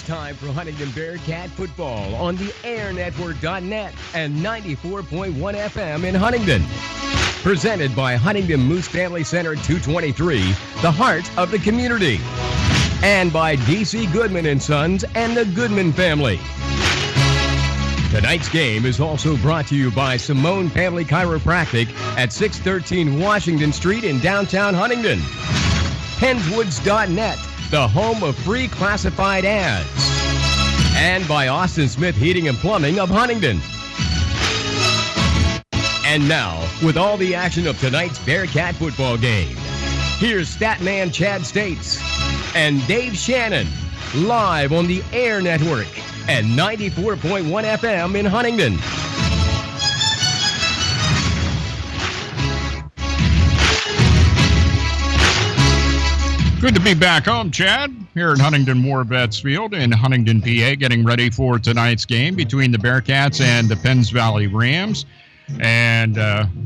time for Huntingdon Bearcat football on the airnetwork.net and 94.1 FM in Huntingdon. Presented by Huntingdon Moose Family Center 223, the heart of the community. And by D.C. Goodman & Sons and the Goodman family. Tonight's game is also brought to you by Simone Family Chiropractic at 613 Washington Street in downtown Huntingdon. Pennswoods.net, the home of free classified ads. And by Austin Smith Heating and Plumbing of Huntingdon. And now, with all the action of tonight's Bearcat football game, here's Statman Chad States and Dave Shannon, live on the Air Network at 94.1 FM in Huntingdon. Good to be back home, Chad, here at Huntingdon War Vets Field in Huntingdon, PA, getting ready for tonight's game between the Bearcats and the Penns Valley Rams. And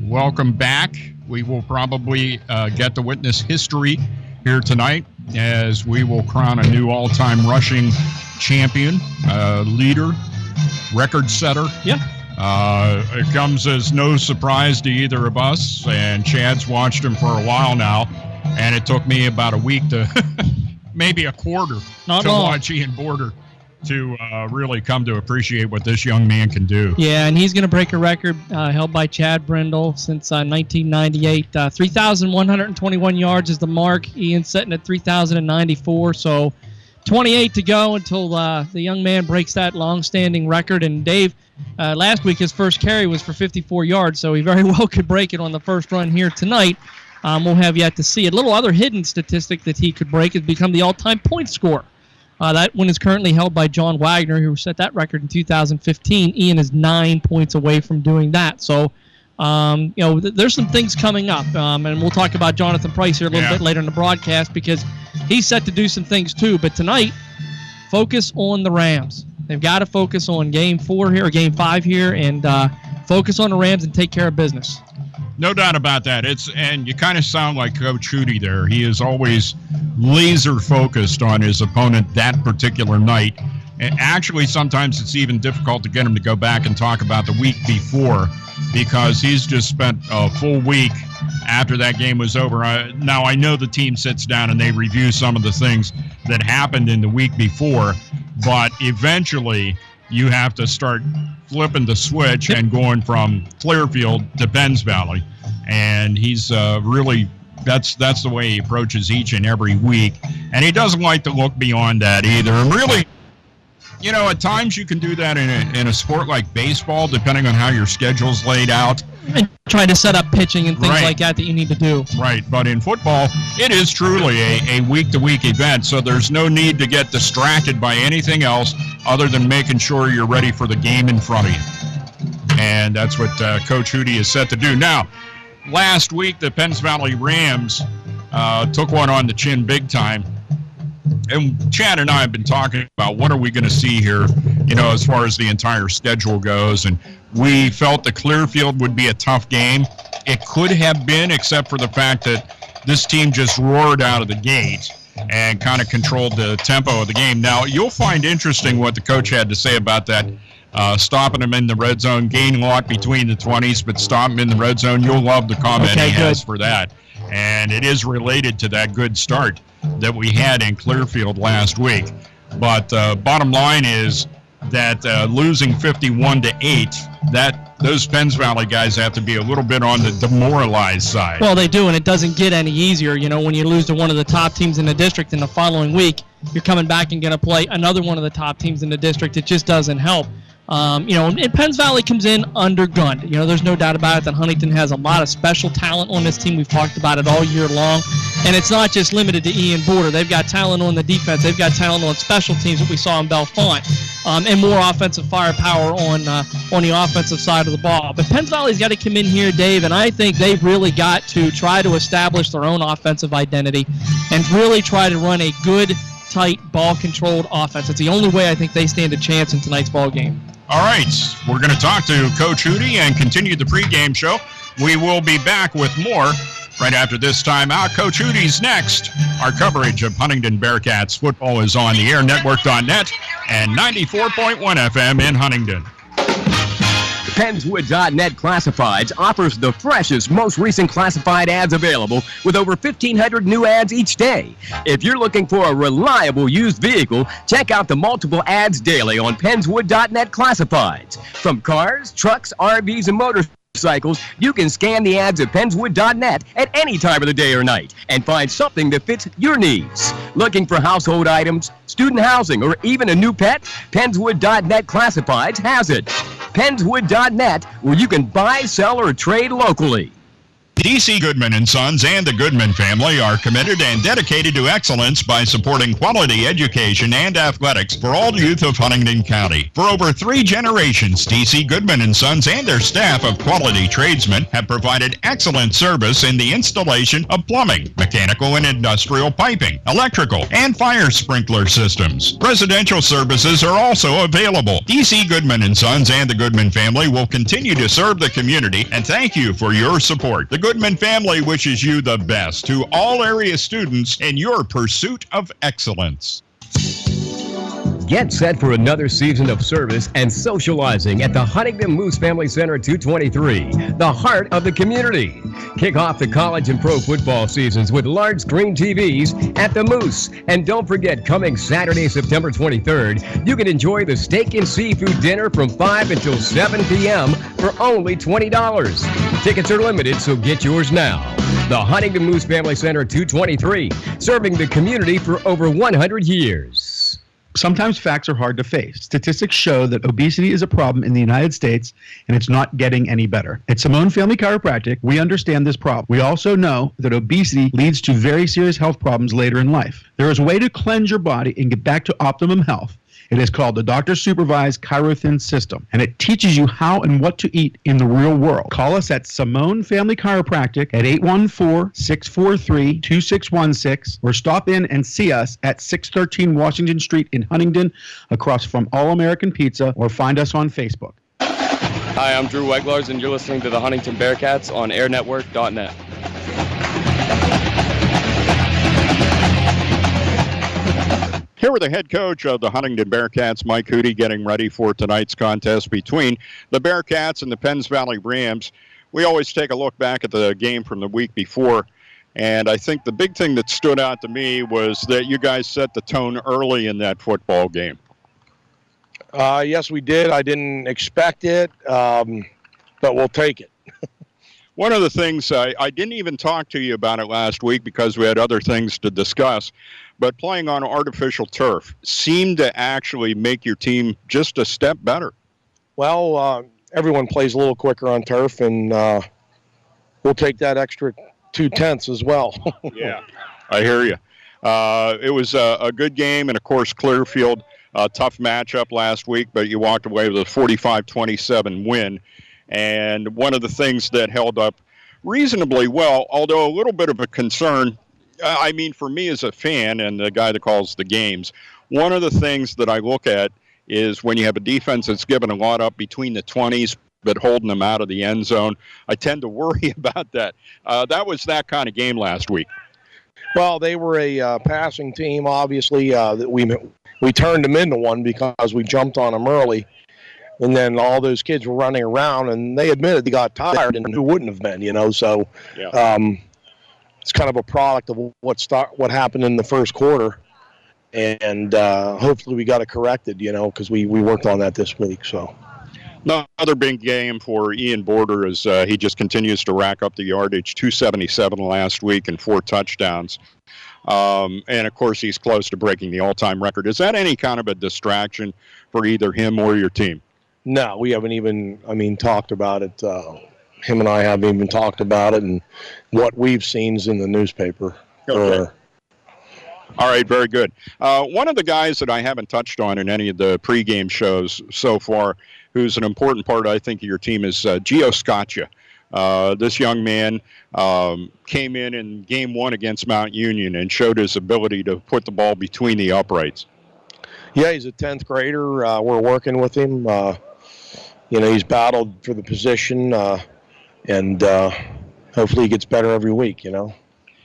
welcome back. We will probably get to witness history here tonight as we will crown a new all-time rushing champion, leader, record setter. Yeah. It comes as no surprise to either of us, and Chad's watched him for a while now. And it took me about a week to, maybe a quarter, to watch Ian Border to really come to appreciate what this young man can do. Yeah, and he's going to break a record held by Chad Brindle since 1998. 3,121 yards is the mark. Ian's sitting at 3,094, so 28 to go until the young man breaks that long-standing record. And Dave, last week his first carry was for 54 yards, so he very well could break it on the first run here tonight. We'll have yet to see it. A little other hidden statistic that he could break is become the all-time point scorer. That one is currently held by Jakob Wagner, who set that record in 2015. Ian is 9 points away from doing that. So, there's some things coming up. And we'll talk about Jonathan Price here a little bit later in the broadcast because he's set to do some things too. But tonight, focus on the Rams. They've got to focus on Game 4 here, or Game 5 here, and focus on the Rams and take care of business. No doubt about that. And you kind of sound like Coach Hootie there. He is always laser focused on his opponent that particular night. And actually, sometimes it's even difficult to get him to go back and talk about the week before because he's just spent a full week after that game was over. Now, I know the team sits down and they review some of the things that happened in the week before, but eventually you have to start flipping the switch and going from Clearfield to Penns Valley. And he's really, that's the way he approaches each and every week. And he doesn't like to look beyond that either. And really, at times you can do that in a sport like baseball, depending on how your schedule's laid out. And trying to set up pitching and things like that you need to do. Right, but in football, it is truly a week-to-week event, so there's no need to get distracted by anything else other than making sure you're ready for the game in front of you. And that's what Coach Hootie is set to do. Now, last week, the Penns Valley Rams took one on the chin big time. And Chad and I have been talking about what are we going to see here, as far as the entire schedule goes. And we felt the Clearfield would be a tough game. It could have been, except for the fact that this team just roared out of the gate and kind of controlled the tempo of the game. Now, you'll find interesting what the coach had to say about that, stopping them in the red zone, gain lock between the 20s, but stop them in the red zone. You'll love the comment he has for that. And it is related to that good start that we had in Clearfield last week. But bottom line is that losing 51-8, that those Penns Valley guys have to be a little bit on the demoralized side. Well, they do, and it doesn't get any easier. When you lose to one of the top teams in the district in the following week, you're coming back and going to play another one of the top teams in the district. It just doesn't help. And Penns Valley comes in undergunned. There's no doubt about it that Huntington has a lot of special talent on this team. We've talked about it all year long. And it's not just limited to Ian Border. They've got talent on the defense. They've got talent on special teams that we saw in Bellefonte. And more offensive firepower on the offensive side of the ball. But Penns Valley's got to come in here, Dave, and I think they've really got to try to establish their own offensive identity and really try to run a good, tight, ball-controlled offense. It's the only way I think they stand a chance in tonight's ball game. All right, we're going to talk to Coach Hootie and continue the pregame show. We will be back with more Right after this timeout, Coach Hootie's next. Our coverage of Huntingdon Bearcats football is on the airnetwork.net and 94.1 FM in Huntingdon. Pennswood.net Classifieds offers the freshest, most recent classified ads available with over 1,500 new ads each day. If you're looking for a reliable used vehicle, check out the multiple ads daily on Pennswood.net Classifieds. From cars, trucks, RVs, and motorcycles, you can scan the ads at Pennswood.net at any time of the day or night and find something that fits your needs. Looking for household items, student housing, or even a new pet? Pennswood.net Classifieds has it. Pennswood.net, where you can buy, sell, or trade locally. D.C. Goodman & Sons and the Goodman family are committed and dedicated to excellence by supporting quality education and athletics for all youth of Huntingdon County. For over 3 generations, D.C. Goodman & Sons and their staff of quality tradesmen have provided excellent service in the installation of plumbing, mechanical and industrial piping, electrical, and fire sprinkler systems. Residential services are also available. D.C. Goodman & Sons and the Goodman family will continue to serve the community, and thank you for your support. The Goodman family wishes you the best to all area students in your pursuit of excellence. Get set for another season of service and socializing at the Huntingdon Moose Family Center 223, the heart of the community. Kick off the college and pro football seasons with large screen TVs at the Moose. And don't forget, coming Saturday, September 23rd, you can enjoy the steak and seafood dinner from 5 until 7 p.m. for only $20. Tickets are limited, so get yours now. The Huntingdon Moose Family Center 223, serving the community for over 100 years. Sometimes facts are hard to face. Statistics show that obesity is a problem in the United States, and it's not getting any better. At Simone Family Chiropractic, we understand this problem. We also know that obesity leads to very serious health problems later in life. There is a way to cleanse your body and get back to optimum health. It is called the Doctor-Supervised Chirothin System, and it teaches you how and what to eat in the real world. Call us at Simone Family Chiropractic at 814-643-2616, or stop in and see us at 613 Washington Street in Huntingdon, across from All American Pizza, or find us on Facebook. Hi, I'm Drew Weglars, and you're listening to the Huntingdon Bearcats on airnetwork.net. Here with the head coach of the Huntingdon Bearcats, Mike Hootie, getting ready for tonight's contest between the Bearcats and the Penns Valley Rams. We always take a look back at the game from the week before, and I think the big thing that stood out to me was that you guys set the tone early in that football game. Yes, we did. I didn't expect it, but we'll take it. One of the things, I didn't even talk to you about it last week because we had other things to discuss, but playing on artificial turf seemed to actually make your team just a step better. Well, everyone plays a little quicker on turf, and we'll take that extra 0.2 as well. Yeah, I hear you. It was a good game, and, of course, Clearfield, a tough matchup last week, but you walked away with a 45-27 win. And one of the things that held up reasonably well, although a little bit of a concern, I mean, for me as a fan and the guy that calls the games, one of the things that I look at is when you have a defense that's given a lot up between the 20s, but holding them out of the end zone, I tend to worry about that. That was that kind of game last week. Well, they were a passing team, obviously. That we turned them into one because we jumped on them early. And then all those kids were running around, and they admitted they got tired, and who wouldn't have been, you know? So yeah. It's kind of a product of what happened in the first quarter. And hopefully we got it corrected, you know, because we worked on that this week. So another big game for Ian Border as he just continues to rack up the yardage, 277 last week and 4 touchdowns. And, of course, he's close to breaking the all-time record. Is that any kind of a distraction for either him or your team? No, we haven't even, talked about it. Him and I haven't even talked about it, and what we've seen is in the newspaper. Okay. All right, very good. One of the guys that I haven't touched on in any of the pregame shows so far, who's an important part, I think, of your team, is Gio Scaccia. This young man came in game 1 against Mount Union and showed his ability to put the ball between the uprights. Yeah, he's a 10th grader. We're working with him. He's battled for the position, and hopefully he gets better every week, you know.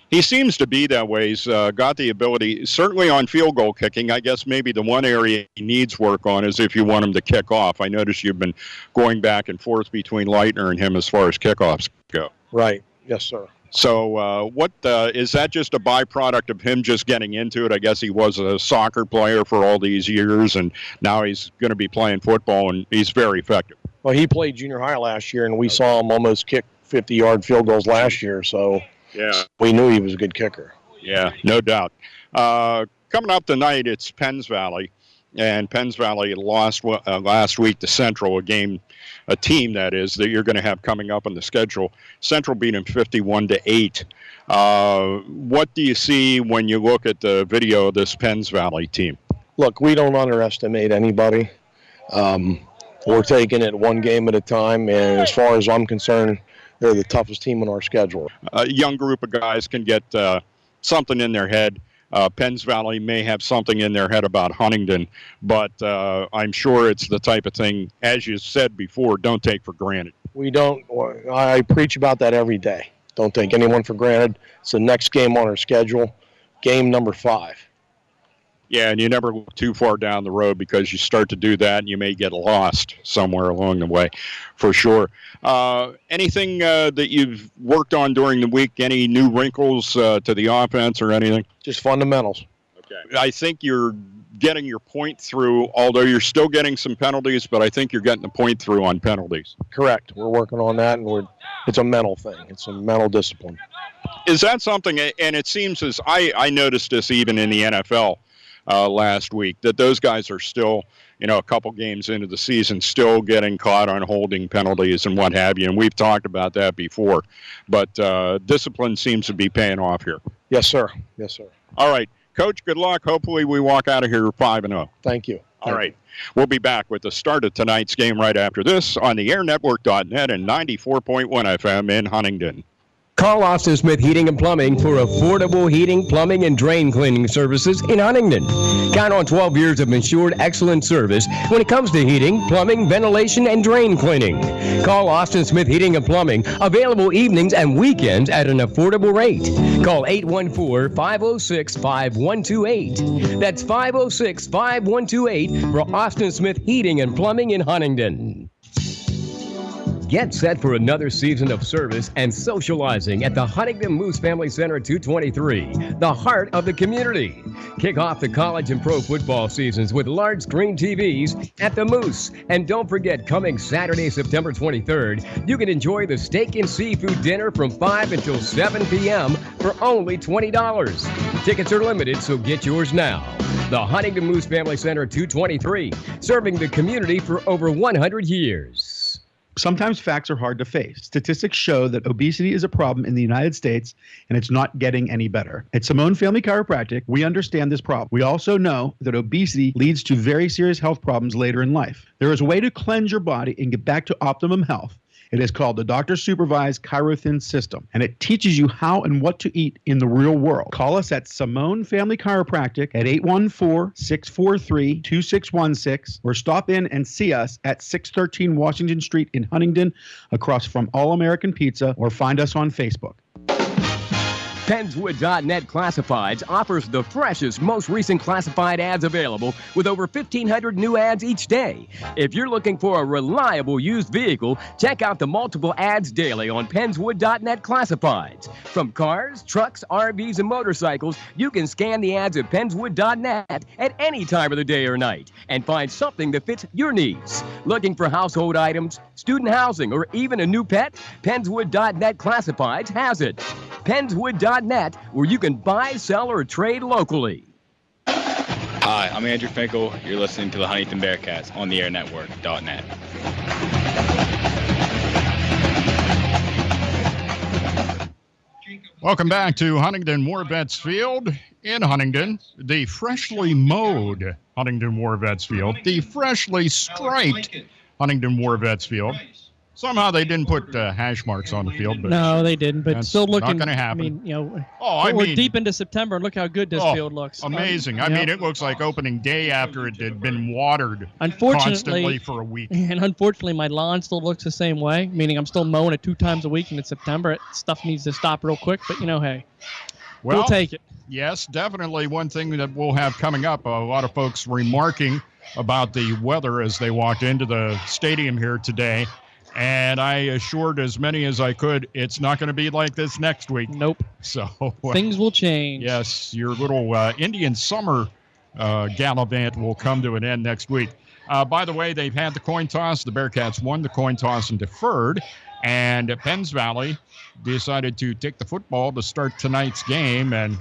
He seems to be that way. He's got the ability, certainly on field goal kicking. I guess maybe the one area he needs work on is if you want him to kick off. I notice you've been going back and forth between Leitner and him as far as kickoffs go. Right. Yes, sir. So what is that just a byproduct of him just getting into it? I guess he was a soccer player for all these years, and now he's going to be playing football, and he's very effective. Well, he played junior high last year, and we saw him almost kick 50-yard field goals last year, so yeah, we knew he was a good kicker. Yeah, no doubt. Coming up tonight, it's Penns Valley, and Penns Valley lost last week to Central, a team that is that you're going to have coming up on the schedule. Central beat them 51-8. What do you see when you look at the video of this Penns Valley team? Look, we don't underestimate anybody. We're taking it one game at a time, and as far as I'm concerned, they're the toughest team on our schedule. A young group of guys can get something in their head. Penns Valley may have something in their head about Huntingdon, but I'm sure it's the type of thing, as you said before, don't take for granted. We don't. I preach about that every day. Don't take anyone for granted. It's the next game on our schedule, game number 5. Yeah, and you never look too far down the road because you start to do that and you may get lost somewhere along the way, for sure. Anything that you've worked on during the week, any new wrinkles to the offense or anything? Just fundamentals. Okay. I think you're getting your point through, although you're still getting some penalties, but I think you're getting the point through on penalties. Correct. We're working on that, and it's a mental thing. It's a mental discipline. Is that something, and it seems as I noticed this even in the NFL, last week, that those guys are still, a couple games into the season, still getting caught on holding penalties and what have you. And we've talked about that before. But discipline seems to be paying off here. Yes, sir. Yes, sir. All right. Coach, good luck. Hopefully we walk out of here 5-0. Thank you. All right. We'll be back with the start of tonight's game right after this on the airnetwork.net and 94.1 FM in Huntingdon. Call Austin Smith Heating and Plumbing for affordable heating, plumbing, and drain cleaning services in Huntingdon. Count on 12 years of ensured excellent service when it comes to heating, plumbing, ventilation, and drain cleaning. Call Austin Smith Heating and Plumbing, available evenings and weekends at an affordable rate. Call 814-506-5128. That's 506-5128 for Austin Smith Heating and Plumbing in Huntingdon. Get set for another season of service and socializing at the Huntingdon Moose Family Center 223, the heart of the community. Kick off the college and pro football seasons with large screen TVs at the Moose. And don't forget, coming Saturday, September 23rd, you can enjoy the steak and seafood dinner from 5 until 7 p.m. for only $20. Tickets are limited, so get yours now. The Huntingdon Moose Family Center 223, serving the community for over 100 years. Sometimes facts are hard to face. Statistics show that obesity is a problem in the United States, and it's not getting any better. At Simone Family Chiropractic, we understand this problem. We also know that obesity leads to very serious health problems later in life. There is a way to cleanse your body and get back to optimum health. It is called the Doctor-Supervised Chirothin System, and it teaches you how and what to eat in the real world. Call us at Simone Family Chiropractic at 814-643-2616, or stop in and see us at 613 Washington Street in Huntingdon, across from All American Pizza, or find us on Facebook. Pennswood.net Classifieds offers the freshest, most recent classified ads available with over 1,500 new ads each day. If you're looking for a reliable used vehicle, check out the multiple ads daily on Pennswood.net Classifieds. From cars, trucks, RVs, and motorcycles, you can scan the ads at Pennswood.net at any time of the day or night and find something that fits your needs. Looking for household items, student housing, or even a new pet? Pennswood.net Classifieds has it. Pennswood.net, where you can buy, sell, or trade locally. Hi, I'm Andrew Finkel. You're listening to the Huntingdon Bearcats on the airnetwork.net. Welcome back to Huntingdon War Vets Field in Huntingdon, the freshly mowed Huntingdon War Vets Field, the freshly striped Huntingdon War Vets Field. Somehow they didn't put hash marks on the field. But no, they didn't. But that's still looking. Not going to happen. I mean, we're deep into September. Look how good this field looks. Amazing. I mean, it looks like opening day after it had been watered constantly for a week. And unfortunately, my lawn still looks the same way, meaning I'm still mowing it 2 times a week, and it's September. Stuff needs to stop real quick. But, hey, we'll take it. Yes, definitely one thing that we'll have coming up. A lot of folks remarking about the weather as they walked into the stadium here today. And I assured as many as I could, it's not going to be like this next week. Nope. So things will change. Yes, your little Indian summer gallivant will come to an end next week. By the way, they've had the coin toss. The Bearcats won the coin toss and deferred. And Penns Valley decided to take the football to start tonight's game. And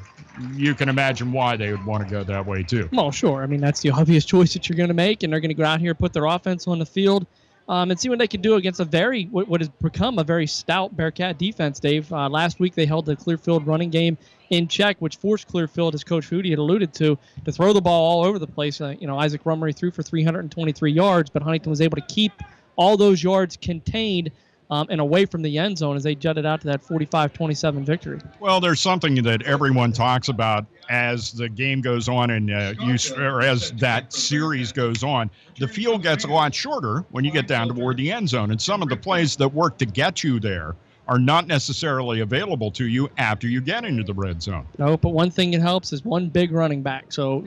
you can imagine why they would want to go that way, too. Well, sure. I mean, that's the obvious choice that you're going to make. And they're going to go out here, put their offense on the field. And see what they can do against what has become a very stout Bearcat defense, Dave. Last week they held the Clearfield running game in check, which forced Clearfield, as Coach Foodie had alluded to throw the ball all over the place. Isaac Rummery threw for 323 yards, but Huntington was able to keep all those yards contained and away from the end zone as they jutted out to that 45-27 victory. Well, there's something that everyone talks about as the game goes on and as that series goes on. The field gets a lot shorter when you get down toward the end zone, and some of the plays that work to get you there are not necessarily available to you after you get into the red zone. No, but one thing that helps is one big running back. So,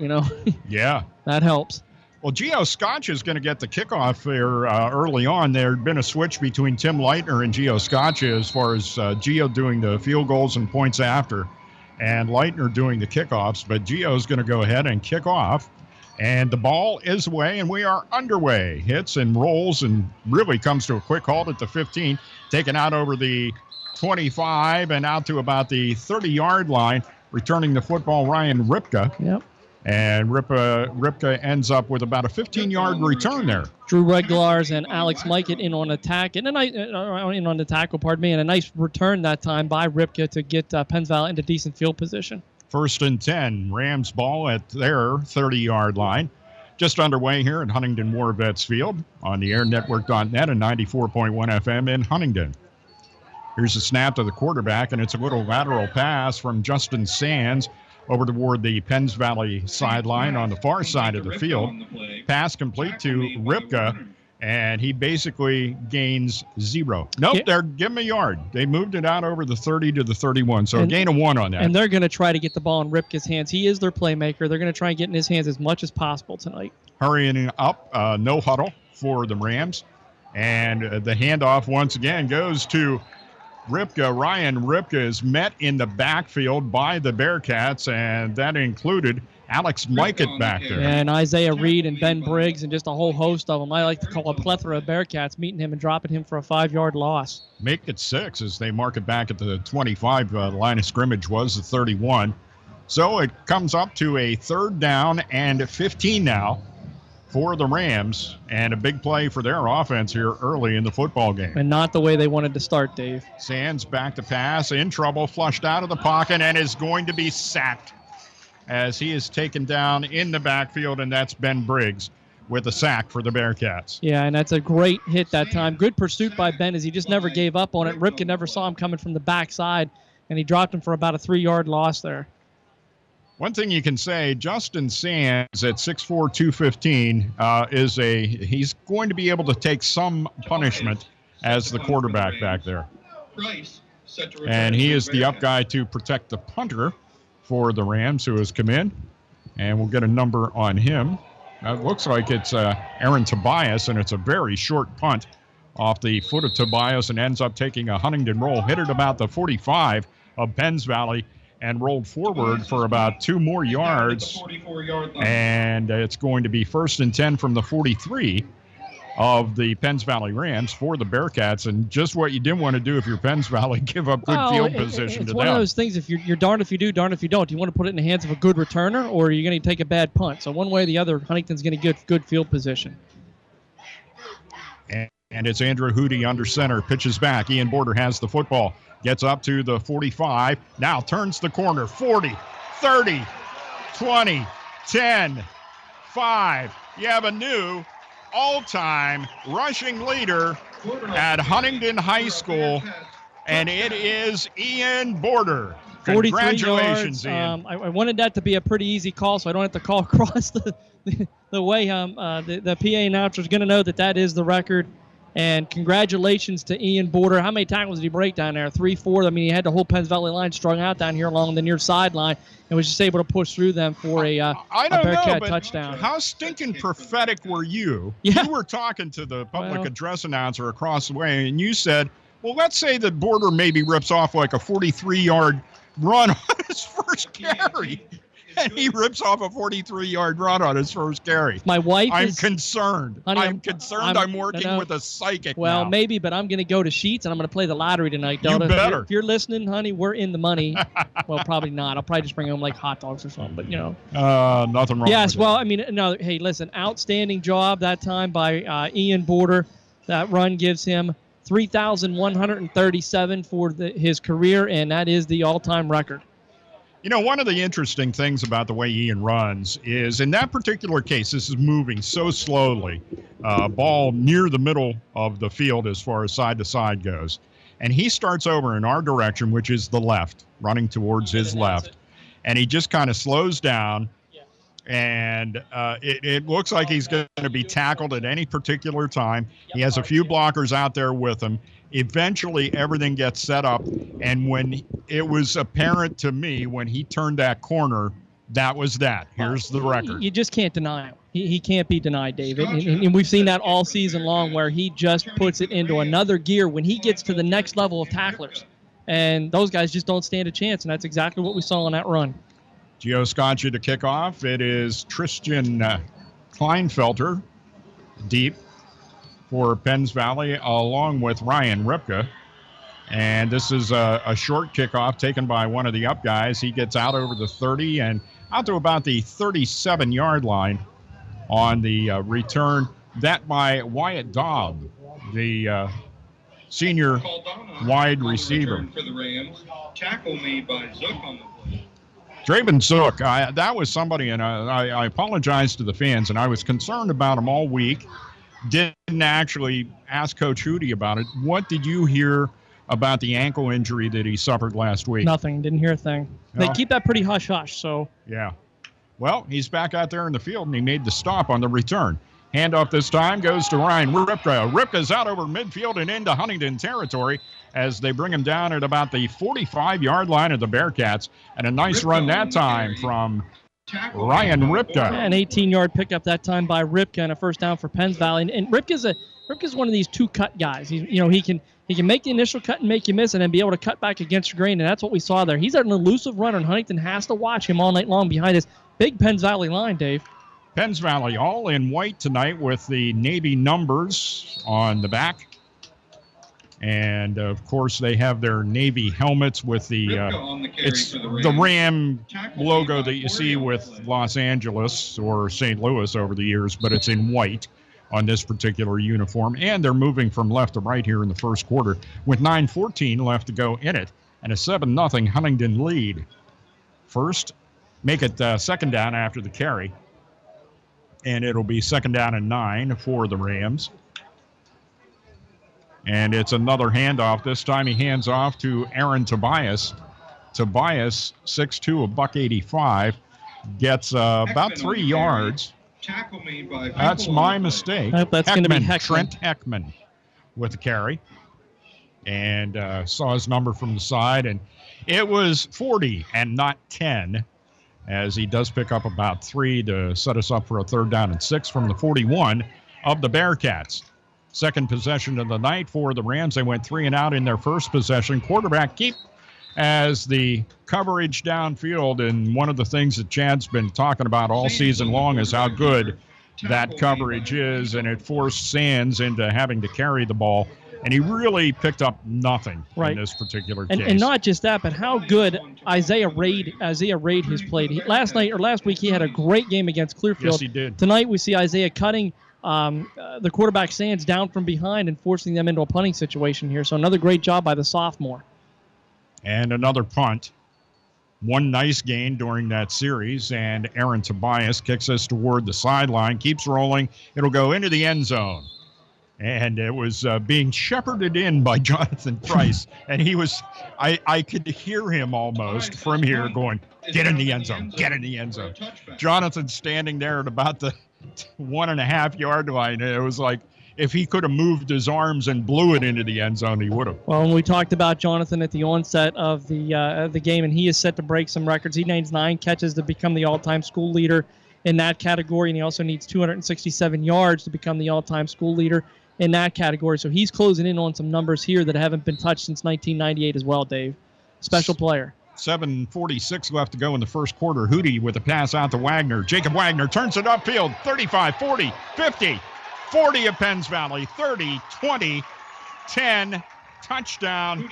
yeah, that helps. Well, Gio Scaccia is going to get the kickoff here early on. There had been a switch between Tim Leitner and Gio Scaccia as far as Gio doing the field goals and points after, and Leitner doing the kickoffs. But Gio is going to go ahead and kick off, and the ball is away, and we are underway. Hits and rolls and really comes to a quick halt at the 15, taken out over the 25 and out to about the 30-yard line, returning the football, Ryan Ripka. Yep. And Ripka ends up with about a 15-yard return there. Drew Reglars and Alex Mikett in on attack, and in on the tackle, and a nice return that time by Ripka to get Penns Valley into decent field position. 1st and 10, Rams ball at their 30-yard line. Just underway here at Huntingdon War Vets Field on the airnetwork.net and 94.1 FM in Huntingdon. Here's a snap to the quarterback, and it's a little lateral pass from Justin Sands over toward the Penns Valley sideline on the far side of the field. Pass complete to Ripka, and he basically gains 0. Nope, they're giving him a yard. They moved it out over the 30 to the 31, so a gain of 1 on that. And they're going to try to get the ball in Ripka's hands. He is their playmaker. They're going to try and get in his hands as much as possible tonight. Hurrying up, no huddle for the Rams. And the handoff once again goes to Ripka. Ryan Ripka is met in the backfield by the Bearcats, and that included Alex Mikett back there. And Isaiah Reed and Ben Briggs and just a whole host of them. I like to call a plethora of Bearcats meeting him and dropping him for a 5-yard loss. Make it 6 as they mark it back at the 25 line of scrimmage was the 31. So it comes up to a 3rd down and 15 now for the Rams, and a big play for their offense here early in the football game. And not the way they wanted to start, Dave. Sands back to pass, in trouble, flushed out of the pocket, and is going to be sacked as he is taken down in the backfield, and that's Ben Briggs with a sack for the Bearcats. Yeah, and that's a great hit that time. Good pursuit by Ben as he just never gave up on it. Ripken never saw him coming from the backside, and he dropped him for about a 3-yard loss there. One thing you can say, Justin Sands at 6'4", 215 he's going to be able to take some punishment as the quarterback back there. And he is the up guy to protect the punter for the Rams who has come in. And we'll get a number on him. It looks like it's Aaron Tobias, and it's a very short punt off the foot of Tobias and ends up taking a Huntingdon roll, hit it about the 45 of Penns Valley, and rolled forward for about 2 more yards. And it's going to be 1st and 10 from the 43 of the Penns Valley Rams for the Bearcats. And just what you didn't want to do if you're Penns Valley, give up good field position to them. It's one of those things, if you're darned if you do, darned if you don't. Do you want to put it in the hands of a good returner, or are you going to take a bad punt? So one way or the other, Huntington's going to get good field position. And it's Andrew Hootie under center, pitches back. Ian Border has the football. Gets up to the 45, now turns the corner, 40, 30, 20, 10, 5. You have a new all-time rushing leader at Huntingdon High School, and it is Ian Border. 43 Congratulations, yards. Ian. I wanted that to be a pretty easy call, so I don't have to call across the way. The PA announcer is going to know that is the record. And congratulations to Ian Border. How many tackles did he break down there? 3, 4. I mean, he had the whole Penns Valley line strung out down here along the near sideline and was just able to push through them for a Bearcat touchdown. How stinking prophetic were you? Yeah. You were talking to the public address announcer across the way, and you said, well, let's say that Border maybe rips off like a 43-yard run on his first carry. And he rips off a 43-yard run on his first carry. My wife I'm concerned. Honey, I'm concerned I'm working with a psychic Well, now. maybe, but I'm going to go to Sheets, and I'm going to play the lottery tonight. You better. If you're listening, honey, we're in the money. Well, probably not. I'll probably just bring home like hot dogs or something, but, Nothing wrong Yes, with well, that. I mean, no, hey, listen, outstanding job that time by Ian Border. That run gives him 3,137 for his career, and that is the all-time record. One of the interesting things about the way Ian runs is, in that particular case, this is moving so slowly, ball near the middle of the field as far as side to side goes. And he starts over in our direction, which is the left, running towards his left. And he just kind of slows down, and it looks like he's going to be tackled at any particular time. He has a few blockers out there with him. Eventually, everything gets set up, and when it was apparent to me when he turned that corner, that was that. Here's the record. You just can't deny him. He can't be denied, David. And we've seen that all season long where he just puts it into another gear when he gets to the next level of tacklers. And those guys just don't stand a chance, and that's exactly what we saw on that run. Gio Scaccia to kick off. It is Tristan Kleinfelter deep for Penns Valley, along with Ryan Ripka. And this is a short kickoff taken by one of the up guys. He gets out over the 30 and out to about the 37-yard line on the return. That by Wyatt Dobb, the senior wide receiver. For the Rams, tackle made by Zook on the play. Draven Zook, that was somebody, and I apologize to the fans, and I was concerned about him all week. Didn't actually ask Coach Hootie about it. What did you hear about the ankle injury that he suffered last week? Nothing. Didn't hear a thing. No? They keep that pretty hush-hush, so. Yeah. Well, he's back out there in the field, and he made the stop on the return. Handoff this time goes to Ryan Ripka. Ripka's out over midfield and into Huntingdon territory as they bring him down at about the 45-yard line of the Bearcats. And a nice run that time from Ryan Ripka. Yeah, an 18-yard pickup that time by Ripka and a first down for Penns Valley. And Ripka's one of these two-cut guys. He can make the initial cut and make you miss it and be able to cut back against your grain, and that's what we saw there. He's an elusive runner, and Huntington has to watch him all night long behind this big Penns Valley line, Dave. Penns Valley all in white tonight with the Navy numbers on the back. And, of course, they have their Navy helmets with the it's the Ram logo that you see with Los Angeles or St. Louis over the years, but it's in white on this particular uniform. And they're moving from left to right here in the first quarter with 9:14 left to go in it and a 7-0 Huntingdon lead. First, make it second down after the carry. And it'll be second down and 9 for the Rams. And it's another handoff. This time he hands off to Aaron Tobias. Tobias, 6'2", $185, gets about 3 yards. That's my mistake. That's going to be Heckman. Trent Heckman with the carry. And saw his number from the side. And it was 40 and not 10, as he does pick up about 3 to set us up for a third down and 6 from the 41 of the Bearcats. Second possession of the night for the Rams. They went 3 and out in their first possession. Quarterback keep as the coverage downfield, and one of the things that Chad's been talking about all season long is how good that coverage is, and it forced Sands into having to carry the ball, and he really picked up nothing in this particular case. And not just that, but how good Isaiah Raid has played. Last week he had a great game against Clearfield. Yes, he did. Tonight we see Isaiah cutting the quarterback Sands down from behind and forcing them into a punting situation here. So another great job by the sophomore. And another punt. one nice gain during that series, and Aaron Tobias kicks us toward the sideline, keeps rolling. It'll go into the end zone. And it was being shepherded in by Jonathan Price. And he was, I could hear him almost from here going, get in the end zone, get in the end zone. Jonathan standing there at about the 1.5 yard line. And it was like, if he could have moved his arms and blew it into the end zone, he would have. Well, when we talked about Jonathan at the onset of the game, and he is set to break some records. He needs 9 catches to become the all-time school leader in that category, and he also needs 267 yards to become the all-time school leader in that category. So he's closing in on some numbers here that haven't been touched since 1998 as well, Dave. Special player. 7:46 left to go in the first quarter. Hootie with a pass out to Wagner. Jakob Wagner turns it upfield. 35, 40, 50, 40 of Penns Valley. 30, 20, 10. Touchdown.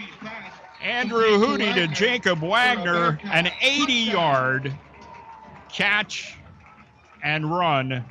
Andrew Hootie to Jakob Wagner. An 80-yard catch and run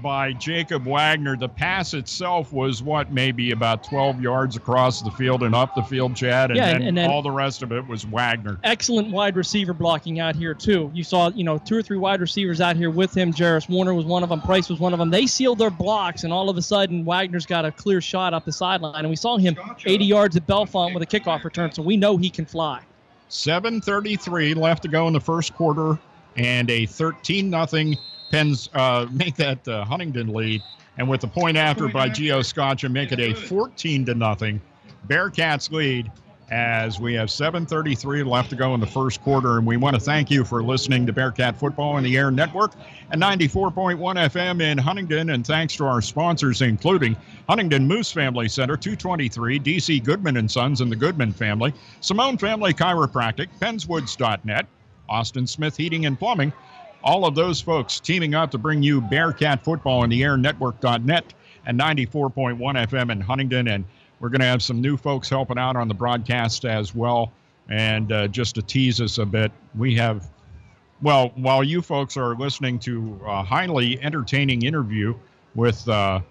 by Jakob Wagner. The pass itself was maybe about 12 yards across the field and up the field, Chad, and then all the rest of it was Wagner. Excellent wide receiver blocking out here too. You saw, 2 or 3 wide receivers out here with him. Jarris Warner was one of them. Price was one of them. They sealed their blocks, and all of a sudden Wagner's got a clear shot up the sideline, and we saw him 80 yards at Bellefonte with a kickoff return, so we know he can fly. 7:33 left to go in the first quarter, and a 13-0 Penn's make that Huntingdon lead, and with the point after by Gio Scaccia, make it a 14-0 Bearcats lead as we have 7:33 left to go in the first quarter. And we want to thank you for listening to Bearcat Football on the Air Network at 94.1 FM in Huntingdon, and thanks to our sponsors, including Huntingdon Moose Family Center, 223, DC Goodman & Sons and the Goodman family, Simone Family Chiropractic, Pennswoods.net, Austin Smith Heating and Plumbing. All of those folks teaming up to bring you Bearcat Football on the Air Network.net and 94.1 FM in Huntingdon. And we're going to have some new folks helping out on the broadcast as well. And just to tease us a bit, we have, while you folks are listening to a highly entertaining interview with the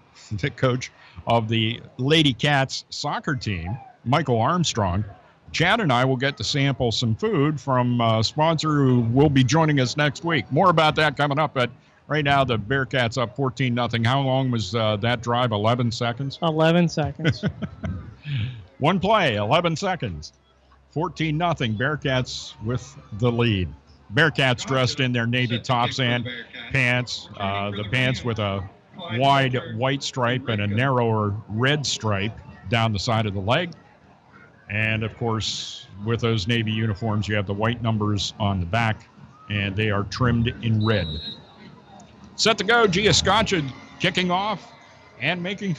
coach of the Lady Cats soccer team, Michael Armstrong, Chad and I will get to sample some food from a sponsor who will be joining us next week. More about that coming up, but right now the Bearcats up 14-0. How long was that drive? 11 seconds? 11 seconds. One play, 11 seconds. 14-0. Bearcats with the lead. Bearcats dressed in their navy tops and pants. The pants with a wide white stripe and a narrower red stripe down the side of the leg. And, of course, with those Navy uniforms, you have the white numbers on the back, and they are trimmed in red. Set to go, Gio Scaccia kicking off and making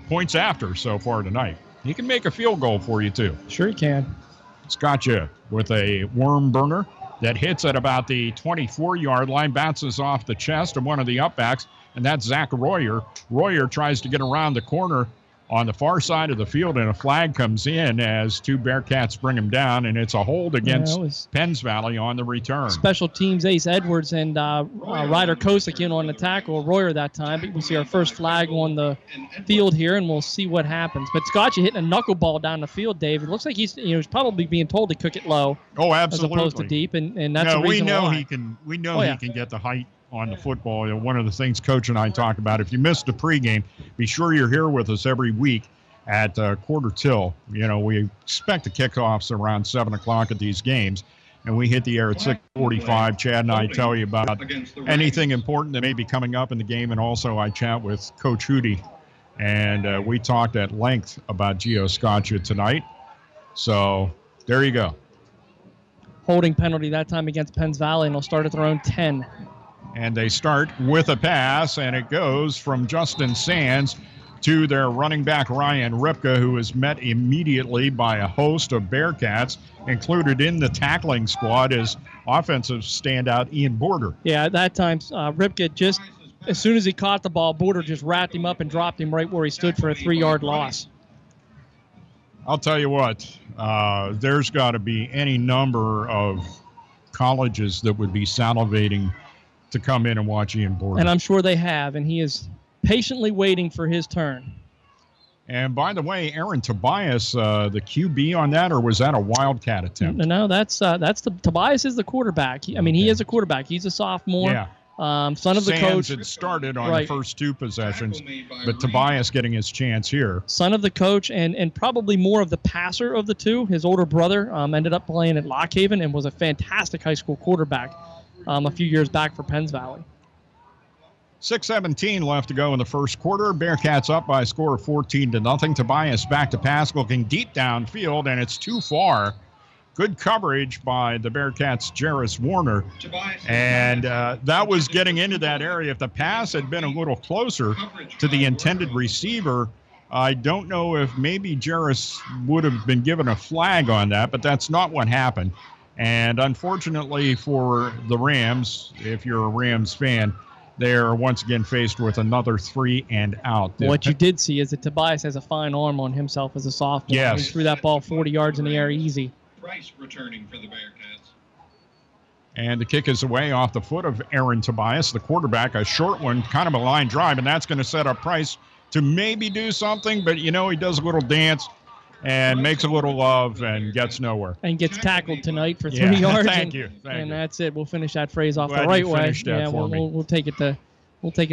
points after so far tonight. He can make a field goal for you, too. Sure he can. Scaccia with a worm burner that hits at about the 24-yard line, bounces off the chest of one of the upbacks, and that's Zach Royer. Royer tries to get around the corner on the far side of the field, and a flag comes in as 2 Bearcats bring him down, and it's a hold against Penns Valley on the return. Special teams ace Edwards and Ryder Kosick in on the tackle, Royer that time. But we see our first flag on the field here, and we'll see what happens. But Scaccia hitting a knuckleball down the field, Dave. It looks like he's probably being told to cook it low. Oh, absolutely. As opposed to deep, and that's the reason why. He can get the height on the football. One of the things Coach and I talk about, if you missed the pregame, be sure you're here with us every week at quarter till. We expect the kickoffs around 7 o'clock at these games, and we hit the air at 6:45. Chad and I tell you about anything important that may be coming up in the game, and also I chat with Coach Hootie, and we talked at length about Gio Scaccia tonight. So there you go. Holding penalty that time against Penns Valley, and they'll start at their own 10. And they start with a pass, and it goes from Justin Sands to their running back, Ryan Ripka, who is met immediately by a host of Bearcats. Included in the tackling squad is offensive standout Ian Border. Yeah, at that time, Ripka just, as soon as he caught the ball, Border just wrapped him up and dropped him right where he stood for a 3-yard loss. I'll tell you what, there's got to be any number of colleges that would be salivating to come in and watch Ian Border. And I'm sure they have, and he is patiently waiting for his turn. And by the way, Aaron Tobias, the QB on that, or was that a Wildcat attempt? No, that's Tobias is the quarterback. He is a quarterback. He's a sophomore. Yeah. Son of the Sands coach. had started on the first 2 possessions, but Tobias getting his chance here. Son of the coach and probably more of the passer of the two. His older brother ended up playing at Lockhaven and was a fantastic high school quarterback a few years back for Penns Valley. 6:17 left to go in the first quarter. Bearcats up by a score of 14-0. Tobias back to pass, looking deep downfield, and it's too far. Good coverage by the Bearcats' Jairus Warner. And that was getting into that area. If the pass had been a little closer to the intended receiver, I don't know if maybe Jairus would have been given a flag on that, but that's not what happened. And unfortunately for the Rams, if you're a Rams fan, they're once again faced with another 3 and out. What you did see is that Tobias has a fine arm on himself as a sophomore. Yes. He threw that ball 40 yards in the air easy. Price returning for the Bearcats. And the kick is away off the foot of Aaron Tobias, the quarterback. A short one, kind of a line drive, and that's going to set up Price to maybe do something. But, he does a little dance and makes a little love and gets nowhere. And gets tackled tonight for 3 yards. Thank you. That's it. We'll finish that phrase off Glad the right you way. finished that for me. We'll take it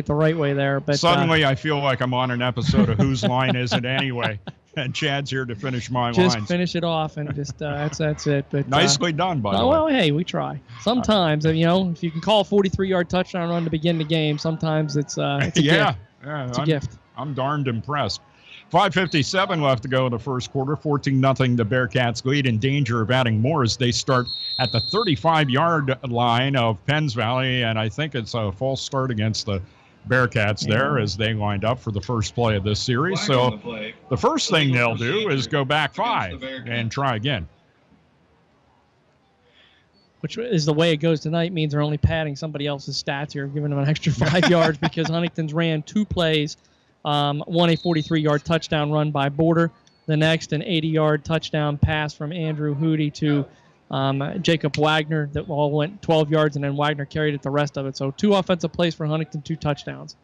the right way there. But suddenly I feel like I'm on an episode of Whose Line Is It Anyway? And Chad's here to finish my lines. Just finish it off and just that's it. But nicely done, by the way. Well, hey, we try. Sometimes, if you can call a 43-yard touchdown run to begin the game, sometimes it's a gift. Yeah, it's a gift. I'm darned impressed. 5:57 left to go in the first quarter. 14-0 the Bearcats lead, in danger of adding more as they start at the 35-yard line of Penns Valley, and I think it's a false start against the Bearcats there as they lined up for the first play of this series. So the first thing they'll do is go back 5 and try again. Which is the way it goes tonight, means they're only padding somebody else's stats here, giving them an extra 5 yards because Huntington's ran 2 plays. One a 43-yard touchdown run by Border. The next, an 80-yard touchdown pass from Andrew Hootie to Jakob Wagner that all went 12 yards, and then Wagner carried it the rest of it. So 2 offensive plays for Huntington, 2 touchdowns.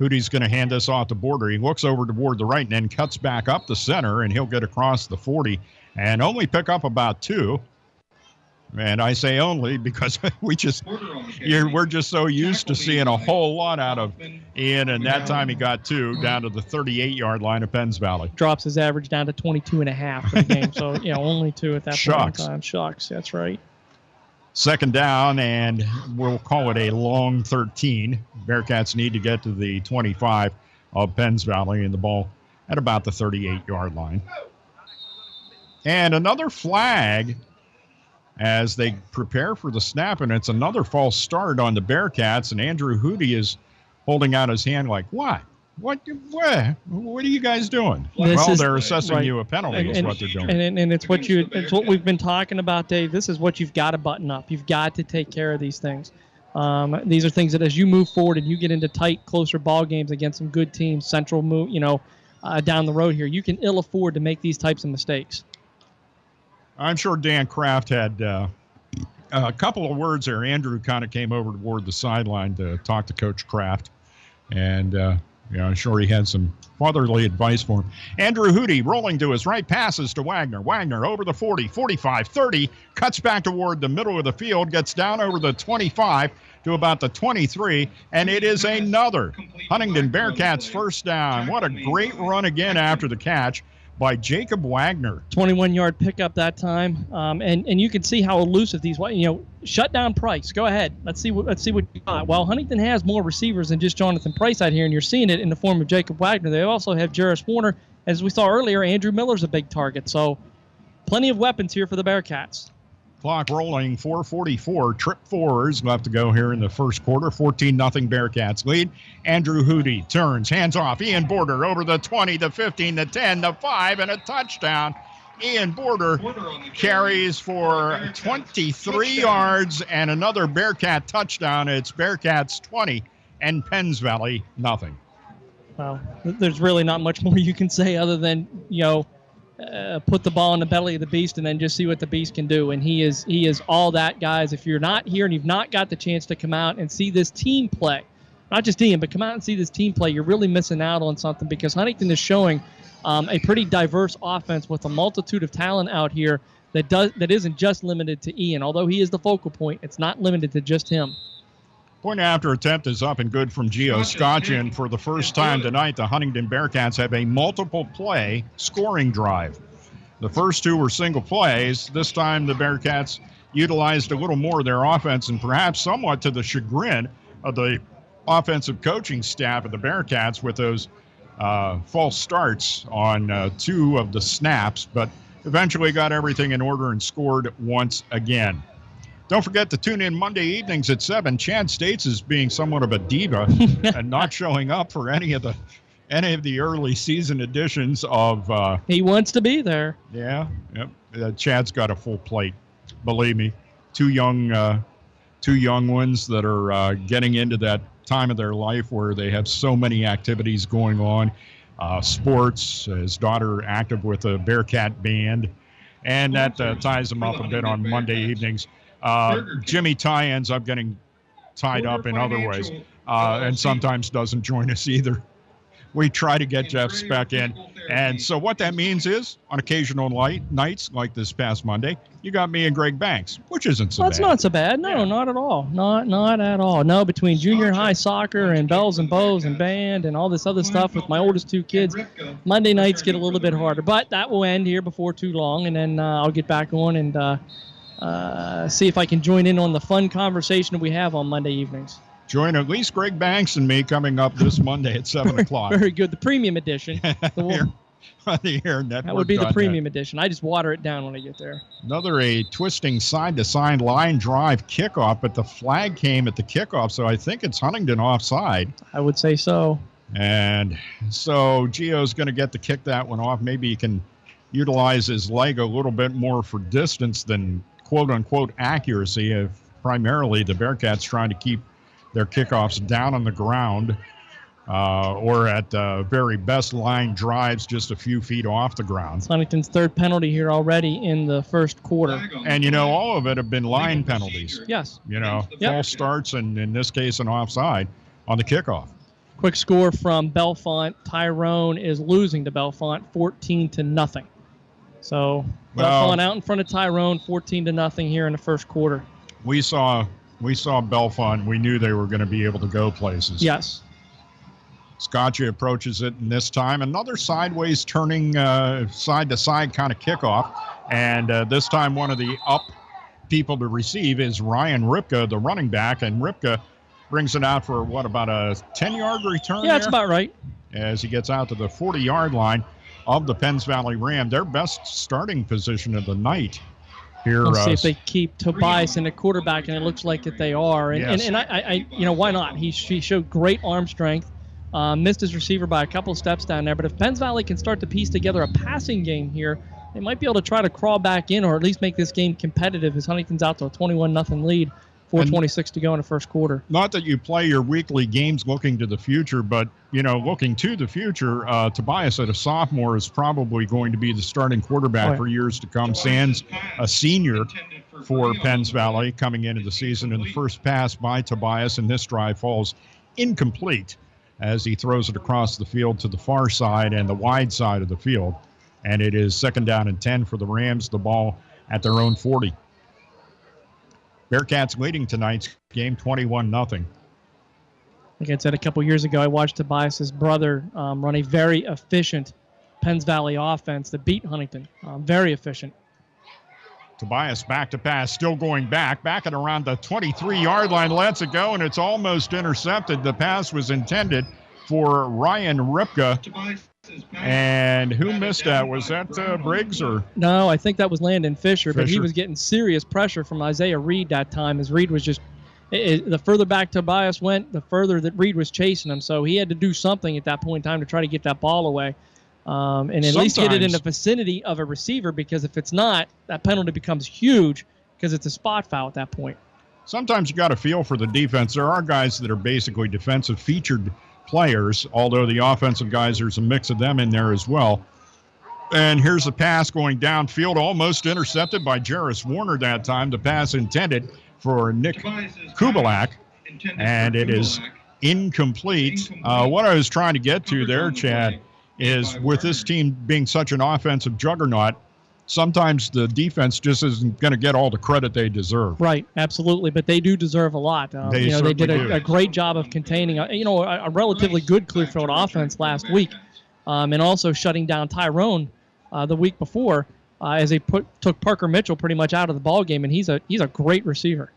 Hootie's going to hand this off to Border. He looks over toward the right and then cuts back up the center, and he'll get across the 40 and only pick up about 2. And I say only because we're just so used to seeing a whole lot out of Ian, and that time he got 2 down to the 38-yard line of Penns Valley. Drops his average down to 22.5 for the game, so only 2 at that point in time. Shucks, that's right. Second down, and we'll call it a long 13. Bearcats need to get to the 25 of Penns Valley, and the ball at about the 38-yard line. And another flag as they prepare for the snap, and it's another false start on the Bearcats, and Andrew Hootie is holding out his hand like, what? What are you guys doing? They're assessing you a penalty is what they're doing. And it's what we've been talking about, Dave. This is what you've got to button up. You've got to take care of these things. These are things that as you move forward and you get into tight, closer ball games against some good teams, Central down the road here, you can ill afford to make these types of mistakes. I'm sure Dan Kraft had a couple of words there. Andrew kind of came over toward the sideline to talk to Coach Kraft, and I'm sure he had some fatherly advice for him. Andrew Hootie rolling to his right, passes to Wagner. Wagner over the 40, 45, 30, cuts back toward the middle of the field, gets down over the 25 to about the 23, and it is another Huntingdon Bearcats first down. What a great run again after the catch by Jakob Wagner. 21-yard pickup that time, and you can see how elusive these. Shut down Price. Go ahead. Let's see what you got. Well, Huntington has more receivers than just Jonathan Price out here, and you're seeing it in the form of Jakob Wagner. They also have Jairus Warner. As we saw earlier, Andrew Miller's a big target. So plenty of weapons here for the Bearcats. Clock rolling, 4:44. Trip 4 is left to go here in the first quarter. 14-0 Bearcats lead. Andrew Hootie turns, hands off. Ian Border over the 20, the 15, the 10, the 5, and a touchdown. Ian Border carries for 23 yards and another Bearcat touchdown. It's Bearcats 20 and Penns Valley nothing. Well, there's really not much more you can say other than, put the ball in the belly of the beast and then just see what the beast can do. And he is all that, guys. If you're not here and you've not got the chance to come out and see this team play, not just Ian, but come out and see this team play, you're really missing out on something, because Huntington is showing a pretty diverse offense with a multitude of talent out here that isn't just limited to Ian. Although he is the focal point, it's not limited to just him. Point after attempt is up and good from Gio Scaccia, and for the first time tonight, the Huntingdon Bearcats have a multiple play scoring drive. The first two were single plays. This time the Bearcats utilized a little more of their offense, and perhaps somewhat to the chagrin of the offensive coaching staff of the Bearcats with those false starts on two of the snaps, but eventually got everything in order and scored once again. Don't forget to tune in Monday evenings at 7. Chad States is being somewhat of a diva and not showing up for any of the early season editions of. He wants to be there. Yeah, yep. Chad's got a full plate. Believe me, two young ones that are getting into that time of their life where they have so many activities going on. Sports. His daughter active with a Bearcat band, and that ties them up a bit on Monday evenings. Jimmy Ty ends up getting tied up in other ways, and sometimes doesn't join us either. We try to get Jeff Speck in. And so what that means is, on occasional nights like this past Monday, you got me and Greg Banks, which isn't so bad. That's not so bad. No, not at all. Not at all. No, between junior high soccer and bells and bows and band and all this other stuff with my oldest two kids, Monday nights get a little bit harder. But that will end here before too long, and then I'll get back on and see if I can join in on the fun conversation we have on Monday evenings. Join at least Greg Banks and me coming up this Monday at 7 o'clock. Very good. The premium edition. On the Air Network. That would be the premium edition. I just water it down when I get there. Another twisting side-to-side line drive kickoff, but the flag came at the kickoff, so I think it's Huntingdon offside. I would say so. And so Gio's going to get to kick that one off. Maybe he can utilize his leg a little bit more for distance than quote-unquote accuracy, if primarily the Bearcats trying to keep their kickoffs down on the ground, or at very best line drives just a few feet off the ground. Huntington's third penalty here already in the first quarter. And, all of it have been line penalties. Yes. False starts, and in this case, an offside on the kickoff. Quick score from Bellefonte. Tyrone is losing to Bellefonte 14-0. So Bellefonte out in front of Tyrone 14-0 here in the first quarter. We saw Bellefonte. We knew they were going to be able to go places. Yes. Scaccia approaches it, and this time another sideways turning side-to-side kind of kickoff. And this time one of the up people to receive is Ryan Ripka, the running back. And Ripka brings it out for, about a 10-yard return? Yeah, that's about right. As he gets out to the 40-yard line of the Penns Valley Ram, their best starting position of the night. Here, let's see if they keep Tobias in the quarterback, and it looks like that they are. And, yes. and I why not? He showed great arm strength. Missed his receiver by a couple of steps down there. But if Penns Valley can start to piece together a passing game here, they might be able to try to crawl back in, or at least make this game competitive, as Huntington's out to a 21-0 lead. 4:26 to go in the first quarter. Not that you play your weekly games looking to the future, but, looking to the future, Tobias, at a sophomore, is probably going to be the starting quarterback for years to come. Sans a senior for Penns Valley coming into the season. And the first pass by Tobias in this drive falls incomplete as he throws it across the field to the far side and the wide side of the field. And it is 2nd down and 10 for the Rams, the ball at their own 40. Bearcats leading tonight's game 21-0. Like I said a couple years ago, I watched Tobias's brother run a very efficient Penns Valley offense that beat Huntington. Very efficient. Tobias back to pass, still going back at around the 23-yard line. Lets it go, and it's almost intercepted. The pass was intended for Ryan Ripka. And who missed that? Was that Briggs or? No, I think that was Landon Fisher, but he was getting serious pressure from Isaiah Reed that time, as Reed was just the further back Tobias went, the further that Reed was chasing him. So he had to do something at that point in time to try to get that ball away, and at least get it in the vicinity of a receiver, because if it's not, that penalty becomes huge because it's a spot foul at that point. Sometimes you got to feel for the defense. There are guys that are basically defensive featured players, although the offensive guys, there's a mix of them in there as well. And here's a pass going downfield, almost intercepted by Jarris Warner that time. The pass intended for Nick Kubalak, and it is incomplete. What I was trying to get to there, Chad, is with this team being such an offensive juggernaut, sometimes the defense just isn't going to get all the credit they deserve. Right, absolutely, but they do deserve a lot. They did a great job of containing a relatively good Clearfield offense last week, and also shutting down Tyrone the week before as they took Parker Mitchell pretty much out of the ball game, and he's a great receiver.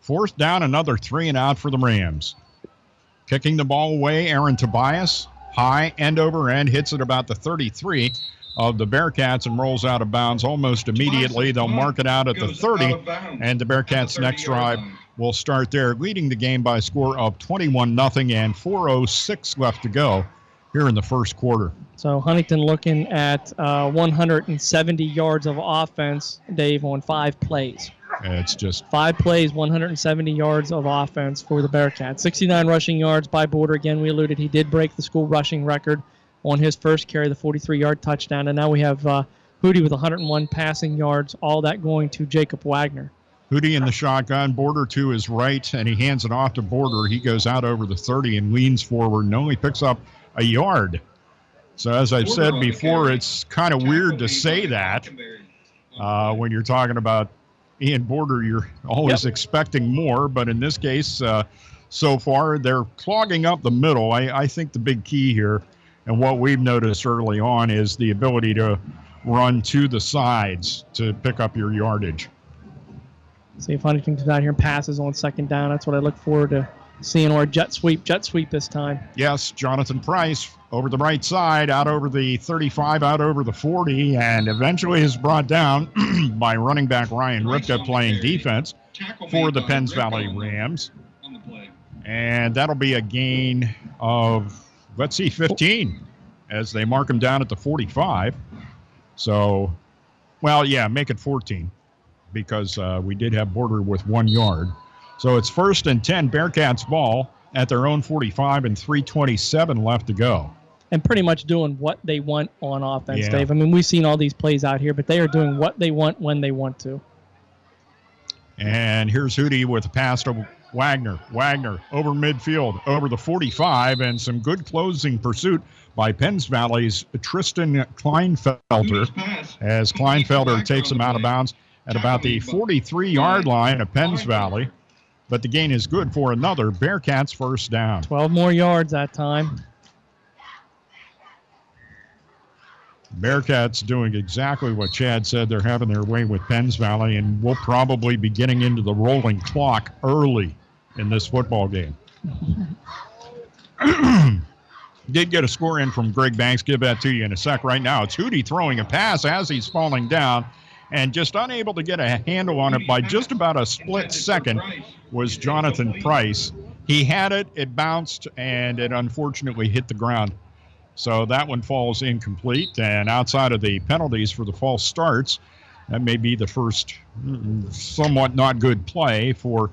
Fourth down, another 3 and out for the Rams. Kicking the ball away, Aaron Tobias, high end over end, hits it about the 33 of the Bearcats and rolls out of bounds almost immediately. They'll mark it out at the 30, and the Bearcats' next drive will start there, leading the game by a score of 21-0 and 4:06 left to go here in the first quarter. So Huntington looking at 170 yards of offense, Dave, on 5 plays. It's just 5 plays, 170 yards of offense for the Bearcats. 69 rushing yards by Border. Again, we alluded he did break the school rushing record on his first carry, the 43-yard touchdown. And now we have Hootie with 101 passing yards, all that going to Jakob Wagner. Hootie in the shotgun, Border to his right, and he hands it off to Border. He goes out over the 30 and leans forward and only picks up a yard. So as I've said before, it's kind of weird to say that when you're talking about Ian Border. You're always expecting more, but in this case, so far, they're clogging up the middle. I think the big key here, and what we've noticed early on, is the ability to run to the sides to pick up your yardage. See if Huntington comes out here and passes on second down. That's what I look forward to seeing, or jet sweep this time. Yes, Jonathan Price over the right side, out over the 35, out over the 40, and eventually is brought down by running back Ryan Ripka playing defense for the Penns Valley Rams. And that'll be a gain of, 15 as they mark him down at the 45. So, make it 14 because we did have Border with 1 yard. So it's 1st and 10, Bearcats ball at their own 45 and 3:27 left to go. And pretty much doing what they want on offense, Dave. I mean, we've seen all these plays out here, but they are doing what they want when they want to. And here's Hootie with a pass to Wagner. Wagner over midfield, over the 45, and some good closing pursuit by Penns Valley's Tristan Kleinfelder as Kleinfelder takes him out of bounds at about the 43-yard line of Penns Valley. But the gain is good for another Bearcats first down. 12 more yards that time. Bearcats doing exactly what Chad said. They're having their way with Penns Valley, and we'll probably be getting into the rolling clock early in this football game. Did get a score in from Greg Banks. Give that to you in a sec. Right now, it's Hootie throwing a pass as he's falling down, and just unable to get a handle on it by just about a split second was Jonathan Price. He had it, it bounced, and it unfortunately hit the ground. So that one falls incomplete, and outside of the penalties for the false starts, that may be the first somewhat not good play for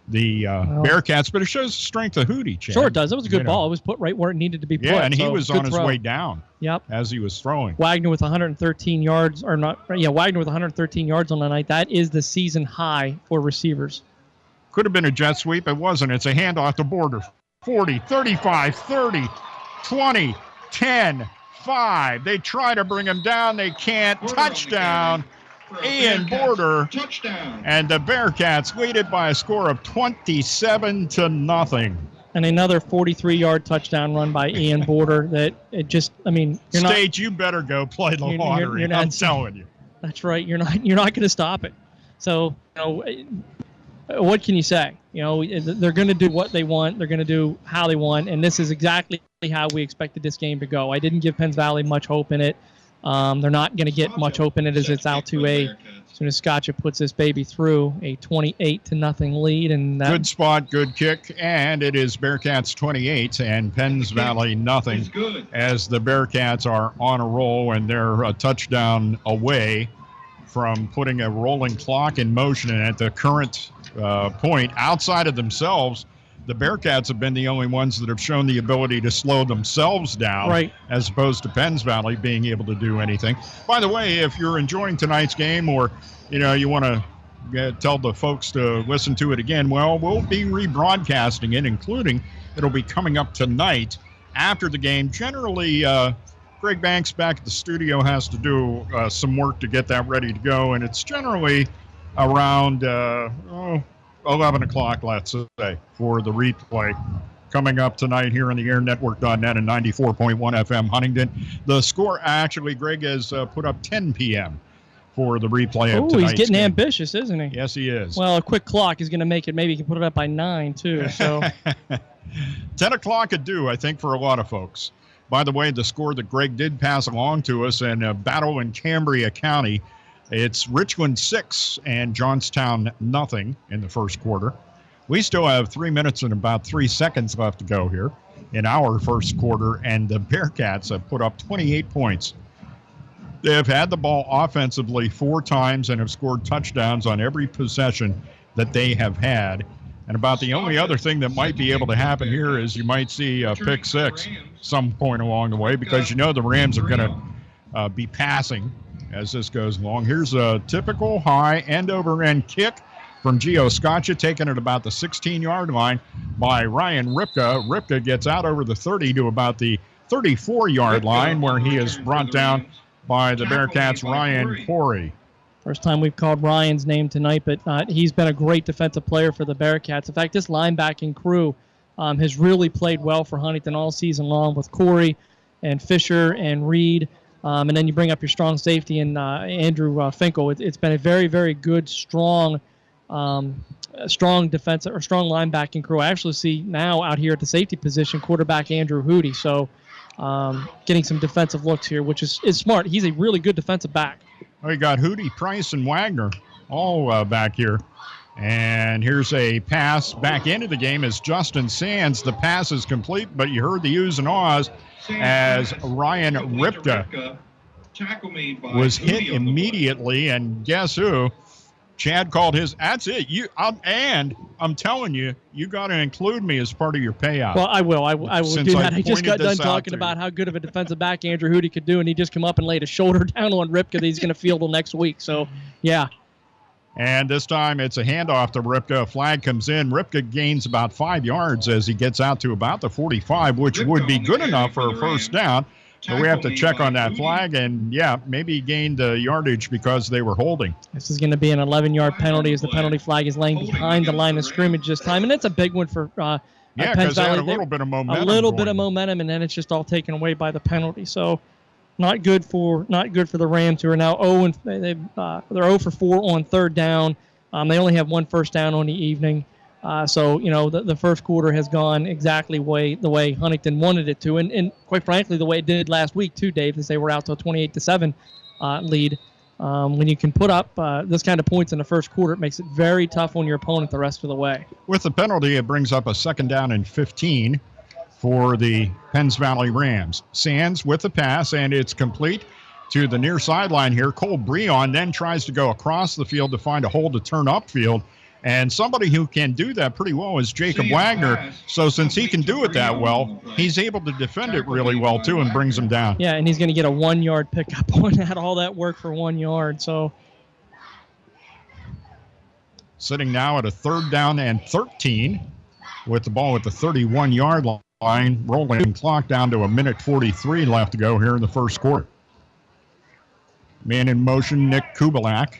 the Bearcats, but it shows the strength of Hootie, Chad. Sure it does. It was a good ball. It was put right where it needed to be put. Yeah, and he was on his way down as he was throwing. Wagner with 113 yards, Wagner with 113 yards on the night. That is the season high for receivers. Could have been a jet sweep. It wasn't. It's a handoff to Border. 40, 35, 30, 20, 10, 5. They try to bring him down. They can't. Touchdown. Ian Border. Touchdown. And the Bearcats lead it by a score of 27-0. And another 43-yard touchdown run by Ian Border. That it just, State, you better go play the lottery. I'm telling you. That's right. You're not going to stop it. So, what can you say? They're going to do what they want. They're going to do how they want, and this is exactly how we expected this game to go. I didn't give Penns Valley much hope in it. They're not going to get much hope in it as it's out to as soon as Scaccia puts this baby through, a 28-0 lead. And good spot, good kick, and it is Bearcats 28 and Penns Valley nothing as the Bearcats are on a roll, and they're a touchdown away from putting a rolling clock in motion. And at the current point, outside of themselves, the Bearcats have been the only ones that have shown the ability to slow themselves down, as opposed to Penns Valley being able to do anything. By the way, if you're enjoying tonight's game, or you want to tell the folks to listen to it again. Well, we'll be rebroadcasting it, including it'll be coming up tonight after the game. Generally, Greg Banks back at the studio has to do some work to get that ready to go, and it's generally around 11 o'clock, let's say, for the replay. Coming up tonight here on the airnetwork.net and 94.1 FM Huntingdon. The score, actually, Greg has put up 10 p.m. for the replay of tonight's he's getting game. ambitious, isn't he? Yes, he is. Well, a quick clock is going to make it. Maybe he can put it up by 9, too. So 10 o'clock would do, I think, for a lot of folks. By the way, the score that Greg did pass along to us in a battle in Cambria County, it's Richland 6 and Johnstown nothing in the first quarter. We still have 3 minutes and about 3 seconds left to go here in our first quarter, and the Bearcats have put up 28 points. They have had the ball offensively 4 times and have scored touchdowns on every possession that they have had. And about the only other thing that might be able to happen here is you might see a pick 6 some point along the way, because you know the Rams are going to be passing as this goes along. Here's a typical high end-over-end kick from Gio Scaccia, taken at about the 16-yard line by Ryan Ripka. Ripka gets out over the 30 to about the 34-yard line, where he is brought down by the Bearcats' Ryan Corey. First time we've called Ryan's name tonight, but he's been a great defensive player for the Bearcats. In fact, this linebacking crew has really played well for Huntingdon all season long, with Corey and Fisher and Reed. And then you bring up your strong safety and Andrew Finkel. It's been a very, very good, strong defensive or strong linebacking crew. I actually see now out here at the safety position, quarterback Andrew Hootie. So getting some defensive looks here, which is smart. He's a really good defensive back. Well, you got Hootie, Price, and Wagner all back here. And here's a pass back into the game as Justin Sands. The pass is complete, but you heard the oohs and ahs as Ryan Ripka was hit immediately. And guess who? Chad called his. That's it. And I'm telling you, you got to include me as part of your payout. Well, I will. I will do that. I just got done talking about how good of a defensive back Andrew Hootie could do, and he just come up and laid a shoulder down on Ripka that he's going to field till next week. So, yeah. And this time it's a handoff to Ripka. A flag comes in. Ripka gains about 5 yards as he gets out to about the 45, which would be good enough for a first down. But we have to check on that flag, and, yeah, maybe he gained yardage because they were holding. This is going to be an 11-yard penalty as the penalty flag is laying behind the line of scrimmage this time, and it's a big one for yeah, because they had a little bit of momentum. A little bit of momentum, and then it's just all taken away by the penalty. So not good for the Rams, who are now 0 for 4 on third down. They only have 1 first down on the evening. So, you know, the first quarter has gone exactly the way Huntingdon wanted it to. And quite frankly, the way it did last week, too, Dave, as they were out to a 28-7 lead. When you can put up this kind of points in the first quarter, it makes it very tough on your opponent the rest of the way. With the penalty, it brings up a 2nd down and 15 for the Penns Valley Rams. Sands with the pass, and it's complete to the near sideline here. Cole Breon then tries to go across the field to find a hole to turn upfield. And somebody who can do that pretty well is Jakob Wagner. So since he can do it that well, he's able to defend it really well, too, and brings him down. Yeah, and he's going to get a 1-yard pickup on that, all that work for 1 yard. So sitting now at a 3rd down and 13 with the ball at the 31-yard line, rolling clock down to 1:43 left to go here in the first quarter. Man in motion, Nick Kubalak.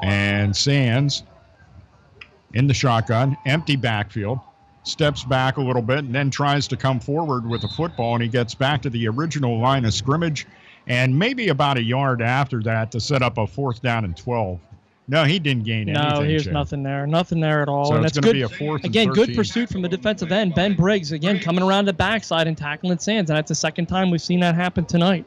And Sands in the shotgun, empty backfield, steps back a little bit and then tries to come forward with the football, and he gets back to the original line of scrimmage and maybe about a yard after that to set up a 4th down and 12. No, he didn't gain anything. No, here's nothing there. Nothing there at all. So and it's going to be a 4th and again, 13. Good pursuit from the defensive end. Ben Briggs, again, coming around the backside and tackling Sands, and that's the second time we've seen that happen tonight.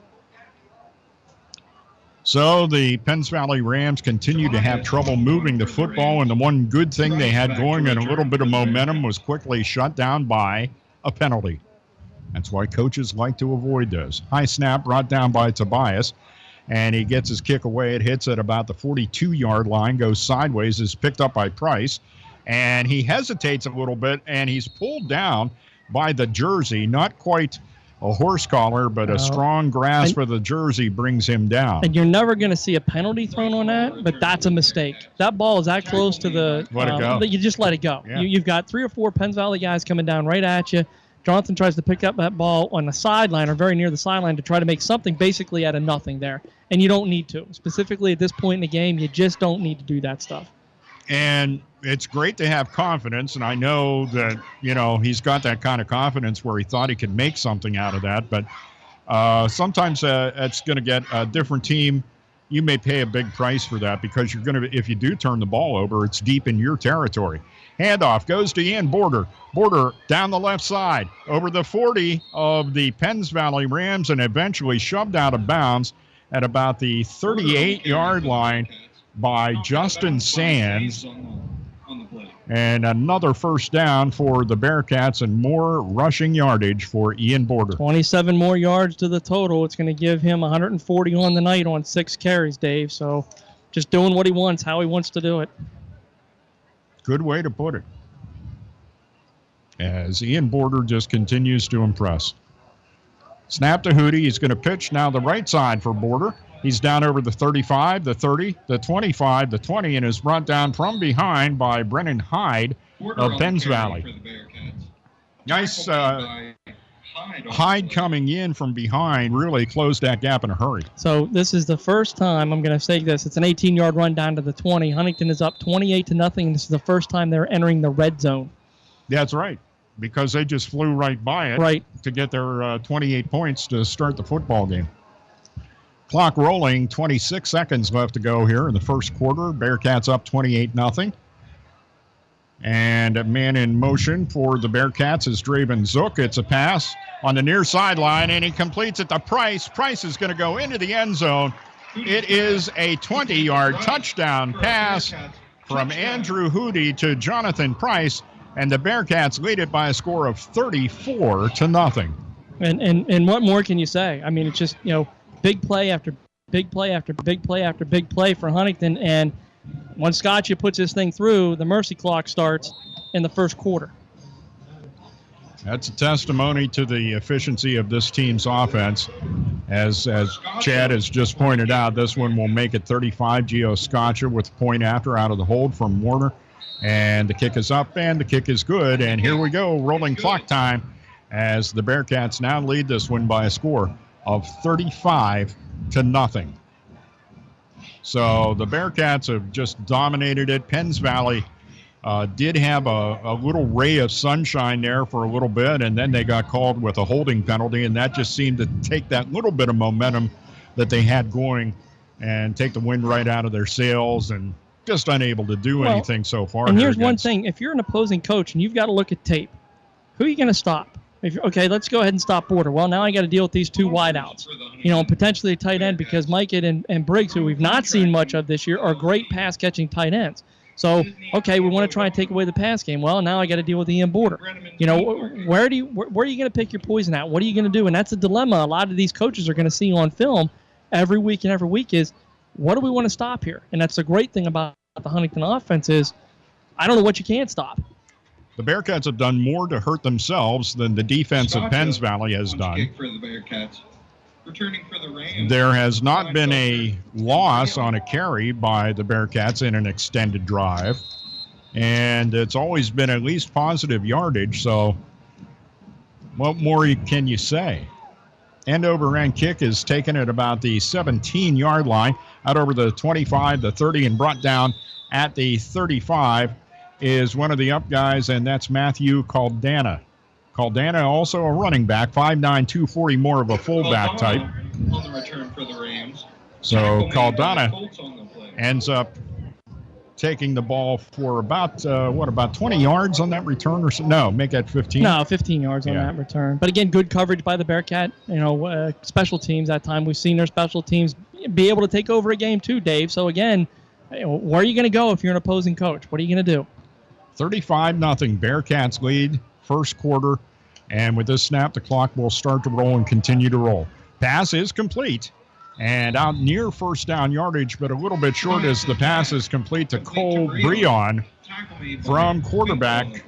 So the Penns Valley Rams continue to have trouble moving the football, and the one good thing they had going and a little bit of momentum was quickly shut down by a penalty. That's why coaches like to avoid those. High snap brought down by Tobias, and he gets his kick away. It hits at about the 42-yard line, goes sideways, is picked up by Price, and he hesitates a little bit, and he's pulled down by the jersey, not quite a horse collar, but a strong grasp of the jersey brings him down. And you're never going to see a penalty thrown on that, but that's a mistake. That ball is that close to the let it go. You just let it go. Yeah. You've got 3 or 4 Penn Valley guys coming down right at you. Jonathan tries to pick up that ball on the sideline or very near the sideline to try to make something basically out of nothing there. And you don't need to. Specifically at this point in the game, you just don't need to do that stuff. And it's great to have confidence, and I know that, he's got that kind of confidence where he thought he could make something out of that, but sometimes it's going to get a different team. You may pay a big price for that because you're going to, if you do turn the ball over, it's deep in your territory. Handoff goes to Ian Border. Border down the left side over the 40 of the Penns Valley Rams and eventually shoved out of bounds at about the 38-yard line by Justin Sands. And another first down for the Bearcats and more rushing yardage for Ian Border. 27 more yards to the total. It's going to give him 140 on the night on 6 carries, Dave. So just doing what he wants, how he wants to do it. Good way to put it. As Ian Border just continues to impress. Snap to Hootie. He's going to pitch now the right side for Border. He's down over the 35, the 30, the 25, the 20, and is brought down from behind by Brennan Hyde of Penns Valley. Nice Hyde coming in from behind really closed that gap in a hurry. So this is the first time, I'm going to say this, it's an 18-yard run down to the 20. Huntington is up 28-0, and this is the first time they're entering the red zone. That's right, because they just flew right by it to get their 28 points to start the football game. Clock rolling, 26 seconds left to go here in the first quarter. Bearcats up 28-0. And a man in motion for the Bearcats is Draven Zook. It's a pass on the near sideline, and he completes it to Price. Price is going to go into the end zone. It is a 20-yard touchdown pass from Andrew Hootie to Jonathan Price, and the Bearcats lead it by a score of 34-0. And what more can you say? I mean, it's just, big play after big play after big play after big play for Huntington. And when Scaccia puts this thing through, the mercy clock starts in the first quarter. That's a testimony to the efficiency of this team's offense. As Chad has just pointed out, this one will make it 35. Gio Scaccia with a point after out of the hold from Warner. And the kick is up, and the kick is good. And here we go, rolling clock time as the Bearcats now lead this one by a score of 35-0. So the Bearcats have just dominated it. Penns Valley did have a little ray of sunshine there for a little bit, and then they got called with a holding penalty, and that just seemed to take that little bit of momentum that they had going and take the wind right out of their sails, and just unable to do anything so far. And here's one thing. If you're an opposing coach and you've got to look at tape, who are you going to stop? Okay, let's go ahead and stop Border. Well, now I got to deal with these 2 wideouts, potentially a tight end, because Mikett and Briggs, who we've not seen much of this year, are great pass-catching tight ends. So, okay, we want to try and take away the pass game. Well, now I got to deal with Ian Border. Where are you going to pick your poison at? What are you going to do? And that's a dilemma a lot of these coaches are going to see on film every week and every week is, what do we want to stop here? And that's the great thing about the Huntington offense is, I don't know what you can't stop. The Bearcats have done more to hurt themselves than the defense of Penns Valley has done. For the Bearcats. Returning for the Rams. There has not been a loss on a carry by the Bearcats in an extended drive. And it's always been at least positive yardage, so what more can you say? End over end kick is taken at about the 17-yard line, out over the 25, the 30, and brought down at the 35. Is one of the up guys, and that's Matthew Caldana. Caldana also a running back, 5'9", 240, more of a fullback type. On the return for the Rams. So Caldana ends up taking the ball for about 20 yards on that return or so? No, make that 15. No, 15 yards on that return. But again, good coverage by the Bearcat. Special teams that time. We've seen their special teams be able to take over a game too, Dave. So again, where are you going to go if you're an opposing coach? What are you going to do? 35-0. Bearcats lead first quarter. And with this snap, the clock will start to roll and continue to roll. Pass is complete. And out near first down yardage, but a little bit short as the pass is complete to Cole Breon from quarterback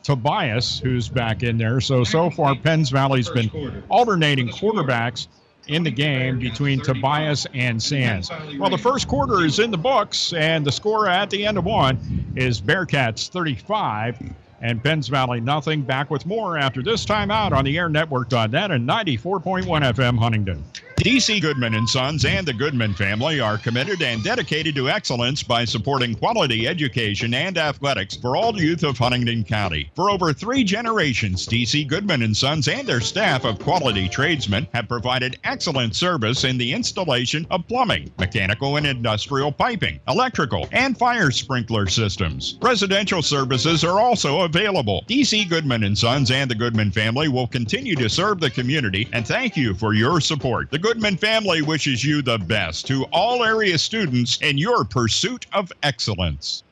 Tobias, who's back in there. So far, Penns Valley's been alternating quarterbacks in the game between Tobias and Sands. Well, the first quarter is in the books, and the score at the end of one is Bearcats 35 and Penns Valley nothing. Back with more after this timeout on the airnetwork.net and 94.1 FM Huntingdon. D.C. Goodman & Sons and the Goodman family are committed and dedicated to excellence by supporting quality education and athletics for all youth of Huntingdon County. For over 3 generations, D.C. Goodman & Sons and their staff of quality tradesmen have provided excellent service in the installation of plumbing, mechanical and industrial piping, electrical, and fire sprinkler systems. Residential services are also available. D.C. Goodman & Sons and the Goodman family will continue to serve the community, and thank you for your support. The Goodman family wishes you the best to all area students in your pursuit of excellence.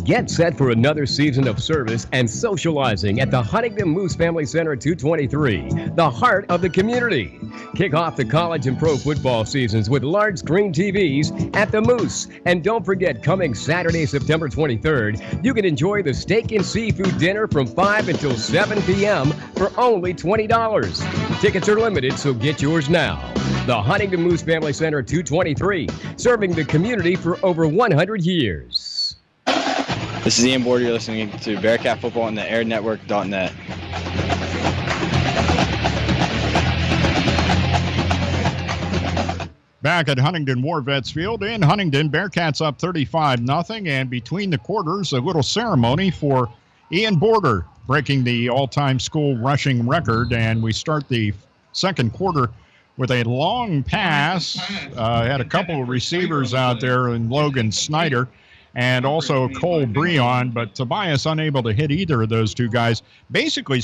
Get set for another season of service and socializing at the Huntingdon Moose Family Center 223, the heart of the community. Kick off the college and pro football seasons with large screen TVs at the Moose. And don't forget, coming Saturday, September 23rd, you can enjoy the steak and seafood dinner from 5 until 7 p.m. for only $20. Tickets are limited, so get yours now. The Huntingdon Moose Family Center 223, serving the community for over 100 years. This is Ian Border. You're listening to Bearcat Football on the airnetwork.net. Back at Huntingdon War Vets Field in Huntingdon, Bearcats up 35-0, and between the quarters, a little ceremony for Ian Border, breaking the all-time school rushing record, and we start the second quarter with a long pass. Had a couple of receivers out there in Logan Snyder and also Cole Breon, but Tobias unable to hit either of those two guys. Basically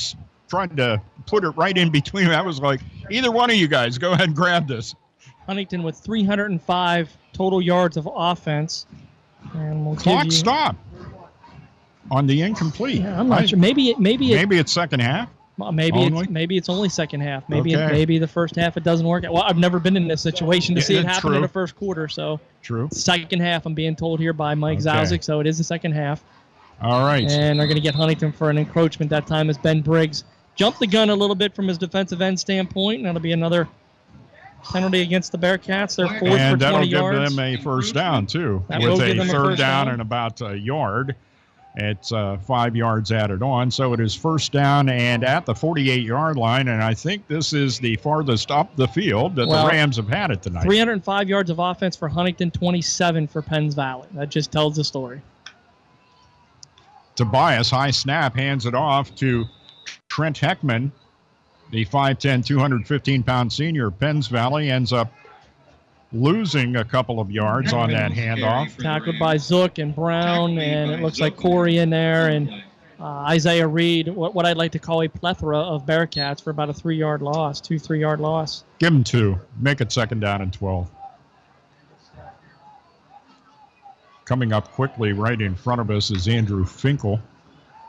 trying to put it right in between. I was like, either one of you guys, go ahead and grab this. Huntington with 305 total yards of offense. And we'll Clock stop on the incomplete. Yeah, I'm not sure. Maybe it's second half. Maybe it's only second half. Maybe the first half it doesn't work out. Well, I've never been in this situation to see it happen in the first quarter. So true. Second half, I'm being told here by Mike Zauzik, so it is the second half. All right. And they're going to get Huntington for an encroachment that time as Ben Briggs jumped the gun a little bit from his defensive end standpoint, and that'll be another penalty against the Bearcats. They're 4 for 20 yards. And that'll give them a first down, too, with a third down and about a yard. It's 5 yards added on, so it is first down and at the 48-yard line, and I think this is the farthest up the field that the Rams have had it tonight. 305 yards of offense for Huntington, 27 for Penns Valley. That just tells the story. Tobias, high snap, hands it off to Trent Heckman, the 5'10", 215-pound senior. Penns Valley ends up losing a couple of yards on that handoff. Tackled by Zook and Brown, and it looks like Corey in there, and Isaiah Reed, what I'd like to call a plethora of Bearcats for about a 3-yard loss, 3-yard loss. Give them 2. Make it second down and 12. Coming up quickly right in front of us is Andrew Finkel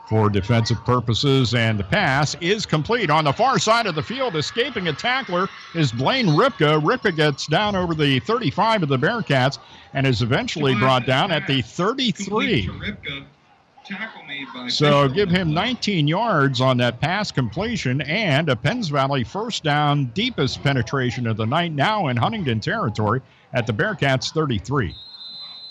for defensive purposes, and the pass is complete. On the far side of the field, escaping a tackler is Blaine Ripka. Ripka gets down over the 35 of the Bearcats and is eventually brought down at the 33. So give him 19 yards on that pass completion and a Penns Valley first down, deepest penetration of the night now in Huntingdon territory at the Bearcats 33.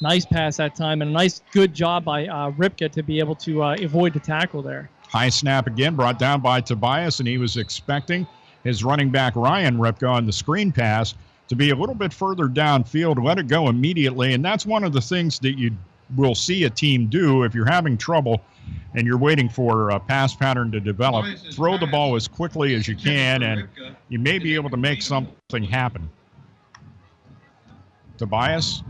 Nice pass that time, and a nice, good job by Ripka to be able to avoid the tackle there. High snap again, brought down by Tobias, and he was expecting his running back Ryan Ripka on the screen pass to be a little bit further downfield, let it go immediately, and that's one of the things that you will see a team do if you're having trouble and you're waiting for a pass pattern to develop. Throw the ball as quickly as you can, and you may be able to make something happen. Tobias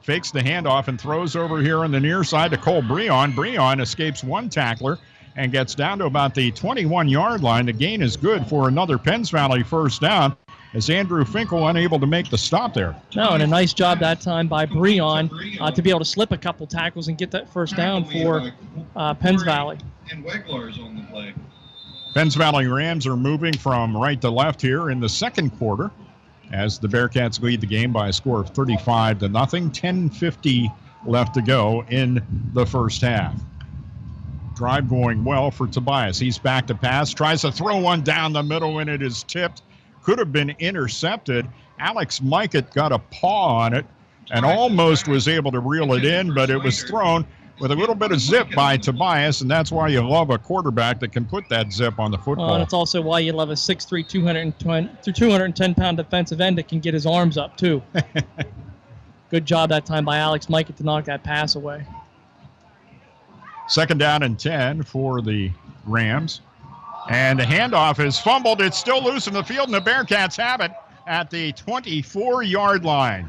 fakes the handoff and throws over here on the near side to Cole Breon. Breon escapes one tackler and gets down to about the 21-yard line. The gain is good for another Penns Valley first down as Andrew Finkel unable to make the stop there. No, and a nice job that time by Breon to be able to slip a couple tackles and get that first down for Penns Valley. And Weglar's on the play. Penns Valley Rams are moving from right to left here in the second quarter, as the Bearcats lead the game by a score of 35-0. 10:50 left to go in the first half. Drive going well for Tobias. He's back to pass. Tries to throw one down the middle, and it is tipped. Could have been intercepted. Alex Mikett got a paw on it and almost was able to reel it in, but it was thrown with a little bit of zip by Tobias, and that's why you love a quarterback that can put that zip on the football. And it's also why you love a 6'3", 210-pound defensive end that can get his arms up, too. Good job that time by Alex Mikett to knock that pass away. 2nd down and 10 for the Rams. And the handoff is fumbled. It's still loose in the field, and the Bearcats have it at the 24-yard line.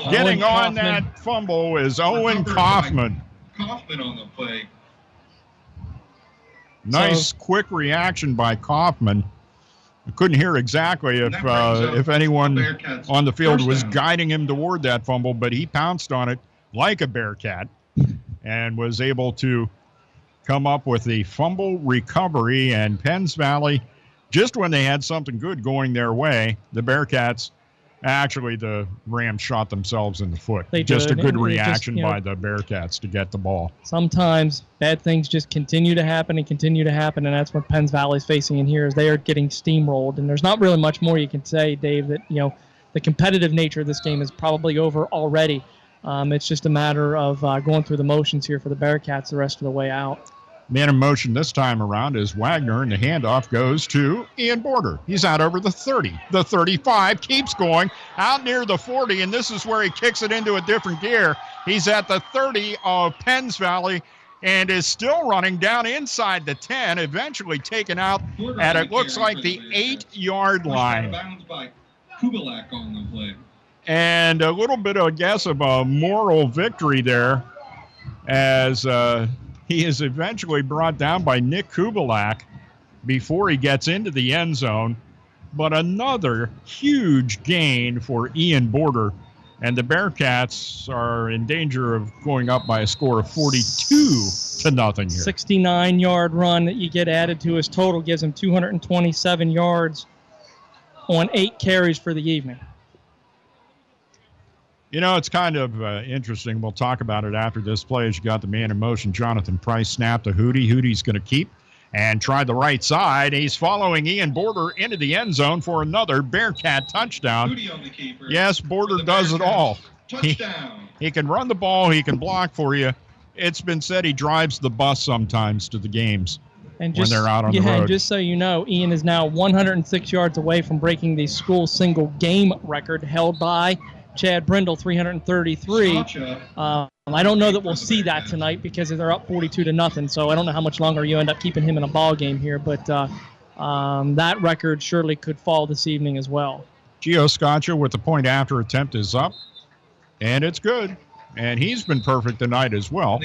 Getting on that fumble is Owen Kaufman. Kaufman on the play. Nice, quick reaction by Kaufman. I couldn't hear exactly if anyone on the field was guiding him toward that fumble, but he pounced on it like a Bearcat and was able to come up with the fumble recovery. And Penns Valley, just when they had something good going their way, the Bearcats, actually the Rams shot themselves in the foot. Just a good reaction by the Bearcats to get the ball. Sometimes bad things just continue to happen, and that's what Penns Valley's facing in here is they are getting steamrolled. And there's not really much more you can say, Dave, that the competitive nature of this game is probably over already. It's just a matter of going through the motions here for the Bearcats the rest of the way out. Man in motion this time around is Wagner, and the handoff goes to Ian Border. He's out over the 30. The 35 keeps going out near the 40, and this is where he kicks it into a different gear. He's at the 30 of Penns Valley and is still running down inside the 10, eventually taken out at it looks like the 8-yard line. Kubalak on the play. And a little bit of a guess of a moral victory there as he is eventually brought down by Nick Kubalak before he gets into the end zone. But another huge gain for Ian Border. And the Bearcats are in danger of going up by a score of 42-0 here. 69-yard run that you get added to his total gives him 227 yards on 8 carries for the evening. It's kind of interesting. We'll talk about it after this play as you got the man in motion. Jonathan Price snapped to Hootie. Hootie's going to keep and try the right side. He's following Ian Border into the end zone for another Bearcat touchdown. Hootie on the keeper. Yes, Border does it all. Touchdown. He can run the ball. He can block for you. It's been said he drives the bus sometimes to the games when they're out on the road. And just so you know, Ian is now 106 yards away from breaking the school single game record held by Chad Brindle, 333. I don't know that we'll see that tonight because they're up 42-0. So I don't know how much longer you end up keeping him in a ball game here, but that record surely could fall this evening as well. Gio Scaccia with the point after attempt is up, and it's good. And he's been perfect tonight as well.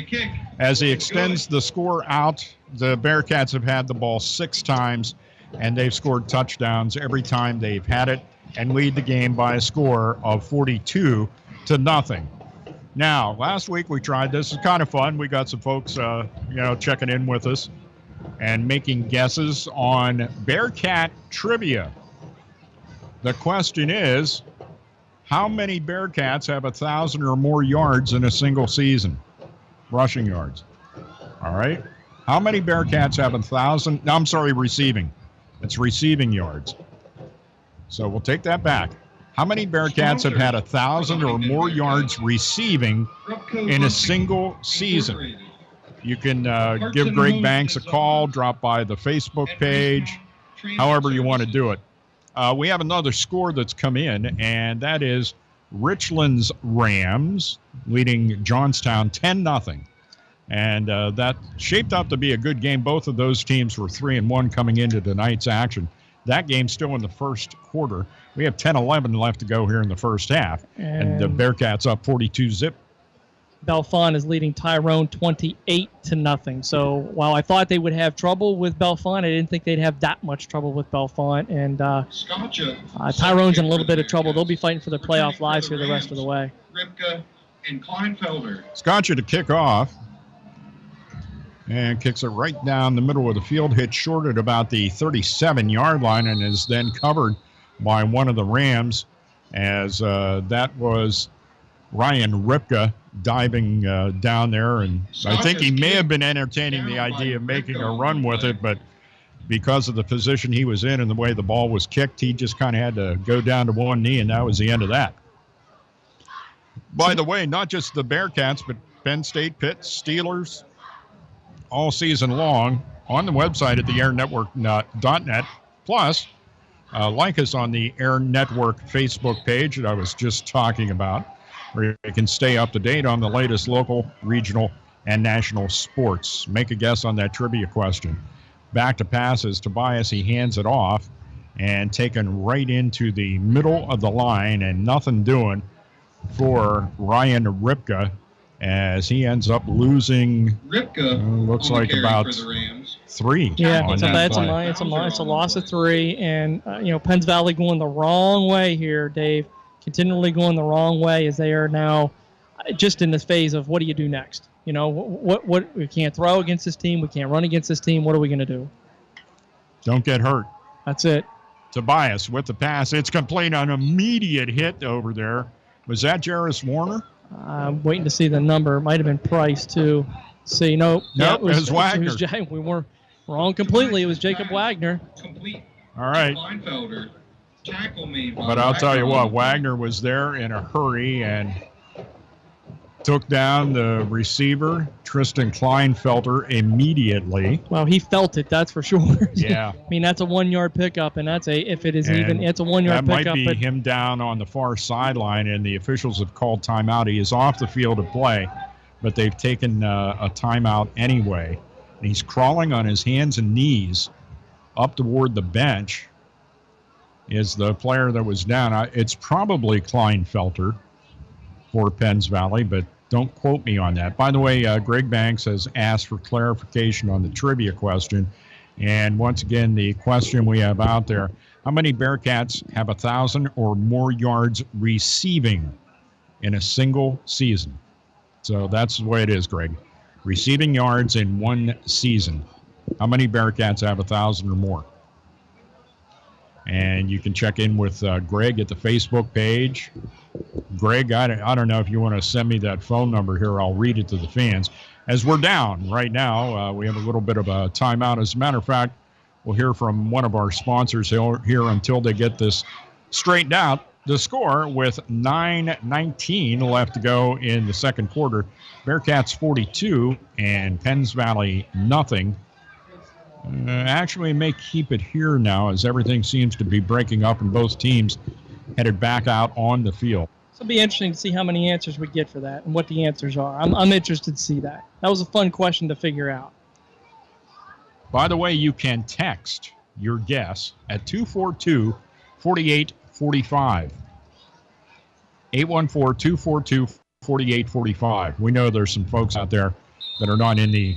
As he extends the score out, the Bearcats have had the ball 6 times, and they've scored touchdowns every time they've had it, and lead the game by a score of 42-0. Now, last week we tried this. It's kind of fun. We got some folks, checking in with us and making guesses on Bearcat trivia. The question is, how many Bearcats have 1,000 or more yards in a single season? Rushing yards. All right. How many Bearcats have 1,000? No, I'm sorry, receiving. It's receiving yards. So we'll take that back. How many Bearcats have had 1,000 or more yards receiving in a single season? You can give Greg Banks a call, drop by the Facebook page, however you want to do it. We have another score that's come in, and that is Richland's Rams leading Johnstown 10-0. And that shaped up to be a good game. Both of those teams were 3-1 coming into tonight's action. That game's still in the first quarter. We have 10-11 left to go here in the first half. And the Bearcats up 42-0. Bellefonte is leading Tyrone 28-0. So while I thought they would have trouble with Bellefonte, I didn't think they'd have that much trouble with Bellefonte. And Tyrone's in a little bit of trouble. They'll be fighting for their playoff lives here the rest of the way. Ripka and Kleinfelder. Scaccia to kick off. And kicks it right down the middle of the field, hit short at about the 37-yard line, and is then covered by one of the Rams, as that was Ryan Ripka. diving down there, and I think he may have been entertaining the idea of making a run with it, but because of the position he was in and the way the ball was kicked, he just kind of had to go down to one knee, and that was the end of that. By the way, not just the Bearcats, but Penn State, Pitt, Steelers, all season long on the website at theairnetwork.net. Plus, like us on the Air Network Facebook page that I was just talking about, where you can stay up to date on the latest local, regional, and national sports. Make a guess on that trivia question. Back to passes, Tobias, he hands it off and taken right into the middle of the line, and nothing doing for Ryan Ripka as he ends up losing. Ripka looks like about 3. Yeah, it's a loss of 3, and Penns Valley going the wrong way here, Dave. Continually going the wrong way as they are now just in this phase of what do you do next? What we can't throw against this team, we can't run against this team. What are we going to do? Don't get hurt. That's it. Tobias with the pass. It's complete, an immediate hit over there. Was that Jakob Wagner? I'm waiting to see the number. It might have been Price, too. See, nope. Nope, it was Wagner. We were wrong completely. It was Jakob Wagner. Complete. All right. Kleinfelder. Tackle made by But I'll tell you what, Wagner was there in a hurry and took down the receiver, Tristan Kleinfelder, immediately. Well, he felt it, that's for sure. Yeah. I mean, that's a 1-yard pickup, and it's a 1-yard pickup. pickup. That might be him down on the far sideline, and the officials have called timeout. He is off the field of play, but they've taken a timeout anyway. And he's crawling on his hands and knees up toward the bench. Is the player that was down. It's probably Kleinfelder for Penns Valley, but don't quote me on that. By the way, Greg Banks has asked for clarification on the trivia question. And once again, the question we have out there, how many Bearcats have 1,000 or more yards receiving in a single season? So that's the way it is, Greg. Receiving yards in one season. How many Bearcats have 1,000 or more? And you can check in with Greg at the Facebook page. Greg, I don't know if you want to send me that phone number here. I'll read it to the fans. As we're down right now, we have a little bit of a timeout. As a matter of fact, we'll hear from one of our sponsors here until they get this straightened out. The score with 9:19 left to go in the second quarter. Bearcats 42 and Penns Valley nothing. Actually may keep it here now as everything seems to be breaking up and both teams headed back out on the field. So it'll be interesting to see how many answers we get for that and what the answers are. I'm interested to see that. That was a fun question to figure out. By the way, you can text your guess at 242-4845. 814-242-4845. We know there's some folks out there that are not in the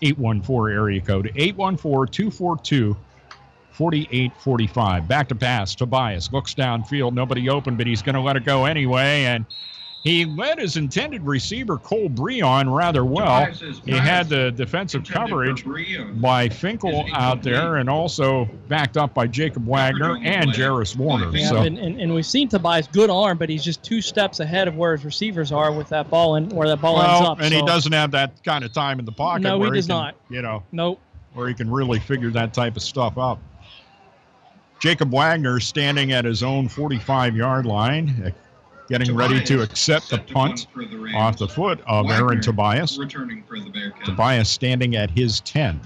814 area code. 814-242-4845. Back to pass. Tobias looks downfield. Nobody open, but he's going to let it go anyway. And he led his intended receiver, Cole Breon, rather well. He had the defensive coverage by Finkel out there and also backed up by Jakob Wagner and Jakob Wagner. Yeah, so, and we've seen Tobias, good arm, but he's just 2 steps ahead of where his receivers are with that ball and where that ball ends up. And he doesn't have that kind of time in the pocket. No, where he does can, not. Nope. Where he can really figure that type of stuff out. Jakob Wagner standing at his own 45-yard line, getting ready to accept the punt off the foot of Aaron Tobias. Returning for the Bearcats. Tobias standing at his 10.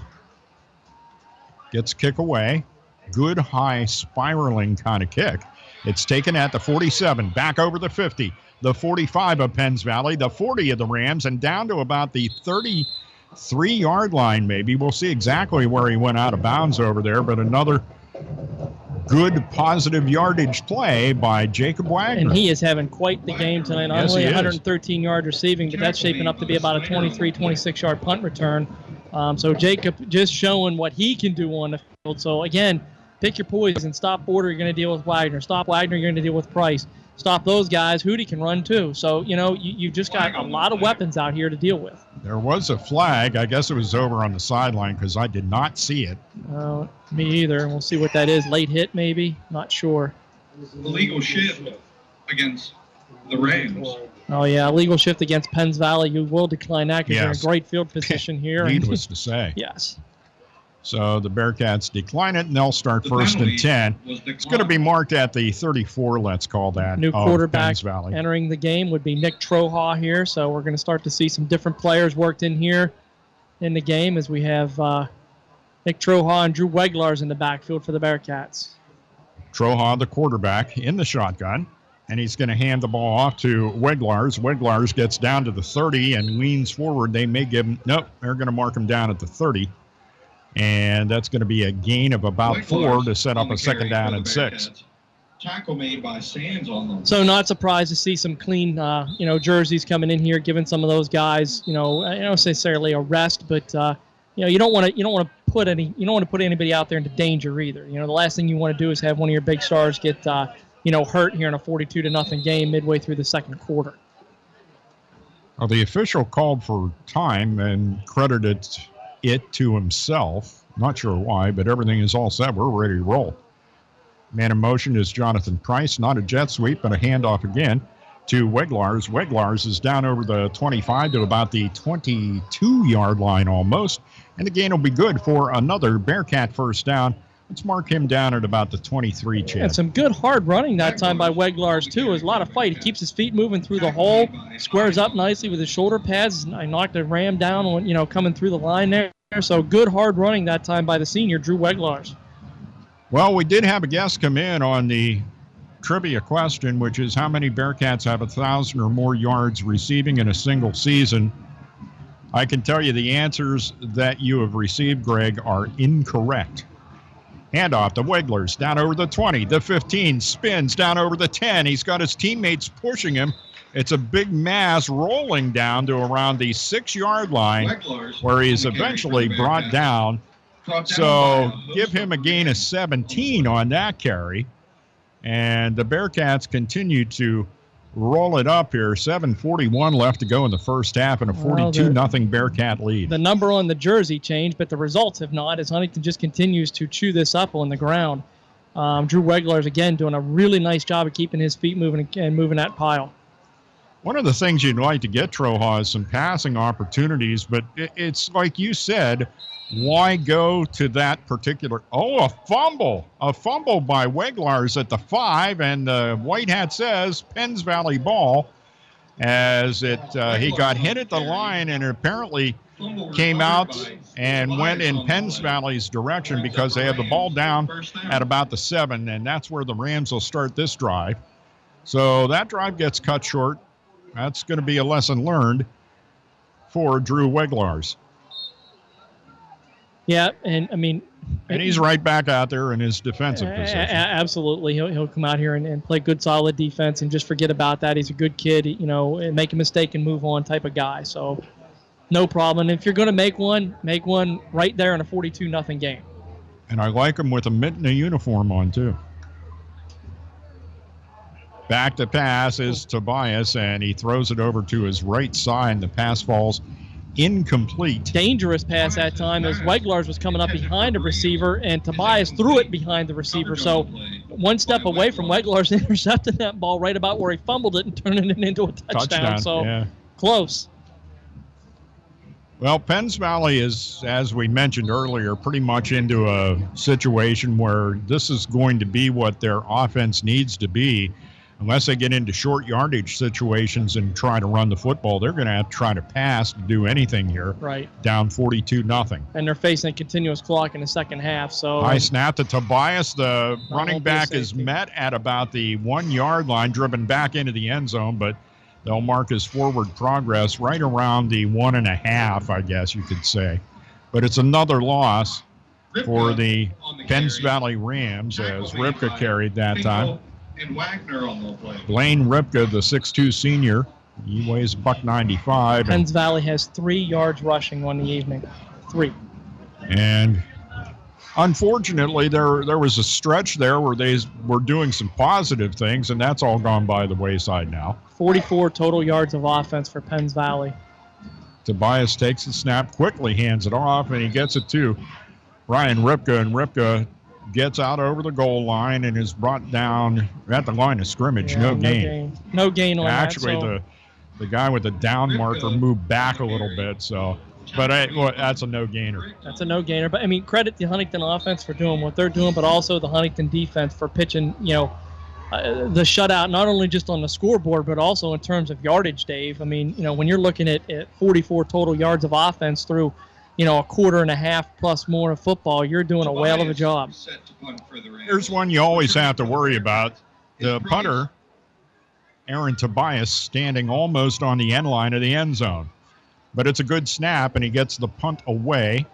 Gets kick away. Good high spiraling kind of kick. It's taken at the 47, back over the 50, the 45 of Penns Valley, the 40 of the Rams, and down to about the 33-yard line maybe. We'll see exactly where he went out of bounds over there, but another good positive yardage play by Jakob Wagner. And he is having quite the game tonight. Not only 113 yard receiving, but that's shaping up to be about a 23, 26-yard punt return. So Jakob just showing what he can do on the field. So, again, pick your poison. Stop Border, you're going to deal with Wagner. Stop Wagner, you're going to deal with Price. Stop those guys. Hootie can run too. So, you've just got a lot of weapons out here to deal with. There was a flag. I guess it was over on the sideline because I did not see it. Me either. We'll see what that is. Late hit, maybe. Not sure. Illegal shift against the Rams. Oh, yeah, illegal shift against Penns Valley. You will decline that because you're in great field position here. Needless to say. Yes. So the Bearcats decline it, and they'll start first and 10. It's going to be marked at the 34, let's call that. New quarterback Penns Valley. entering the game would be Nick Troha here. So we're going to start to see some different players worked in here in the game as we have Nick Troha and Drew Weglars in the backfield for the Bearcats. Troha, the quarterback, in the shotgun, and he's going to hand the ball off to Weglars. Weglars gets down to the 30 and leans forward. They may give him, nope, they're going to mark him down at the 30. And that's going to be a gain of about 4 to set up a second down and 6. Tackle made by Sands on them. So not surprised to see some clean, jerseys coming in here, giving some of those guys, I don't necessarily a rest, but you don't want to put anybody out there into danger either. The last thing you want to do is have one of your big stars get hurt here in a 42-0 game midway through the second quarter. Well, the official called for time and credited it to himself. Not sure why, but everything is all set. We're ready to roll. Man in motion is Jonathan Price. Not a jet sweep, but a handoff again to Weglars. Weglars is down over the 25 to about the 22-yard line almost. And the gain will be good for another Bearcat first down. Let's mark him down at about the 23, Chad. And some good hard running that time by Weglars, too. It was a lot of fight. He keeps his feet moving through the hole, squares up nicely with his shoulder pads. I knocked the ram down when, coming through the line there. So good hard running that time by the senior, Drew Weglars. Well, we did have a guest come in on the trivia question, which is how many Bearcats have 1,000 or more yards receiving in a single season. I can tell you the answers that you have received, Greg, are incorrect. Handoff to Weglars, down over the 20, the 15, spins down over the 10. He's got his teammates pushing him. It's a big mass rolling down to around the 6-yard line where he's eventually brought down. So give him a gain of 17 on that carry. And the Bearcats continue to roll it up here. 7:41 left to go in the first half and a 42-0 Bearcat lead. The number on the jersey changed, but the results have not, as Huntington just continues to chew this up on the ground. Drew Weglars, again, doing a really nice job of keeping his feet moving and moving that pile. One of the things you'd like to get, Troha, is some passing opportunities, but it's like you said, why go to that particular? Oh, a fumble by Weglars at the 5, and the white hat says Penns Valley ball as he got hit at the line and apparently came out and went in Penns Valley's direction because they had the ball down at about the 7, and that's where the Rams will start this drive. So that drive gets cut short. That's going to be a lesson learned for Drew Weglars. Yeah, and I mean... And he's right back out there in his defensive position. Absolutely. He'll come out here and play good, solid defense and just forget about that. He's a good kid, make a mistake and move on type of guy. So no problem. And if you're going to make one right there in a 42-0 game. And I like him with a mitt and a uniform on, too. Back to pass is Tobias, and he throws it over to his right side. The pass falls incomplete. Dangerous pass that time as Weglars was coming up behind a receiver, and Tobias threw it behind the receiver. So one step away from Weglars intercepting that ball right about where he fumbled it and turning it into a touchdown. So close. Well, Penns Valley is, as we mentioned earlier, pretty much into a situation where this is going to be what their offense needs to be. Unless they get into short yardage situations and try to run the football, they're going to have to try to pass to do anything here. Right. Down 42-0. And they're facing a continuous clock in the second half. So high snap to Tobias. The running back is met at about the 1-yard line, driven back into the end zone, but they'll mark his forward progress right around the 1.5, I guess you could say. But it's another loss for the Penns Valley Rams as Ripka carried that time. And Wagner on the play. Blaine Ripka, the 6'2 senior. He weighs $195. Penns Valley has 3 yards rushing on the evening. 3. And unfortunately, there was a stretch there where they were doing some positive things, and that's all gone by the wayside now. 44 total yards of offense for Penns Valley. Tobias takes the snap, quickly hands it off, and he gets it to Ryan Ripka, and Ripka gets out over the goal line and is brought down at the line of scrimmage. No gain. No gain on Actually, that. the guy with the down marker moved back a little bit. So, but that's a no-gainer. That's a no-gainer. But, I mean, credit the Huntington offense for doing what they're doing, but also the Huntington defense for pitching, the shutout, not only just on the scoreboard, but also in terms of yardage, Dave. I mean, when you're looking at 44 total yards of offense through, a quarter and a half plus more of football, you're doing a whale of a job. Here's one you always have to worry about. The punter, Aaron Tobias, standing almost on the end line of the end zone. But it's a good snap, and he gets the punt away.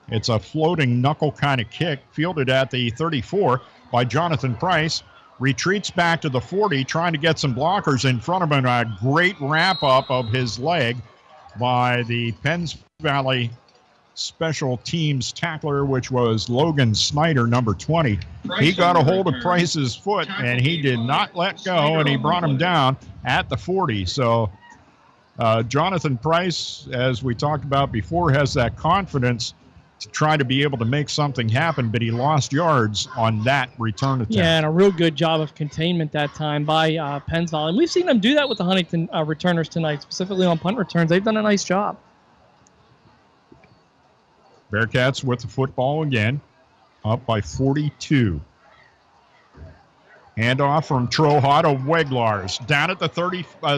It's a floating knuckle kind of kick, fielded at the 34 by Jonathan Price. Retreats back to the 40, trying to get some blockers in front of him. A great wrap-up of his leg by the Penn Valley special teams tackler, which was Logan Snyder, number 20. He got a hold of Price's foot, and he did not let go, and he brought him down at the 40. So Jonathan Price, as we talked about before, has that confidence to try to be able to make something happen, but he lost yards on that return attempt. Yeah, and a real good job of containment that time by Penn Valley. And we've seen them do that with the Huntington returners tonight, specifically on punt returns. They've done a nice job. Bearcats with the football again, up by 42. Handoff from Troha to Weglars. Down at the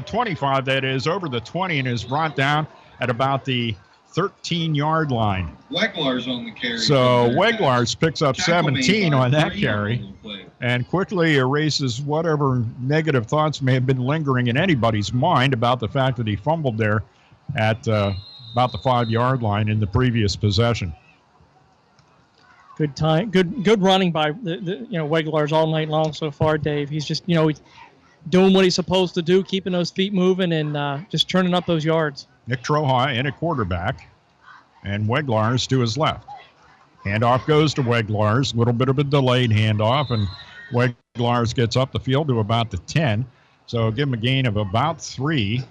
25, that is, over the 20, and is brought down at about the 13-yard line. Weglars on the carry. So Weglars picks up 17 on that carry and quickly erases whatever negative thoughts may have been lingering in anybody's mind about the fact that he fumbled there at about the 5-yard line in the previous possession. Good time, good running by Weglars all night long so far, Dave. He's just he's doing what he's supposed to do, keeping those feet moving and just turning up those yards. Nick Troha in at quarterback, and Weglars to his left. Handoff goes to Weglars, a little bit of a delayed handoff, and Weglars gets up the field to about the 10. So give him a gain of about 3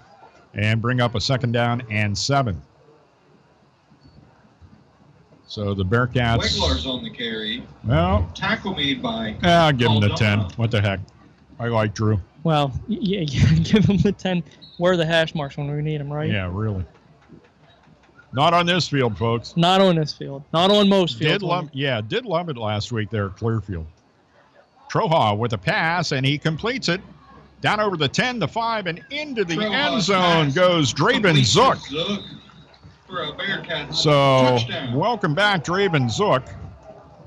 and bring up a 2nd down and 7. So the Bearcats. Weglars on the carry. Well, tackle made by. I'll give him the 10. What the heck? I like Drew. Well, yeah, give him the 10. Where are the hash marks when we need them, right? Yeah, really. Not on this field, folks. Not on this field. Not on most fields. Did love it last week there at Clearfield. Troha with a pass, and he completes it. Down over the 10, the 5, and into the end zone goes Draven Zook. So, welcome back, Draven Zook.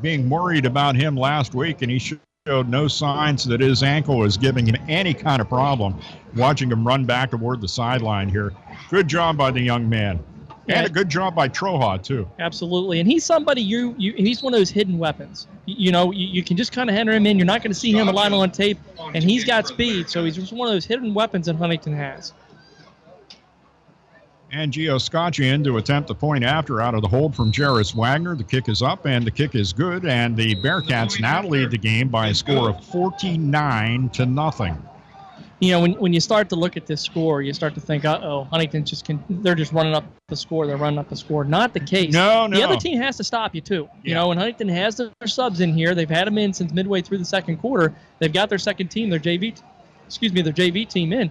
Being worried about him last week, and he showed no signs that his ankle was giving him any kind of problem. Watching him run back toward the sideline here. Good job by the young man. And a good job by Troha, too. Absolutely. And he's somebody, he's one of those hidden weapons. You can just kind of enter him in. You're not going to see him a lot on tape, and he's got speed. So he's just one of those hidden weapons that Huntington has. And Gio Scaccia in to attempt the point after out of the hold from Jakob Wagner. The kick is up, and the kick is good. And the Bearcats now lead the game by a score of 49-0. When you start to look at this score, you start to think, Huntington they're just running up the score. They're running up the score. Not the case. No. The other team has to stop you, too. Yeah. And Huntington has their subs in here. They've had them in since midway through the second quarter. They've got their second team, their JV team in.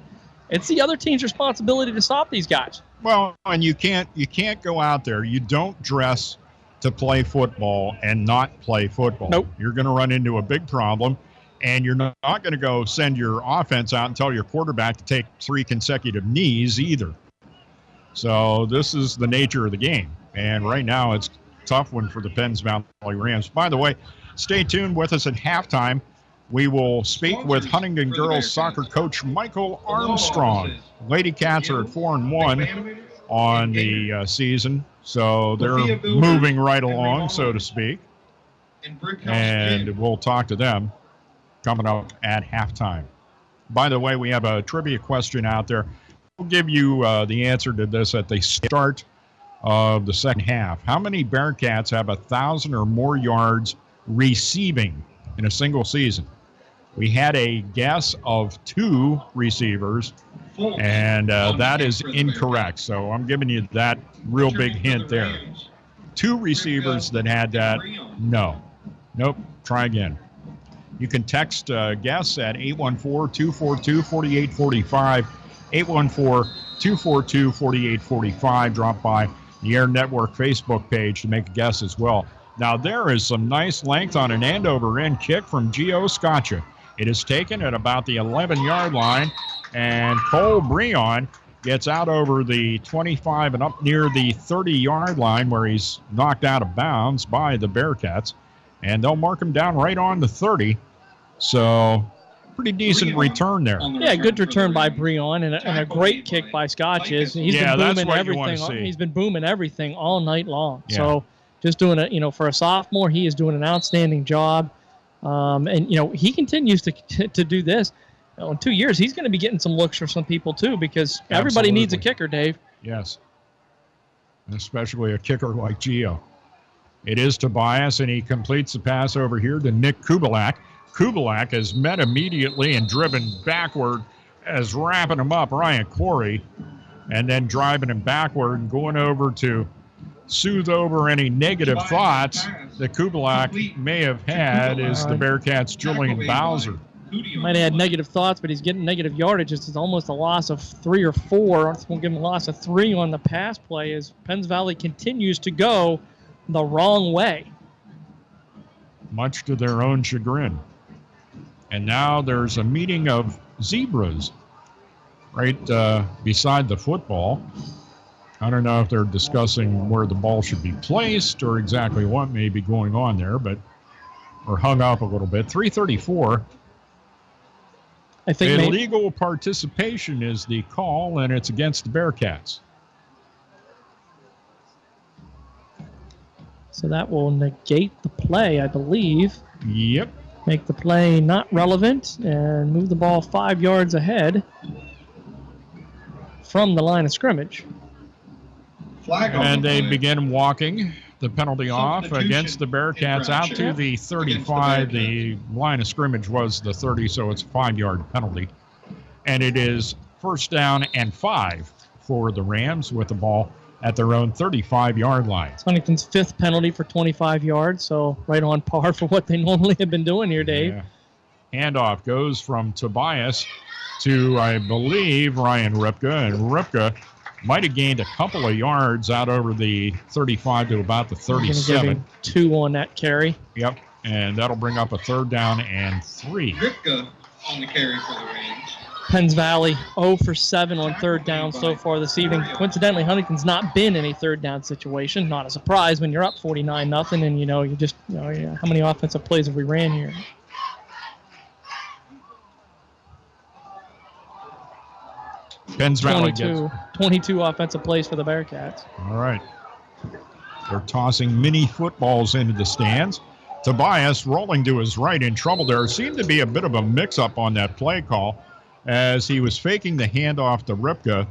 It's the other team's responsibility to stop these guys. Well, and you can't go out there. You don't dress to play football and not play football. Nope. You're going to run into a big problem. And you're not going to go send your offense out and tell your quarterback to take 3 consecutive knees either. So this is the nature of the game. And right now it's a tough one for the Penn Valley Rams. By the way, stay tuned with us at halftime. We will speak with Huntingdon girls soccer coach Michael Armstrong. Lady Cats are at 4-1 on the season. So they're moving right along, so to speak. And we'll talk to them coming up at halftime. By the way, we have a trivia question out there. We'll give you the answer to this at the start of the second half. How many Bearcats have 1,000 or more yards receiving in a single season? We had a guess of 2 receivers, and that is incorrect. So I'm giving you that real big hint there. 2 receivers that had that, no. Nope, try again. You can text guess at 814-242-4845, 814-242-4845. Drop by the Air Network Facebook page to make a guess as well. Now, there is some nice length on an end-over-end kick from Gio Scaccia. It is taken at about the 11-yard line, and Cole Breon gets out over the 25 and up near the 30-yard line where he's knocked out of bounds by the Bearcats, and they'll mark him down right on the 30. So pretty decent return there. Yeah, good return by Breon and a great kick by Scaccia. He's been booming everything. He's been booming everything all night long. Yeah. So just doing it, for a sophomore, he is doing an outstanding job. And he continues to do this. In 2 years, he's going to be getting some looks for some people too, because everybody needs a kicker, Dave. Yes, especially a kicker like Gio. It is Tobias, and he completes the pass over here to Nick Kubalak. Kubalak is met immediately and driven backward as wrapping him up Ryan Corey, and then driving him backward and going over to soothe over any negative thoughts that Kubalak may have had is the Bearcats' Julian Bowser. He might have had negative thoughts, but he's getting negative yardage. It's almost a loss of 3 or 4. We'll give him a loss of 3 on the pass play as Penns Valley continues to go the wrong way. Much to their own chagrin. And now there's a meeting of zebras right beside the football. I don't know if they're discussing where the ball should be placed or exactly what may be going on there, but we're hung up a little bit. 3:34. I think illegal participation is the call, and it's against the Bearcats. So that will negate the play, I believe. Yep. Make the play not relevant and move the ball 5 yards ahead from the line of scrimmage. And they begin walking the penalty off against the Bearcats out to the 35. The line of scrimmage was the 30, so it's a 5-yard penalty. And it is 1st down and 5 for the Rams with the ball at their own 35-yard line. It's Huntington's 5th penalty for 25 yards, so right on par for what they normally have been doing here, Dave. Yeah. Handoff goes from Tobias to, I believe, Ryan Ripka, and Ripka might have gained a couple of yards out over the 35 to about the 37. Give him 2 on that carry. Yep, and that'll bring up a 3rd down and 3. Ripka on the carry for the Rams. Penns Valley 0 for 7 on 3rd down so far this evening. Coincidentally, Huntington's not been in a 3rd down situation. Not a surprise when you're up 49-0, and how many offensive plays have we ran here? Penns Valley 22 offensive plays for the Bearcats. All right. They're tossing mini footballs into the stands. Tobias rolling to his right in trouble. There seemed to be a bit of a mix-up on that play call as he was faking the handoff to Ripka.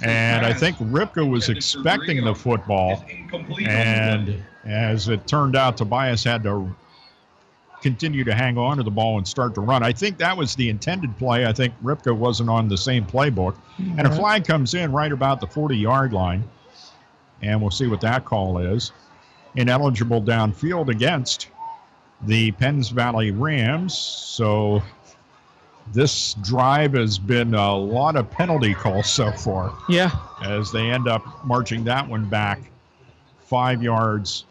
And I think Ripka was expecting the football. And as it turned out, Tobias had to continue to hang on to the ball and start to run. I think that was the intended play. I think Ripka wasn't on the same playbook. And a flag comes in right about the 40-yard line. And we'll see what that call is. Ineligible downfield against the Penns Valley Rams. So this drive has been a lot of penalty calls so far. Yeah. As they end up marching that one back 5 yards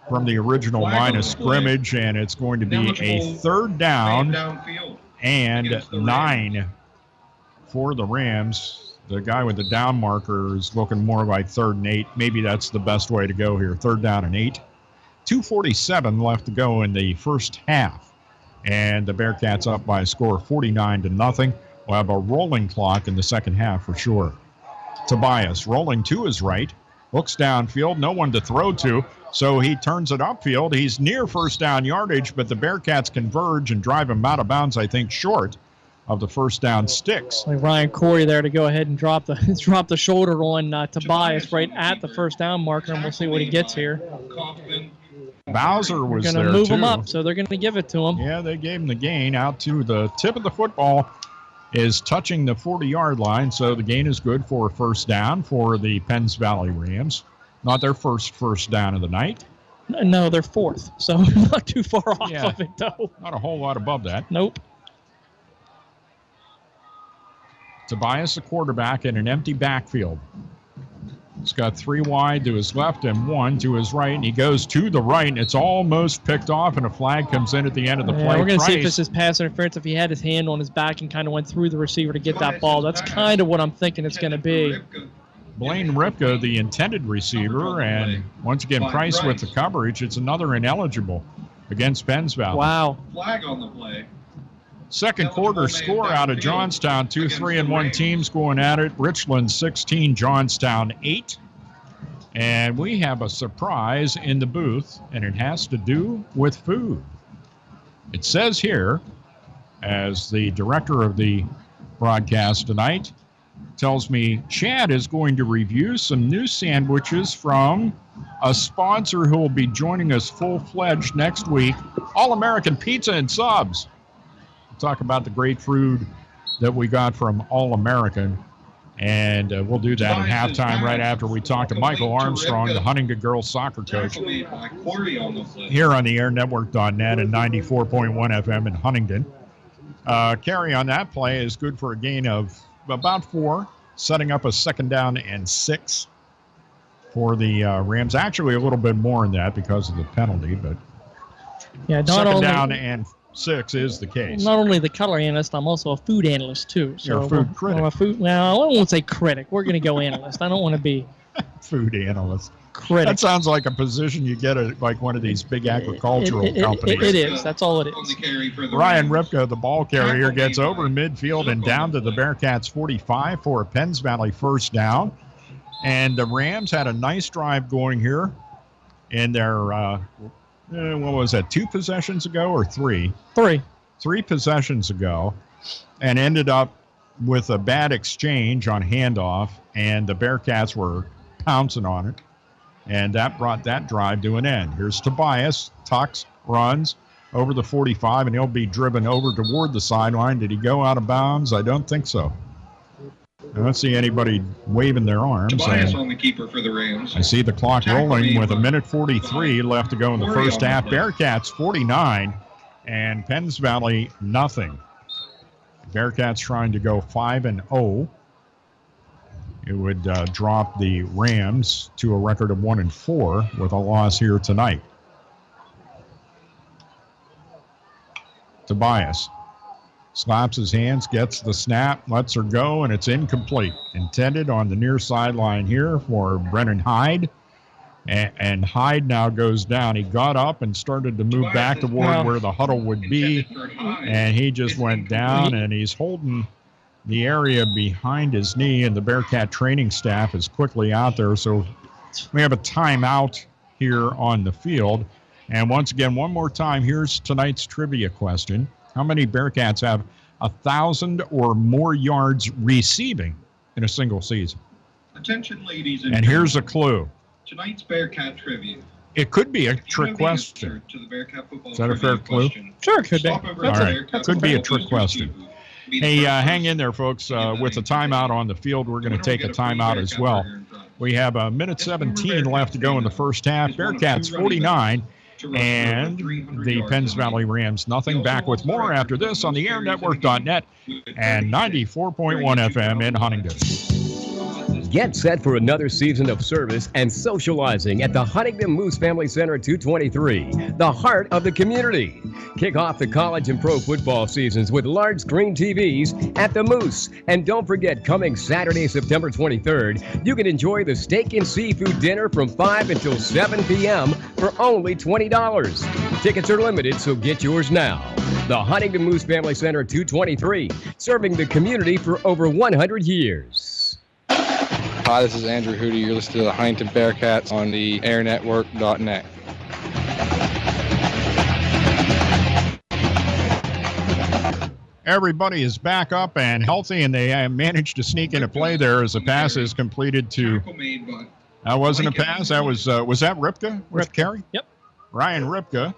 from the original line of scrimmage, and it's going to be a 3rd down and 9 for the Rams. The guy with the down marker is looking more like 3rd and 8. Maybe that's the best way to go here. 3rd down and 8. 2:47 left to go in the first half, and the Bearcats up by a score of 49-0. We'll have a rolling clock in the second half for sure. Tobias rolling to his right, looks downfield, no one to throw to, so he turns it upfield. He's near 1st down yardage, but the Bearcats converge and drive him out of bounds, I think, short of the 1st down sticks. Like Ryan Corey there to go ahead and drop the shoulder on Tobias right at the 1st down marker, and we'll see what he gets here. Bowser was there, too. They're going to move him up, so they're going to give it to him. Yeah, they gave him the gain out to the tip of the football. Is touching the 40-yard line, so the gain is good for a 1st down for the Penns Valley Rams. Not their first down of the night. No, they're 4th, so not too far off of it, though. Not a whole lot above that. Nope. Tobias, the quarterback, in an empty backfield. He's got 3 wide to his left and 1 to his right, and he goes to the right, and it's almost picked off, and a flag comes in at the end of the play. We're going to see if this is pass interference, if he had his hand on his back and kind of went through the receiver to get that ball. That's kind of what I'm thinking it's going to be. Blaine Ripka, the intended receiver, and once again, Price with the coverage. It's another ineligible against Penns Valley. Wow. Flag on the play. Second quarter score out of Johnstown, 2 3-1 teams going at it. Richland 16, Johnstown 8. And we have a surprise in the booth, and it has to do with food. It says here, as the director of the broadcast tonight tells me, Chad is going to review some new sandwiches from a sponsor who will be joining us full-fledged next week, All-American Pizza and Subs. Talk about the great food that we got from All-American, and we'll do that at halftime right after we talk to Michael Armstrong, the Huntingdon girls soccer coach, here on the airnetwork.net and 94.1 FM in Huntingdon. Carry on that play is good for a gain of about 4, setting up a 2nd down and 6 for the Rams. Actually, a little bit more than that because of the penalty, but yeah, 2nd down and 6 is the case. Not only the color analyst, I'm also a food analyst too. So you're a food critic. Well, I won't say critic. We're going to go analyst. I don't want to be food analyst. Critic. That sounds like a position you get at like one of these big agricultural companies. It is. That's all it is. Ryan Ripka, the ball carrier, gets over midfield and down to the Bearcats 45 for a Penns Valley 1st down. And the Rams had a nice drive going here in their what was that, 2 possessions ago or 3? 3 possessions ago, and ended up with a bad exchange on handoff, and the Bearcats were pouncing on it, and that brought that drive to an end. Here's Tobias, tucks, runs over the 45, and he'll be driven over toward the sideline. Did he go out of bounds? I don't think so. I don't see anybody waving their arms. Tobias on the keeper for the Rams. I see the clock rolling with 1:43 left to go in the first half. Bearcats 49 and Penns Valley nothing. Bearcats trying to go 5-0. It would drop the Rams to a record of 1-4 with a loss here tonight. Tobias slaps his hands, gets the snap, lets her go, and it's incomplete. Intended on the near sideline here for Brennan Hyde. And Hyde now goes down. He got up and started to move back toward where the huddle would be, and he just went down, and he's holding the area behind his knee, and the Bearcat training staff is quickly out there. So we have a timeout here on the field. And once again, one more time, here's tonight's trivia question. How many Bearcats have 1,000 or more yards receiving in a single season? Attention, ladies and gentlemen. And here's a clue. Tonight's Bearcat trivia. It could be a trick question. Is that a fair clue? Sure, it could be. All right, could be a trick question. Hey, hang in there, folks. With the timeout on the field, we're going to take a timeout as well. We have 1:17 left to go in the first half. Bearcats 49. And the Penns Valley Rams nothing. Back with more after this on the airnetwork.net and 94.1 FM in Huntingdon. Get set for another season of service and socializing at the Huntingdon Moose Family Center 223, the heart of the community. Kick off the college and pro football seasons with large screen TVs at the Moose. And don't forget, coming Saturday, September 23rd, you can enjoy the steak and seafood dinner from 5 until 7 p.m. for only $20. Tickets are limited, so get yours now. The Huntingdon Moose Family Center 223, serving the community for over 100 years. Hi, this is Andrew Hootie. You're listening to the Huntingdon Bearcats on the airnetwork.net. Everybody is back up and healthy, and they managed to sneak in a play there as a pass is completed to... That wasn't a pass. That was that Ripka with carry? Yep. Ryan Ripka,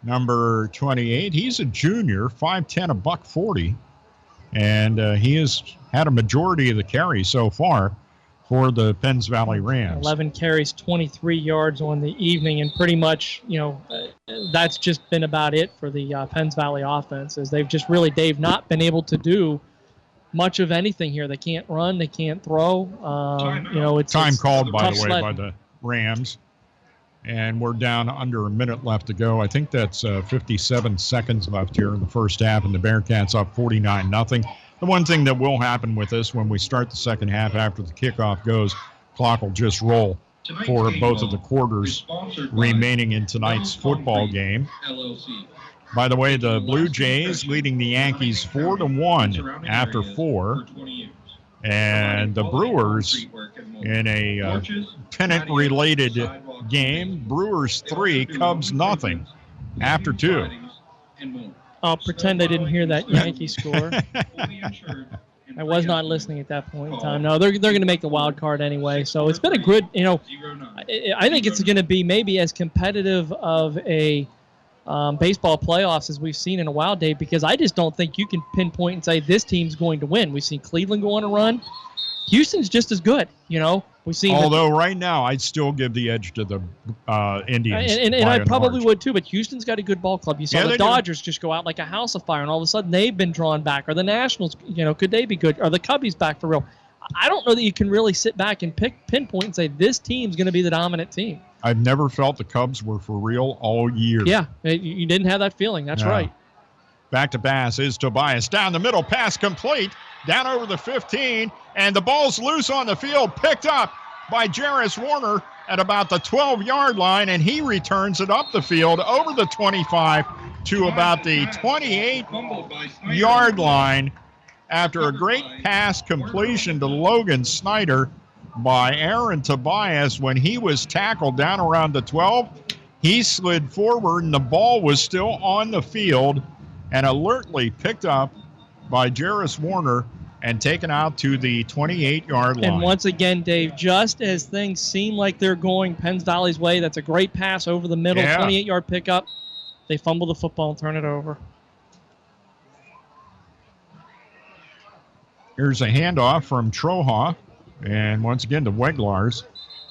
number 28. He's a junior, 5'10", $140, and he has had a majority of the carry so far for the Penns Valley Rams. 11 carries, 23 yards on the evening, and pretty much, that's just been about it for the Penns Valley offense, as they've just really, Dave, not been able to do much of anything here. They can't run. They can't throw. It's called, by the way, sled. by the Rams. And we're down under a minute left to go. I think that's 57 seconds left here in the first half, and the Bearcats up 49-0. The one thing that will happen with this when we start the second half after the kickoff goes, clock will just roll for both of the quarters remaining in tonight's football game. By the way, the Blue Jays leading the Yankees 4-1 after 4. And the Brewers in a pennant-related game, Brewers 3, Cubs nothing after 2. I'll pretend I didn't hear that Yankee score. I was not listening at that point in time. No, they're going to make the wild card anyway. So it's been a good, I think it's going to be maybe as competitive of a baseball playoffs as we've seen in a while, Dave, because I just don't think you can pinpoint and say this team's going to win. We've seen Cleveland go on a run. Houston's just as good, We've seen. Although right now I'd still give the edge to the Indians. And I probably would too, but Houston's got a good ball club. You saw the Dodgers just go out like a house of fire, and all of a sudden they've been drawn back. Or the Nationals, could they be good? Are the Cubbies back for real? I don't know that you can really sit back and pinpoint and say this team's going to be the dominant team. I've never felt the Cubs were for real all year. Yeah, you didn't have that feeling. That's right. Back to pass is Tobias. Down the middle, pass complete. Down over the 15, and the ball's loose on the field, picked up by Jairus Warner at about the 12-yard line, and he returns it up the field over the 25 to about the 28-yard line after a great pass completion to Logan Snyder by Aaron Tobias. When he was tackled down around the 12, he slid forward, and the ball was still on the field and alertly picked up by Jairus Warner and taken out to the 28-yard line. And once again, Dave, just as things seem like they're going Penn's Valley's way, that's a great pass over the middle, 28-yard pickup. They fumble the football and turn it over. Here's a handoff from Troha, and once again to Weglars.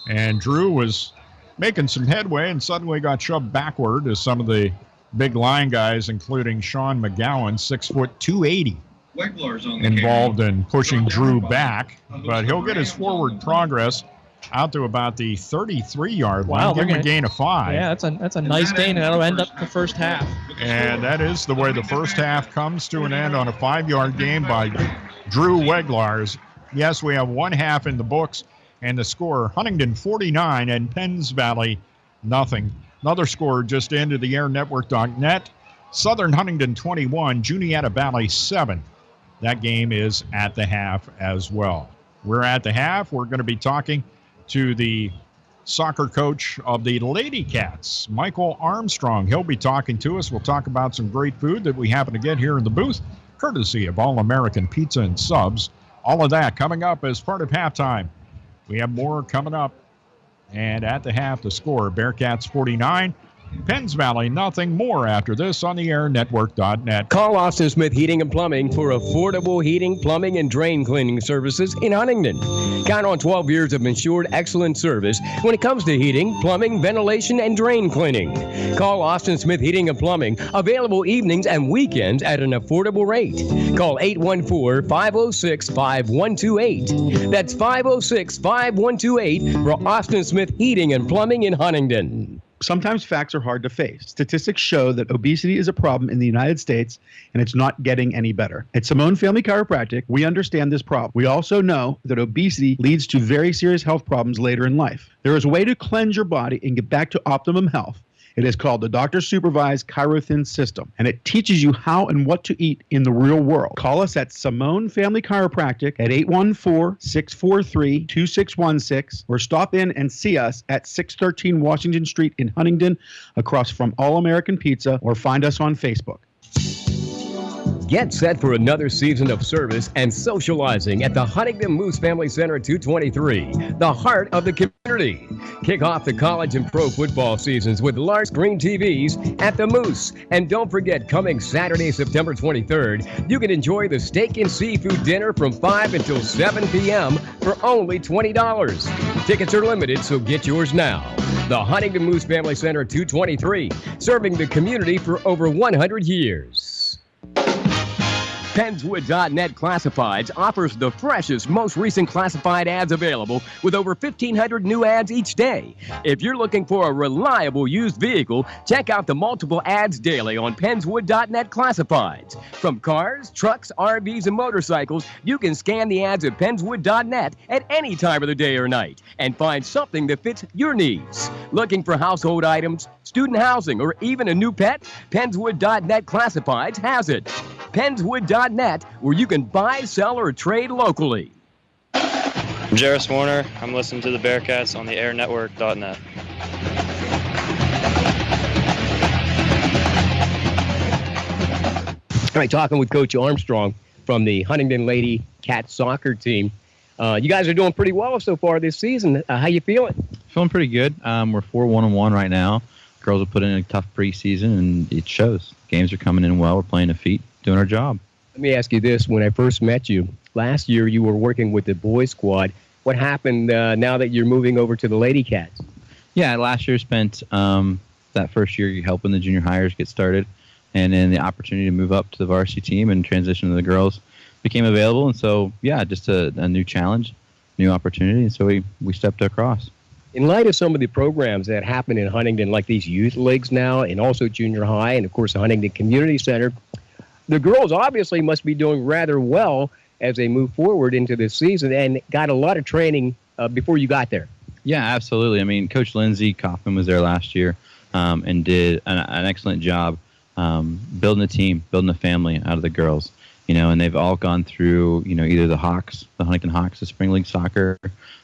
And Drew was making some headway and suddenly got shoved backward as some of the big line guys, including Sean McGowan, 6 foot 280, involved in pushing Drew back. But he'll get his forward progress out to about the 33-yard line. Wow, give him a gain of 5. Yeah, that's a nice gain, and that'll end up the first half. And that is the way the first half comes to an end, on a 5-yard gain by Drew Weglars. Yes, we have one half in the books, and the score, Huntingdon 49 and Penns Valley nothing. Another score just into the airnetwork.net. Southern Huntingdon 21, Juniata Valley 7. That game is at the half as well. We're at the half. We're going to be talking to the soccer coach of the Lady Cats, Michael Armstrong. He'll be talking to us. We'll talk about some great food that we happen to get here in the booth, courtesy of All American Pizza and Subs. All of that coming up as part of halftime. We have more coming up. And at the half, the score, Bearcats 49, Penns Valley nothing. More after this on the airnetwork.net. Call Austin Smith Heating and Plumbing for affordable heating, plumbing, and drain cleaning services in Huntingdon. Count on 12 years of ensured excellent service when it comes to heating, plumbing, ventilation, and drain cleaning. Call Austin Smith Heating and Plumbing, available evenings and weekends at an affordable rate. Call 814-506-5128. That's 506-5128 for Austin Smith Heating and Plumbing in Huntingdon. Sometimes facts are hard to face. Statistics show that obesity is a problem in the United States, and it's not getting any better. At Simone Family Chiropractic, we understand this problem. We also know that obesity leads to very serious health problems later in life. There is a way to cleanse your body and get back to optimum health. It is called the Doctor-Supervised ChiroThin System, and it teaches you how and what to eat in the real world. Call us at Simone Family Chiropractic at 814-643-2616, or stop in and see us at 613 Washington Street in Huntingdon, across from All American Pizza, or find us on Facebook. Get set for another season of service and socializing at the Huntingdon Moose Family Center 223, the heart of the community. Kick off the college and pro football seasons with large screen TVs at the Moose. And don't forget, coming Saturday, September 23rd, you can enjoy the steak and seafood dinner from 5 until 7 p.m. for only $20. Tickets are limited, so get yours now. The Huntingdon Moose Family Center 223, serving the community for over 100 years. Pennswood.net Classifieds offers the freshest, most recent classified ads available with over 1,500 new ads each day. If you're looking for a reliable used vehicle, check out the multiple ads daily on Pennswood.net Classifieds. From cars, trucks, RVs, and motorcycles, you can scan the ads at Pennswood.net at any time of the day or night and find something that fits your needs. Looking for household items, student housing, or even a new pet? Pennswood.net Classifieds has it. Pennswood.net, where you can buy, sell, or trade locally. I'm Jarvis Warner. I'm listening to the Bearcats on the airnetwork.net. All right, talking with Coach Armstrong from the Huntingdon Lady Cat soccer team. You guys are doing pretty well so far this season. How you feeling? Feeling pretty good. We're 4-1-1 right now. Girls have put in a tough preseason, and it shows. Games are coming in well. We're playing to feet, doing our job. Let me ask you this. When I first met you, last year you were working with the boys squad. What happened now that you're moving over to the Lady Cats? Yeah, last year spent that first year helping the junior hires get started, and then the opportunity to move up to the varsity team and transition to the girls became available. And so, yeah, just a new challenge, new opportunity, and so we stepped across. In light of some of the programs that happen in Huntingdon, like these youth leagues now, and also junior high, and of course the Huntingdon Community Center, the girls obviously must be doing rather well as they move forward into this season and got a lot of training before you got there. Yeah, absolutely. I mean, Coach Lindsay Kaufman was there last year and did an excellent job building a team, building a family out of the girls. And they've all gone through, either the Hawks, the Huntington Hawks, the Spring League Soccer,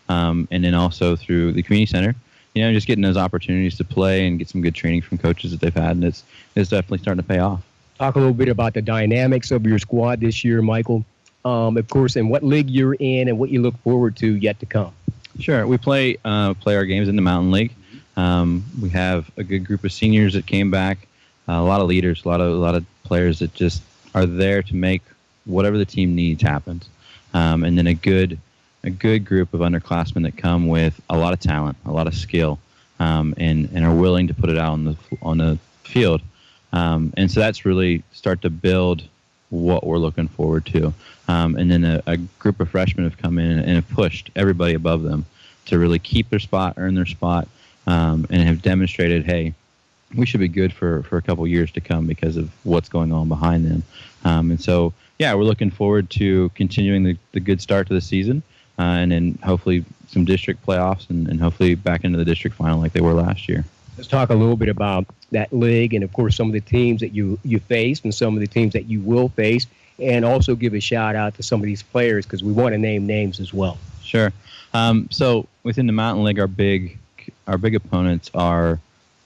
and then also through the community center, just getting those opportunities to play and get some good training from coaches that they've had, and it's definitely starting to pay off. Talk a little bit about the dynamics of your squad this year, Michael, of course, and what league you're in and what you look forward to yet to come. Sure. We play our games in the Mountain League. We have a good group of seniors that came back, a lot of leaders, a lot of players that just are there to make whatever the team needs happens, and then a good group of underclassmen that come with a lot of talent, a lot of skill, and are willing to put it out on the field, and so that's really start to build what we're looking forward to, and then a group of freshmen have come in and have pushed everybody above them to really keep their spot, earn their spot, and have demonstrated, hey, we should be good for a couple years to come because of what's going on behind them. And so, yeah, we're looking forward to continuing the good start to the season, and then hopefully some district playoffs and hopefully back into the district final like they were last year. Let's talk a little bit about that league and, of course, some of the teams that you faced and some of the teams that you will face, and also give a shout-out to some of these players because we want to name names as well. Sure. So within the Mountain League, our big opponents are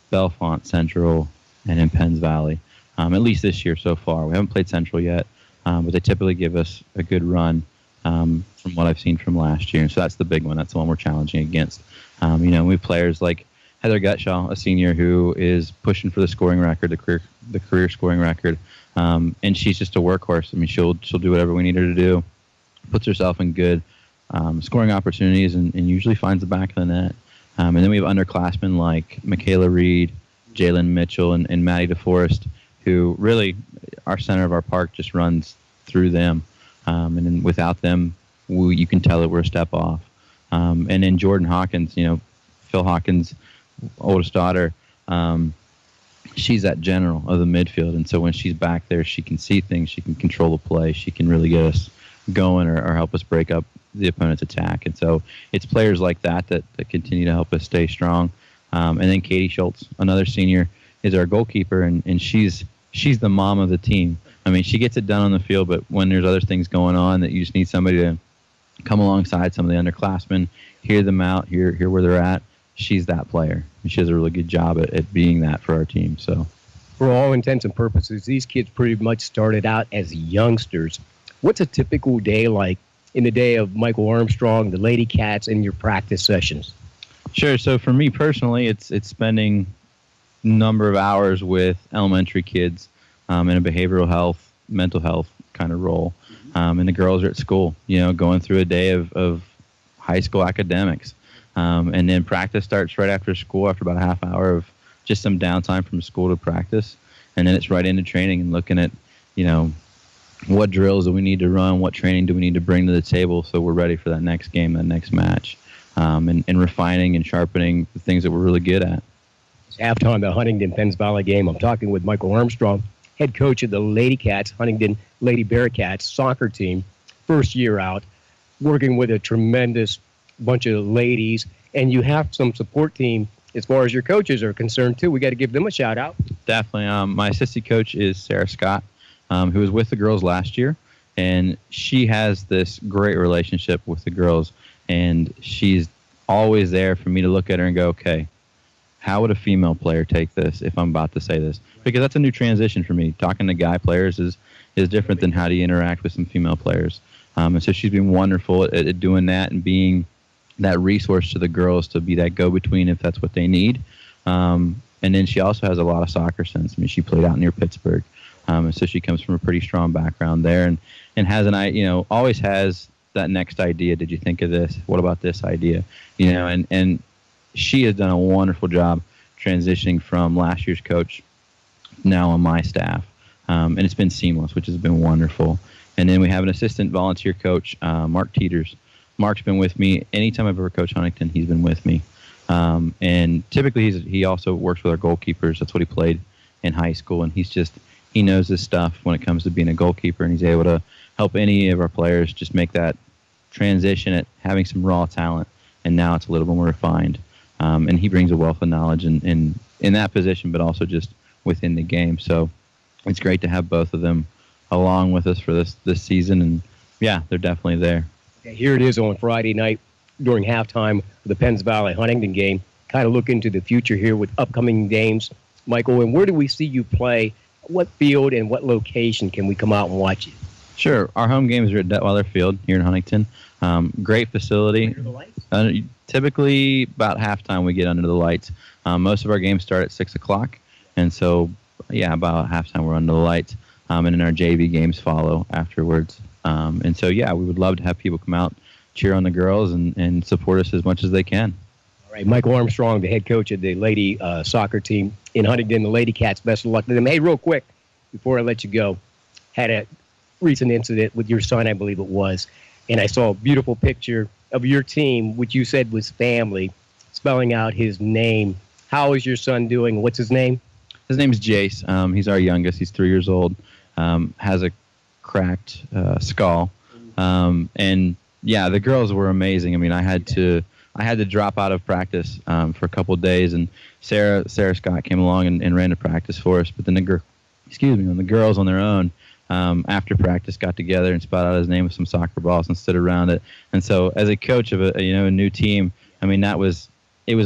Bellefonte, Central, and in Penns Valley, at least this year so far. We haven't played Central yet, but they typically give us a good run from what I've seen from last year. So that's the big one. That's the one we're challenging against. We have players like Heather Gutshaw, a senior who is pushing for the scoring record, the career scoring record, and she's just a workhorse. I mean, she'll do whatever we need her to do, puts herself in good scoring opportunities, and usually finds the back of the net. And then we have underclassmen like Michaela Reed, Jalen Mitchell, and Maddie DeForest, who really, our center of our park just runs through them. And then without them, you can tell that we're a step off. And then Jordan Hawkins, Phil Hawkins' oldest daughter, she's that general of the midfield. And so when she's back there, she can see things, she can control the play, she can really get us going or help us break up the opponent's attack. And so it's players like that continue to help us stay strong. And then Katie Schultz, another senior, is our goalkeeper, and she's the mom of the team. I mean, she gets it done on the field, but when there's other things going on that you just need somebody to come alongside some of the underclassmen, hear them out, hear where they're at, she's that player. And she does a really good job at being that for our team. So, for all intents and purposes, these kids pretty much started out as youngsters. What's a typical day like in the day of Michael Armstrong, the Lady Cats, and your practice sessions? Sure. So for me personally, it's spending a number of hours with elementary kids in a behavioral health, mental health kind of role. And the girls are at school, going through a day of high school academics. And then practice starts right after school, after about a half hour of just some downtime from school to practice. And then it's right into training and looking at, what drills do we need to run, what training do we need to bring to the table so we're ready for that next game, that next match, and refining and sharpening the things that we're really good at. It's halftime of the Huntingdon Penns Valley game. I'm talking with Michael Armstrong, head coach of the Lady Cats, Huntingdon Lady Bearcats soccer team, first year out, working with a tremendous bunch of ladies, and you have some support team as far as your coaches are concerned, too. We got to give them a shout-out. Definitely. My assistant coach is Sarah Scott, who was with the girls last year, and she has this great relationship with the girls, and she's always there for me to look at her and go, okay, how would a female player take this if I'm about to say this? Because that's a new transition for me. Talking to guy players is different than how do you interact with some female players. And so she's been wonderful at doing that and being that resource to the girls to be that go-between if that's what they need. And then she also has a lot of soccer sense. I mean, she played out near Pittsburgh. And so she comes from a pretty strong background there and has always has that next idea. Did you think of this? What about this idea? And she has done a wonderful job transitioning from last year's coach now on my staff. And it's been seamless, which has been wonderful. And then we have an assistant volunteer coach, Mark Teeters. Mark's been with me. Anytime I've ever coached Huntington, he's been with me. And typically he also works with our goalkeepers. That's what he played in high school. And he knows his stuff when it comes to being a goalkeeper, and he's able to help any of our players just make that transition at having some raw talent. And now it's a little bit more refined. And he brings a wealth of knowledge in that position, but also just within the game. So it's great to have both of them along with us for this season. And, yeah, they're definitely there. Here it is on Friday night during halftime of the Penns Valley Huntingdon game. Kind of look into the future here with upcoming games. Michael, and where do we see you play? What field and what location can we come out and watch you? Sure. Our home games are at Detweiler Field here in Huntington. Great facility. Under the lights? Typically, about halftime we get under the lights. Most of our games start at 6 o'clock. And so, yeah, about halftime we're under the lights. And then our JV games follow afterwards. And so, yeah, we would love to have people come out, cheer on the girls, and support us as much as they can. All right, Michael Armstrong, the head coach of the lady soccer team in Huntingdon, the Lady Cats. Best of luck to them. Hey, real quick, before I let you go, had a recent incident with your son, I believe it was, and I saw a beautiful picture of your team, which you said was family, spelling out his name. How is your son doing? What's his name? His name is Jace. He's our youngest. He's 3 years old. Has a cracked skull. And yeah, the girls were amazing. I mean, I had to drop out of practice for a couple of days, and Sarah Scott came along and ran a practice for us. But then the girls on their own after practice got together and spelled out his name with some soccer balls and stood around it. And so, as a coach of a new team, I mean, it was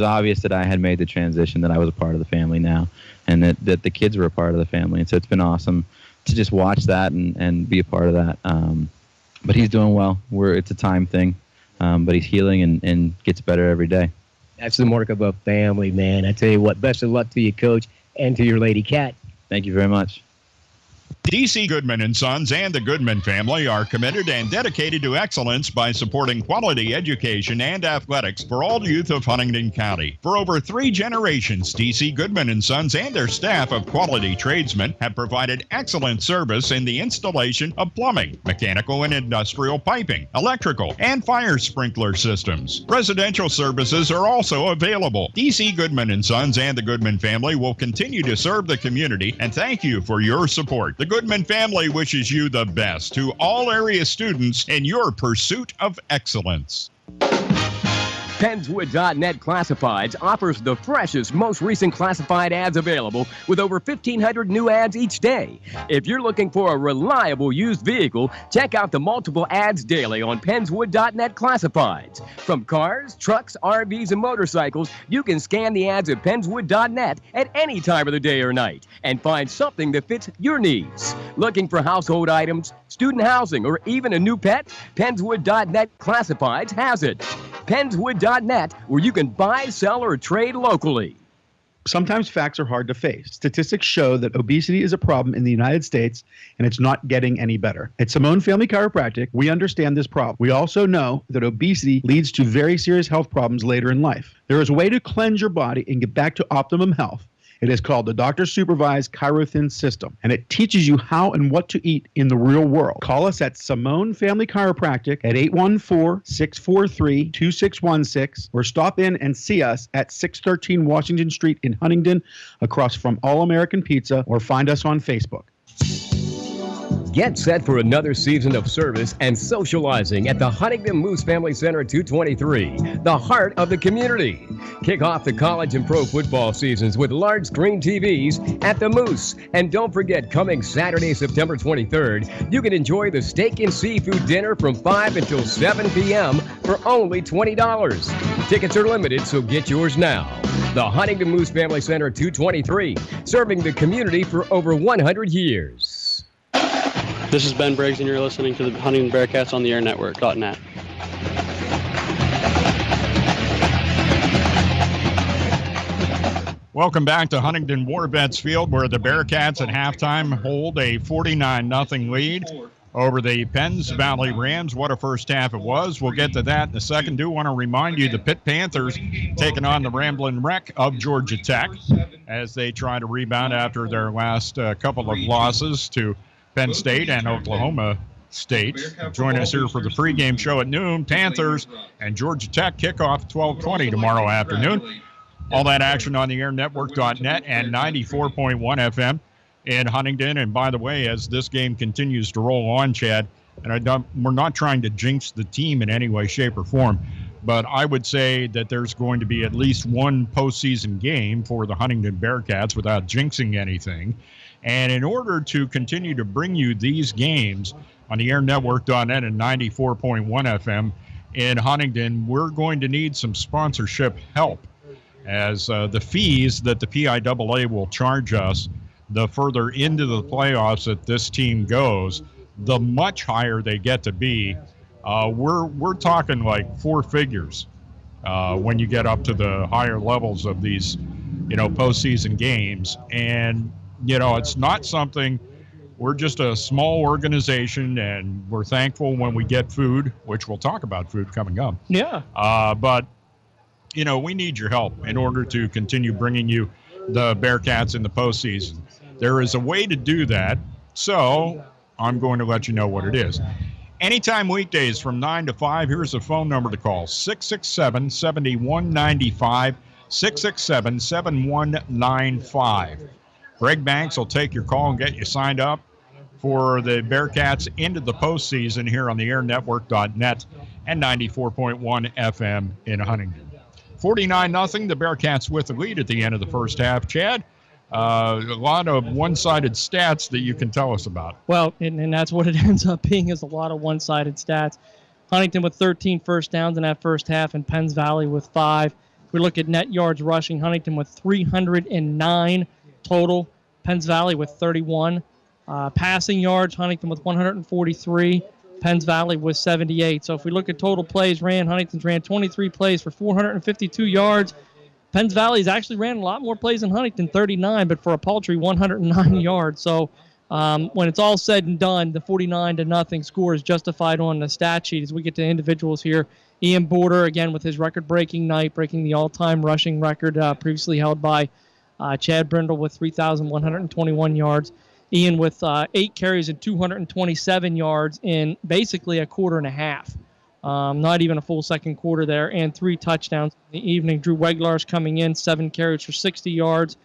obvious that I had made the transition, that I was a part of the family now, and that the kids were a part of the family. And so it's been awesome to just watch that and be a part of that. But he's doing well. It's a time thing, but he's healing and gets better every day. That's the mark of a family, man. I tell you what, best of luck to you, Coach, and to your Lady Cat. Thank you very much. D.C. Goodman & Sons and the Goodman family are committed and dedicated to excellence by supporting quality education and athletics for all youth of Huntingdon County. For over 3 generations, D.C. Goodman & Sons and their staff of quality tradesmen have provided excellent service in the installation of plumbing, mechanical and industrial piping, electrical, and fire sprinkler systems. Residential services are also available. D.C. Goodman & Sons and the Goodman family will continue to serve the community, and thank you for your support. The Goodman family wishes you the best to all area students in your pursuit of excellence. Pennswood.net Classifieds offers the freshest, most recent classified ads available with over 1,500 new ads each day. If you're looking for a reliable used vehicle, check out the multiple ads daily on Pennswood.net Classifieds. From cars, trucks, RVs, and motorcycles, you can scan the ads at Pennswood.net at any time of the day or night and find something that fits your needs. Looking for household items, student housing, or even a new pet? Pennswood.net Classifieds has it. Pennswood.net, where you can buy, sell, or trade locally. Sometimes facts are hard to face. Statistics show that obesity is a problem in the United States, and it's not getting any better. At Simone Family Chiropractic, we understand this problem. We also know that obesity leads to very serious health problems later in life. There is a way to cleanse your body and get back to optimum health, It is called the Doctor Supervised Chirothin System, and it teaches you how and what to eat in the real world. Call us at Simone Family Chiropractic at 814-643-2616 or stop in and see us at 613 Washington Street in Huntingdon across from All American Pizza, or find us on Facebook. Get set for another season of service and socializing at the Huntingdon Moose Family Center 223, the heart of the community. Kick off the college and pro football seasons with large screen TVs at the Moose. And don't forget, coming Saturday, September 23rd, you can enjoy the steak and seafood dinner from 5 until 7 p.m. for only $20. Tickets are limited, so get yours now. The Huntingdon Moose Family Center 223, serving the community for over 100 years. This is Ben Briggs, and you're listening to the Huntingdon Bearcats on the Air Network.net. Welcome back to Huntingdon Warbets Field, where the Bearcats at halftime hold a 49-0 lead over the Penns Valley Rams. What a first half it was. We'll get to that in a second. Do want to remind you the Pitt Panthers taking on the Ramblin' Wreck of Georgia Tech as they try to rebound after their last couple of losses to Penn State and Oklahoma State. Join us here for the pregame show at noon. Panthers and Georgia Tech kickoff 12:20 tomorrow afternoon. All that action on the airnetwork.net and 94.1 FM in Huntingdon. And by the way, as this game continues to roll on, Chad, and we're not trying to jinx the team in any way, shape, or form, but I would say that there's going to be at least one postseason game for the Huntingdon Bearcats without jinxing anything. And in order to continue to bring you these games on the airnetwork.net and 94.1 FM in Huntingdon, we're going to need some sponsorship help, as the fees that the PIAA will charge us the further into the playoffs that this team goes, the much higher they get to be. We're talking like four figures when you get up to the higher levels of these, postseason games. And it's not something, we're just a small organization, and we're thankful when we get food, which we'll talk about food coming up. Yeah. But, we need your help in order to continue bringing you the Bearcats in the postseason. There is a way to do that, so I'm going to let you know what it is. Anytime weekdays from 9 to 5, here's a phone number to call, 667-7195, 667-7195. Greg Banks will take your call and get you signed up for the Bearcats into the postseason here on the airnetwork.net and 94.1 FM in Huntingdon. 49-0, the Bearcats with the lead at the end of the first half. Chad, a lot of one-sided stats that you can tell us about. Well, and that's what it ends up being, is a lot of one-sided stats. Huntingdon with 13 first downs in that first half, and Penns Valley with 5. If we look at net yards rushing, Huntingdon with 309 total, Penns Valley with 31. Passing yards, Huntingdon with 143, Penns Valley with 78. So if we look at total plays Huntington's ran 23 plays for 452 yards. Penns Valley's actually ran a lot more plays than Huntingdon, 39, but for a paltry 109 yards. So when it's all said and done, the 49-0 score is justified on the stat sheet. As we get to individuals here, Ian Border, again, with his record-breaking night, breaking the all-time rushing record previously held by Chad Brindle with 3,121 yards. Ian with 8 carries and 227 yards in basically a quarter and a half. Not even a full second quarter there, and 3 touchdowns in the evening. Drew Weglar's coming in, 7 carries for 60 yards.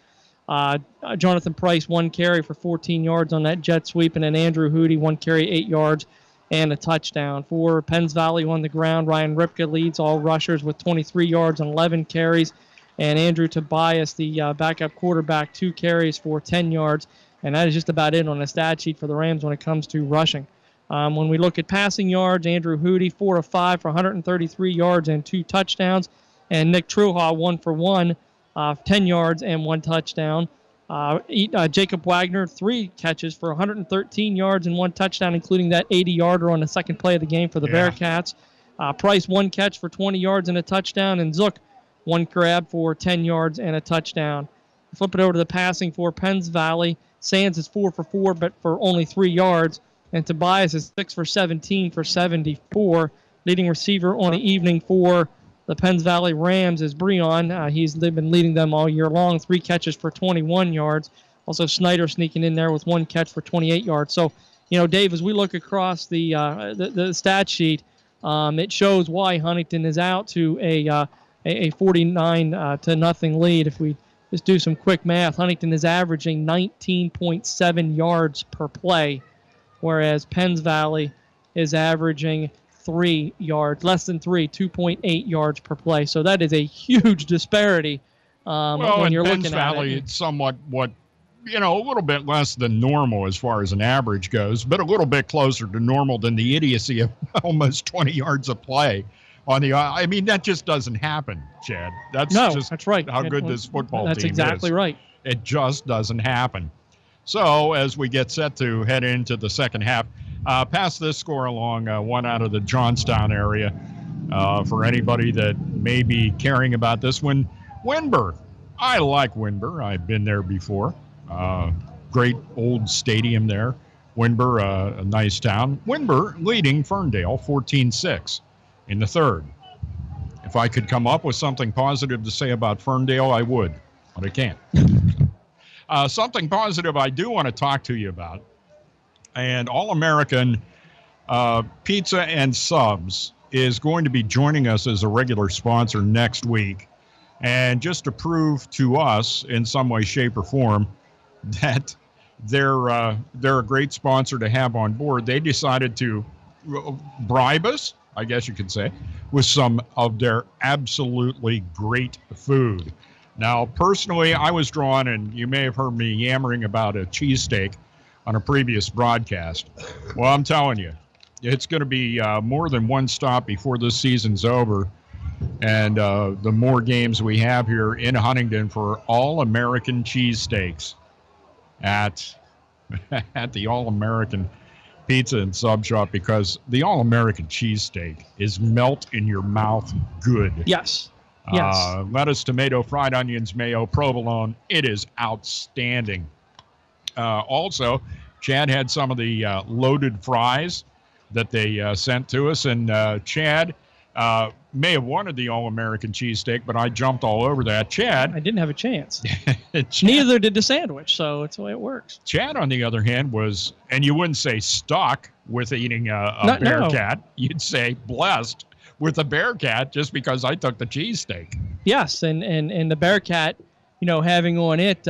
Jonathan Price, 1 carry for 14 yards on that jet sweep, and then Andrew Hootie, 1 carry, 8 yards, and a touchdown. For Penns Valley on the ground, Ryan Ripka leads all rushers with 23 yards and 11 carries. And Andrew Tobias, the backup quarterback, 2 carries for 10 yards. And that is just about it on the stat sheet for the Rams when it comes to rushing. When we look at passing yards, Andrew Hootie, 4 of 5 for 133 yards and 2 touchdowns. And Nick Truha, 1 for 1, 10 yards and 1 touchdown. Jakob Wagner, 3 catches for 113 yards and 1 touchdown, including that 80-yarder on the second play of the game for the Bearcats. Price, 1 catch for 20 yards and a touchdown. And Zook, 1 grab for 10 yards and a touchdown. Flip it over to the passing for Penns Valley. Sands is 4 for 4, but for only 3 yards. And Tobias is 6 for 17 for 74. Leading receiver on the evening for the Penns Valley Rams is Breon. They've been leading them all year long. 3 catches for 21 yards. Also Snyder sneaking in there with 1 catch for 28 yards. So, Dave, as we look across the stat sheet, it shows why Huntingdon is out to a 49-0 lead. If we just do some quick math, Huntingdon is averaging 19.7 yards per play, whereas Penns Valley is averaging 3 yards, less than 2.8 yards per play. So that is a huge disparity when you're looking Penns Valley, at it. It's somewhat a little bit less than normal as far as an average goes, but a little bit closer to normal than the idiocy of almost 20 yards of play. I mean, that just doesn't happen, Chad. That's right. How good this football team is. That's exactly right. It just doesn't happen. So as we get set to head into the second half, pass this score along, one out of the Johnstown area, for anybody that may be caring about this one. Windber. I like Windber. I've been there before. Great old stadium there. Windber, a nice town. Windber leading Ferndale 14-6 in the third. If I could come up with something positive to say about Ferndale, I would, but I can't. Something positive I do want to talk to you about, and All-American Pizza and Subs is going to be joining us as a regular sponsor next week. And just to prove to us in some way, shape, or form that they're a great sponsor to have on board, they decided to bribe us, I guess you could say, with some of their absolutely great food. Now, personally, I was drawn, and you may have heard me yammering about a cheesesteak on a previous broadcast. Well, I'm telling you, it's going to be more than one stop before this season's over. And the more games we have here in Huntingdon for All-American cheesesteaks at the All-American Pizza and Sub Shop, because the All-American cheesesteak is melt-in-your-mouth good. Yes. Lettuce, tomato, fried onions, mayo, provolone. It is outstanding. Also, Chad had some of the loaded fries that they sent to us, and Chad may have wanted the All-American cheesesteak, but I jumped all over that. Chad. I didn't have a chance. Neither did the sandwich, so it's the way it works. Chad, on the other hand, was, and you wouldn't say stuck with eating a Bearcat. No. You'd say blessed with a Bearcat just because I took the cheesesteak. Yes, and the Bearcat, having on it,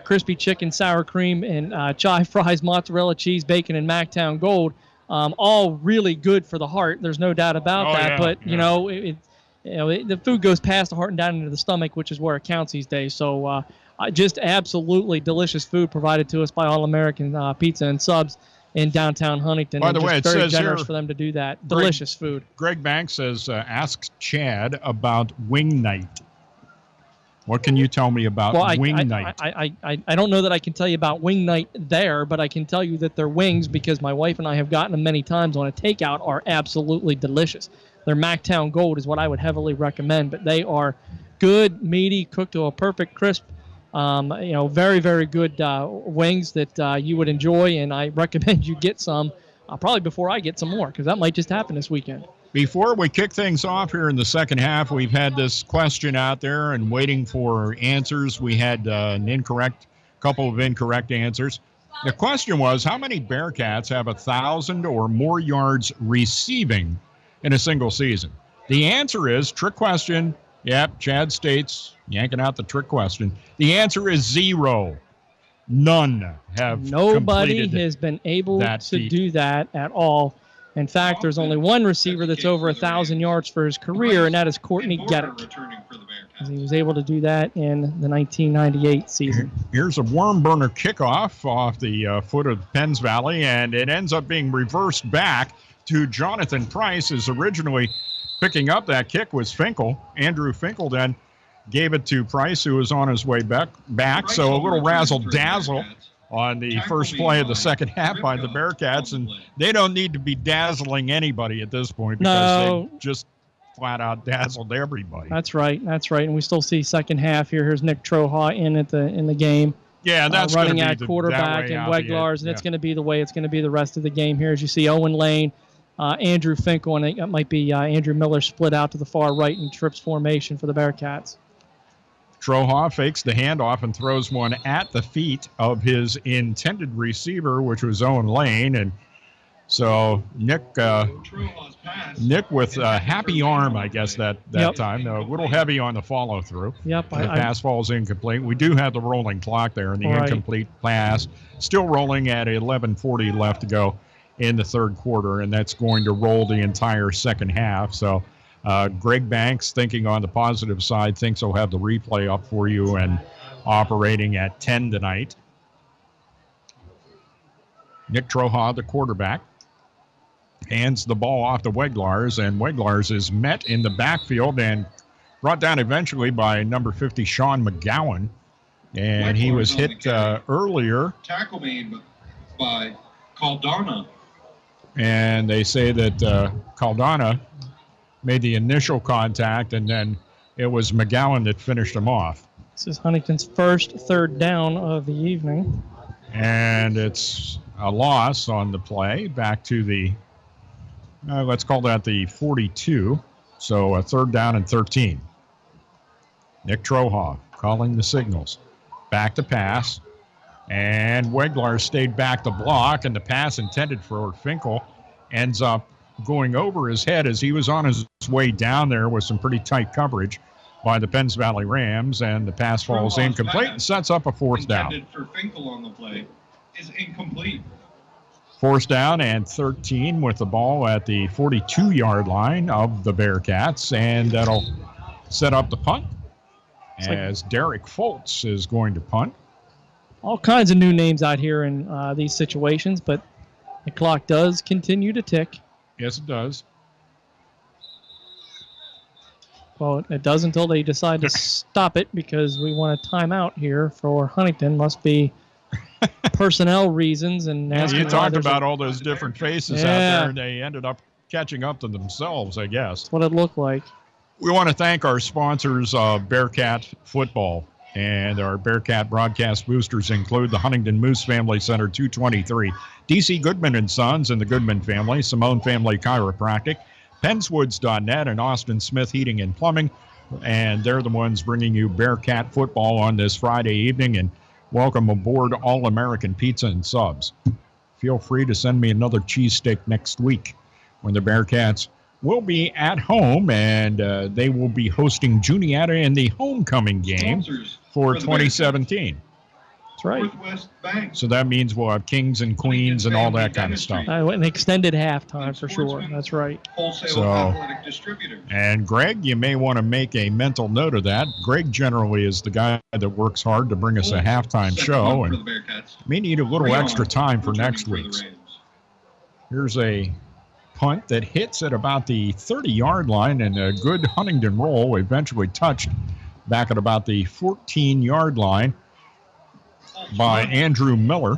crispy chicken, sour cream, and chive fries, mozzarella cheese, bacon, and Mactown Gold. All really good for the heart. There's no doubt about that. But the food goes past the heart and down into the stomach, which is where it counts these days. So just absolutely delicious food provided to us by All-American Pizza and Subs in downtown Huntingdon. By the way, it very says generous here, for them to do that. Delicious food. Greg Banks says, ask Chad about Wing Night. What can you tell me about Wing Night? I don't know that I can tell you about Wing Night there, but I can tell you that their wings, because my wife and I have gotten them many times on a takeout, are absolutely delicious. Their Mactown Gold is what I would heavily recommend, but they are good, meaty, cooked to a perfect crisp. Very, very good wings that you would enjoy, and I recommend you get some probably before I get some more, because that might just happen this weekend. Before we kick things off here in the second half, we've had this question out there and waiting for answers. We had couple of incorrect answers. The question was, how many Bearcats have 1,000 or more yards receiving in a single season? The answer is, trick question. Yep, Chad States yanking out the trick question. The answer is 0. None have Nobody has been able to do that at all. In fact, there's only one receiver that's over 1,000 yards for his career, and that is Courtney Geddick. He was able to do that in the 1998 season. Here's a worm burner kickoff off the foot of Penns Valley, and it ends up being reversed back to Jonathan Price, as originally picking up that kick was Finkel. Andrew Finkel then gave it to Price, who was on his way back. So a little razzle-dazzle on the first play of the second half by the Bearcats, and they don't need to be dazzling anybody at this point because they just flat out dazzled everybody. That's right. And we still see second half here. Here's Nick Troha in the game. Yeah, and that's running at quarterback and Weglars, and it's going to be the way it's going to be the rest of the game here. As you see, Owen Lane Andrew Finkel, and it might be Andrew Miller split out to the far right in trips formation for the Bearcats. Troha fakes the handoff and throws one at the feet of his intended receiver, which was Owen Lane. And so Nick with a happy arm, I guess, that time. A little heavy on the follow-through. Yep. The pass falls incomplete. We do have the rolling clock there, and the incomplete pass still rolling at 11:40 left to go in the third quarter, and that's going to roll the entire second half. So Greg Banks, thinking on the positive side, thinks he'll have the replay up for you and operating at 10 tonight. Nick Troha, the quarterback, hands the ball off to Weglars, and Weglars is met in the backfield and brought down eventually by number 50, Sean McGowan. And he was hit earlier. Tackle made by Caldana. And they say that Caldana made the initial contact, and then it was McGowan that finished him off. This is Huntington's first third down of the evening. And it's a loss on the play back to the, let's call that the 42. So a third down and 13. Nick Troha calling the signals. Back to pass. And Weglar stayed back to block, and the pass intended for Finkel ends up going over his head as he was on his way down there with some pretty tight coverage by the Penns Valley Rams, and the pass falls incomplete and sets up a fourth down. Intended for Finkel on the play is incomplete. Fourth down and 13 with the ball at the 42-yard line of the Bearcats, and that'll set up the punt as Derek Fultz is going to punt. All kinds of new names out here in these situations, but the clock does continue to tick. Yes, it does. Well, it does until they decide to stop it, because we want a timeout here for Huntington. Must be personnel reasons. And you talked about all those different faces out there, and they ended up catching up to themselves, I guess. That's what it looked like. We want to thank our sponsors, Bearcat Football. And our Bearcat broadcast boosters include the Huntingdon Moose Family Center 223, DC Goodman and Sons and the Goodman family, Simone Family Chiropractic, Penswoods.net, and Austin Smith Heating and Plumbing. And they're the ones bringing you Bearcat football on this Friday evening. And welcome aboard All-American Pizza and Subs. Feel free to send me another cheesesteak next week when the Bearcats will be at home, and they will be hosting Juniata in the homecoming game for 2017. That's right. Northwest Bank. So that means we'll have kings and queens and all that kind of stuff. An extended halftime for sure. That's right. Wholesale athletic distributor. And Greg, you may want to make a mental note of that. Greg generally is the guy that works hard to bring us a halftime show, and may need a little extra time for next week's. Here's a punt that hits at about the 30-yard line, and a good Huntingdon roll, eventually touched back at about the 14-yard line by Andrew Miller.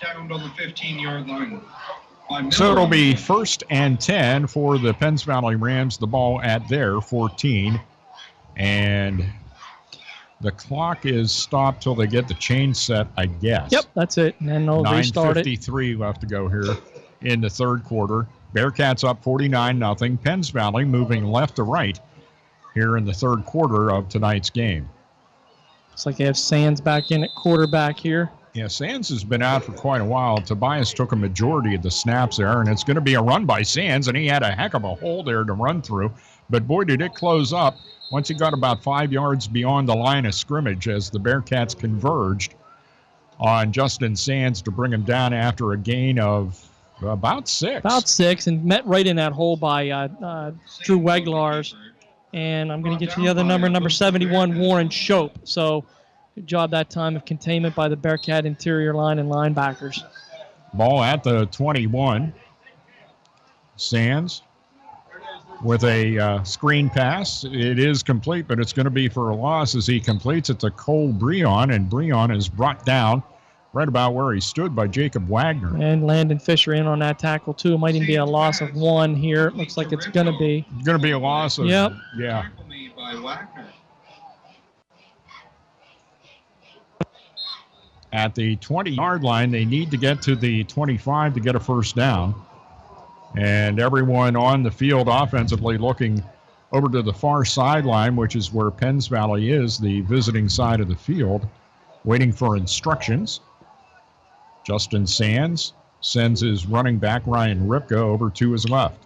Down on the 15-yard line. So it'll be 1st and 10 for the Penns Valley Rams, the ball at their 14. And the clock is stopped till they get the chain set, I guess. Yep, that's it. And then they'll restart it. 9:53 left to go here in the third quarter. Bearcats up 49-0. Penns Valley moving left to right here in the third quarter of tonight's game. Looks like they have Sands back in at quarterback here. Yeah, Sands has been out for quite a while. Tobias took a majority of the snaps there, and it's going to be a run by Sands, and he had a heck of a hole there to run through. But boy, did it close up once he got about 5 yards beyond the line of scrimmage as the Bearcats converged on Justin Sands to bring him down after a gain of about 6. About 6, and met right in that hole by Drew Weglars. And I'm going to get you the other number 71, Warren Shope. So good job that time of containment by the Bearcat interior line and linebackers. Ball at the 21. Sands with a screen pass. It is complete, but it's going to be for a loss as he completes it to Cole Breon, and Breon is brought down right about where he stood by Jakob Wagner. And Landon Fisher in on that tackle, too. It might even be a loss of 1 here. It looks like it's going to be. It's going to be a loss of, yep. Yeah. At the 20-yard line, they need to get to the 25 to get a first down. And everyone on the field offensively looking over to the far sideline, which is where Penns Valley is, the visiting side of the field, waiting for instructions. Justin Sands sends his running back, Ryan Ripka, over to his left.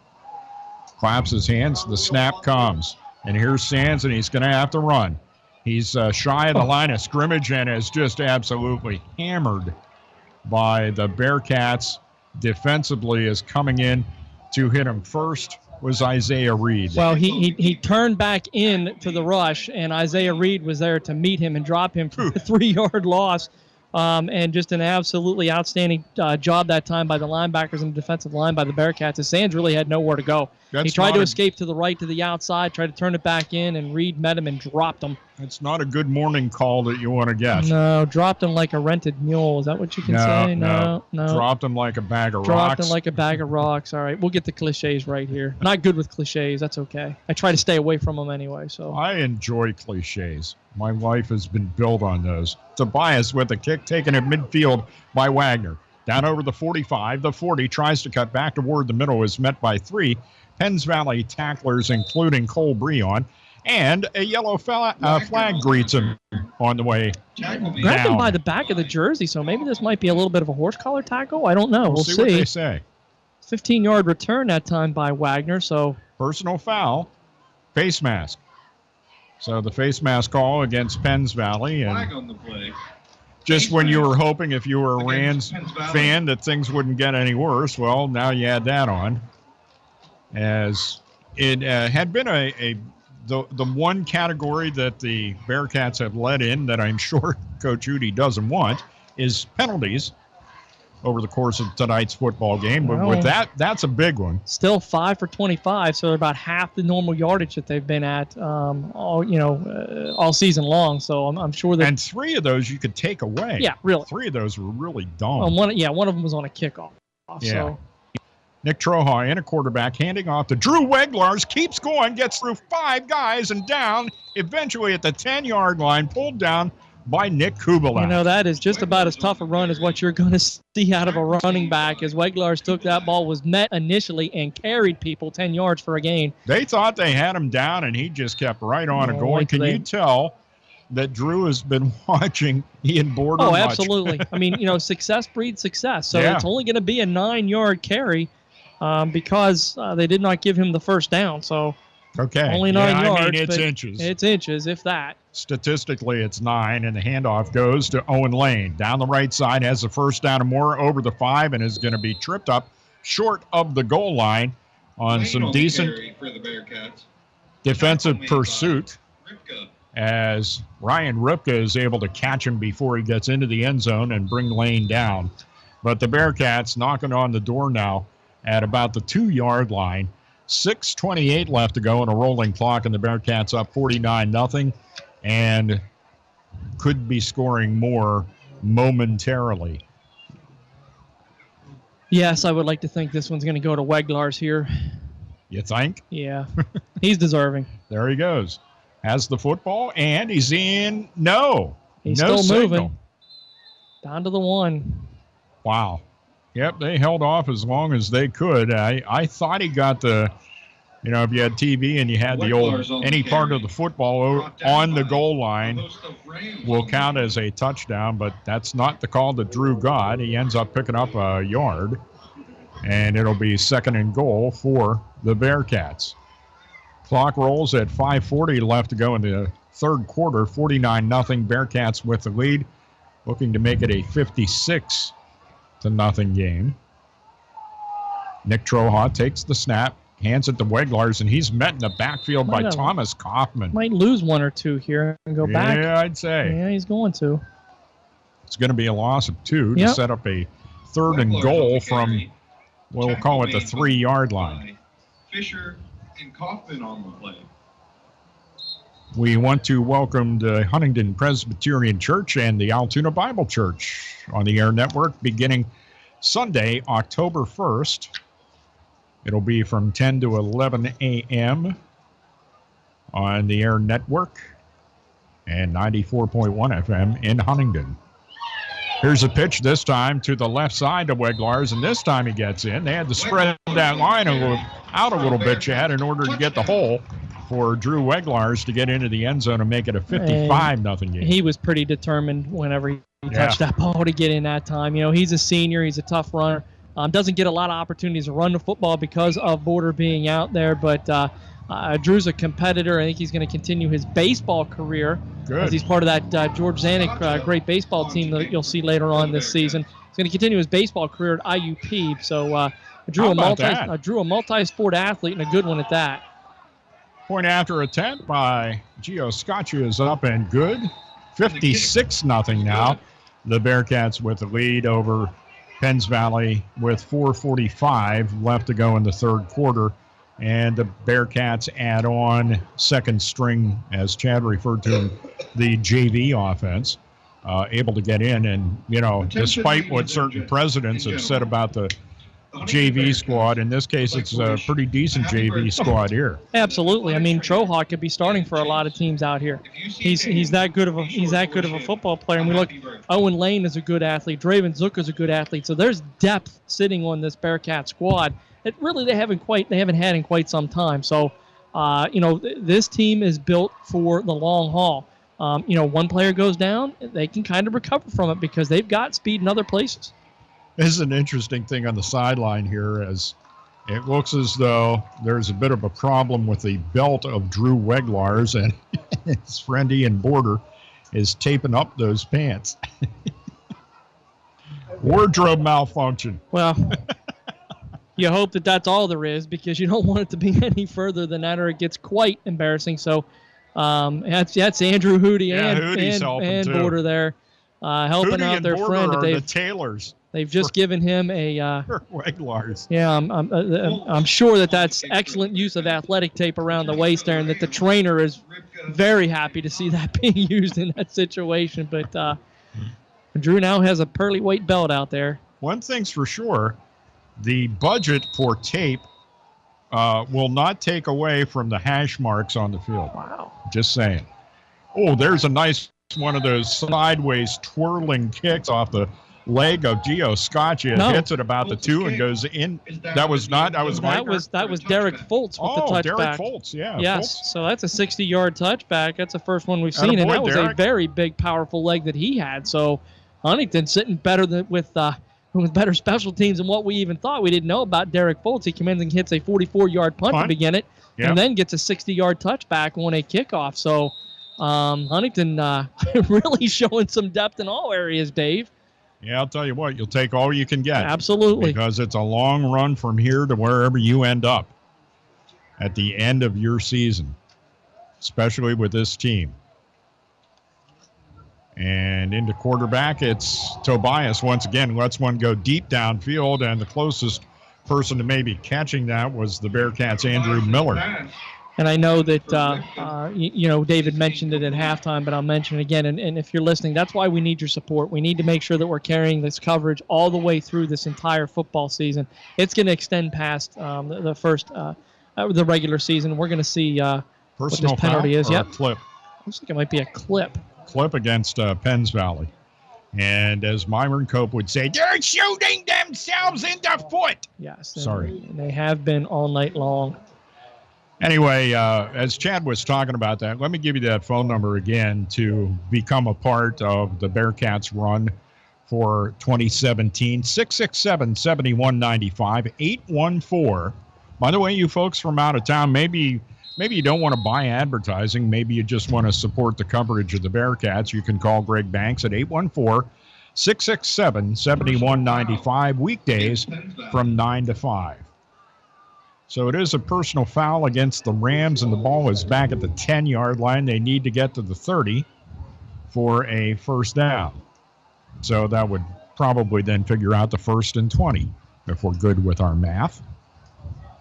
Claps his hands, the snap comes. And here's Sands, and he's going to have to run. He's shy of the line of scrimmage and is just absolutely hammered by the Bearcats. Defensively is coming in to hit him first was Isaiah Reed. Well, he turned back in to the rush, and Isaiah Reed was there to meet him and drop him for a 3-yard loss. And just an absolutely outstanding job that time by the linebackers and the defensive line by the Bearcats. Sands really had nowhere to go. He tried to escape to the right to the outside, tried to turn it back in, and Reed met him and dropped him. It's not a good morning call that you want to get. No, dropped him like a rented mule. Is that what you can say? No. Dropped him like a bag of rocks. Dropped him like a bag of rocks. All right, we'll get the cliches right here. Not good with cliches. That's okay. I try to stay away from them anyway. So I enjoy cliches. My life has been built on those. Tobias with a kick taken at midfield by Wagner. Down over the 45, the 40 tries to cut back toward the middle, is met by 3 Penns Valley tacklers, including Cole Breon, and a yellow flag greets him on the way Grabbed him by the back of the jersey, so maybe this might be a little bit of a horse collar tackle. I don't know. We'll see what they say. 15-yard return that time by Wagner. So personal foul, face mask. So the face mask call against Penns Valley. And flag on the play. Just when you were hoping, if you were a Rams fan, that things wouldn't get any worse, well, now you add that on. As it had been the one category that the Bearcats have led in that I'm sure Coach Udy doesn't want is penalties over the course of tonight's football game. But with that's a big one. Still 5 for 25, so they're about half the normal yardage that they've been at all season long. So I'm sure that. And 3 of those you could take away. Yeah, really. 3 of those were really dumb. One of them was on a kickoff. Yeah. So. Nick Troha in a quarterback, handing off to Drew Weglars, keeps going, gets through 5 guys and down, eventually at the 10-yard line, pulled down by Nick Kubalak. You know, that is just about as tough a run as what you're going to see out of a running back, as Weglars took that ball, was met initially, and carried people 10 yards for a gain. They thought they had him down, and he just kept right on and going. Can you tell that Drew has been watching Ian Border much? Oh, absolutely. I mean, success breeds success. So it's only going to be a 9-yard carry. Because they did not give him the first down. So only 9 yards. I mean, it's inches. It's inches, if that. Statistically, it's 9, and the handoff goes to Owen Lane. Down the right side, has the first down and more over the 5, and is going to be tripped up short of the goal line on some decent defensive pursuit. As Ryan Ripka is able to catch him before he gets into the end zone and bring Lane down. But the Bearcats knocking on the door now at about the 2-yard line. 6:28 left to go in a rolling clock, and the Bearcats up 49-0, and could be scoring more momentarily. Yes, I would like to think this one's going to go to Weglars here. You think? Yeah, he's deserving. There he goes. Has the football, and he's in. No. He's no still signal. moving. Down to the 1. Wow. Yep, they held off as long as they could. I thought he got the, if you had TV and you had the old, any part of the football on the goal line will count as a touchdown, but that's not the call that Drew got. He ends up picking up a yard, and it'll be 2nd and goal for the Bearcats. Clock rolls at 5:40 left to go in the third quarter, 49-0, Bearcats with the lead, looking to make it a 56-0 game. Nick Troha takes the snap, hands it to Weglars, and he's met in the backfield by Thomas Kaufman. Might lose 1 or 2 here and go back. Yeah, I'd say. Yeah, he's going to. It's going to be a loss of 2 to set up a 3rd and goal from, we'll call it the 3-yard line. Fisher and Kaufman on the play. We want to welcome the Huntingdon Presbyterian Church and the Altoona Bible Church on the Air Network beginning Sunday, October 1st. It'll be from 10 to 11 a.m. on the Air Network and 94.1 FM in Huntingdon. Here's a pitch this time to the left side of Weglars, and this time he gets in. They had to spread that line out a little bit, Chad, in order to get the hole for Drew Weglars to get into the end zone and make it a 55-0 game. He was pretty determined whenever he touched that ball to get in that time. You know, he's a senior. He's a tough runner. Doesn't get a lot of opportunities to run the football because of Border being out there, but Drew's a competitor. I think he's going to continue his baseball career as he's part of that George Zanuck great baseball team that you'll see later on this season. He's going to continue his baseball career at IUP. So Drew a multi-sport athlete and a good one at that. Point after attempt by Gio Scaccia is up and good. 56-0 now. The Bearcats with the lead over Penns Valley with 4:45 left to go in the third quarter. And the Bearcats add on second string, as Chad referred to, the JV offense, able to get in. And, you know, despite what certain presidents have said about the JV squad, in this case, it's a pretty decent JV squad here. Absolutely. I mean, Trohawk could be starting for a lot of teams out here. He's that good of a football player. And we look, Owen Lane is a good athlete. Draven Zook is a good athlete. So there's depth sitting on this Bearcat squad. It really they haven't had in quite some time. So, you know, this team is built for the long haul. You know, one player goes down, they can kind of recover from it because they've got speed in other places. This is an interesting thing on the sideline here, as it looks as though there's a bit of a problem with the belt of Drew Weglars, and his friend Ian Border is taping up those pants. Wardrobe malfunction. Well, you hope that that's all there is, because you don't want it to be any further than that, or it gets quite embarrassing. So that's Andrew Hootie and Border there helping Hootie out their and friend. Border are the Taylors. They've just given him a Weglars. Yeah, I'm sure that's excellent use of athletic tape around the waist there, and that the trainer is very happy to see that being used in that situation. But Drew now has a pearly white belt out there. One thing's for sure, the budget for tape will not take away from the hash marks on the field. Wow. Just saying. Oh, there's a nice one of those sideways twirling kicks off the leg of Gio Scaccia. It hits it about the 2 and goes in. That was Derek Fultz with the touchback. Derek Fultz, yeah. Yes, Fultz. So that's a 60-yard touchback. That's the first one we've seen, and that was a very big, powerful leg that he had. So Huntingdon sitting better with better special teams than what we even thought. We didn't know about Derek Fultz. He comes in and hits a 44-yard punt to begin it, and then gets a 60-yard touchback on a kickoff. So Huntingdon really showing some depth in all areas, Dave. Yeah, I'll tell you what, you'll take all you can get. Absolutely. Because it's a long run from here to wherever you end up at the end of your season, especially with this team. And into quarterback, it's Tobias once again. Lets one go deep downfield, and the closest person to maybe catching that was the Bearcats' Andrew Miller. And I know that, you know, David mentioned it at halftime, but I'll mention it again. And if you're listening, that's why we need your support. We need to make sure that we're carrying this coverage all the way through this entire football season. It's going to extend past the regular season. We're going to see what this penalty is. Yep. Clip. Looks like it might be a clip. Clip against Penns Valley. And as Myron Cope would say, they're shooting themselves in the foot. Yes. Sorry. And they have been all night long. Anyway, as Chad was talking about that, let me give you that phone number again to become a part of the Bearcats run for 2017. 667-7195, 814. By the way, you folks from out of town, maybe you don't want to buy advertising. Maybe you just want to support the coverage of the Bearcats. You can call Greg Banks at 814-667-7195, weekdays from 9 to 5. So it is a personal foul against the Rams, and the ball is back at the 10-yard line. They need to get to the 30 for a first down. So that would probably then figure out the 1st and 20 if we're good with our math.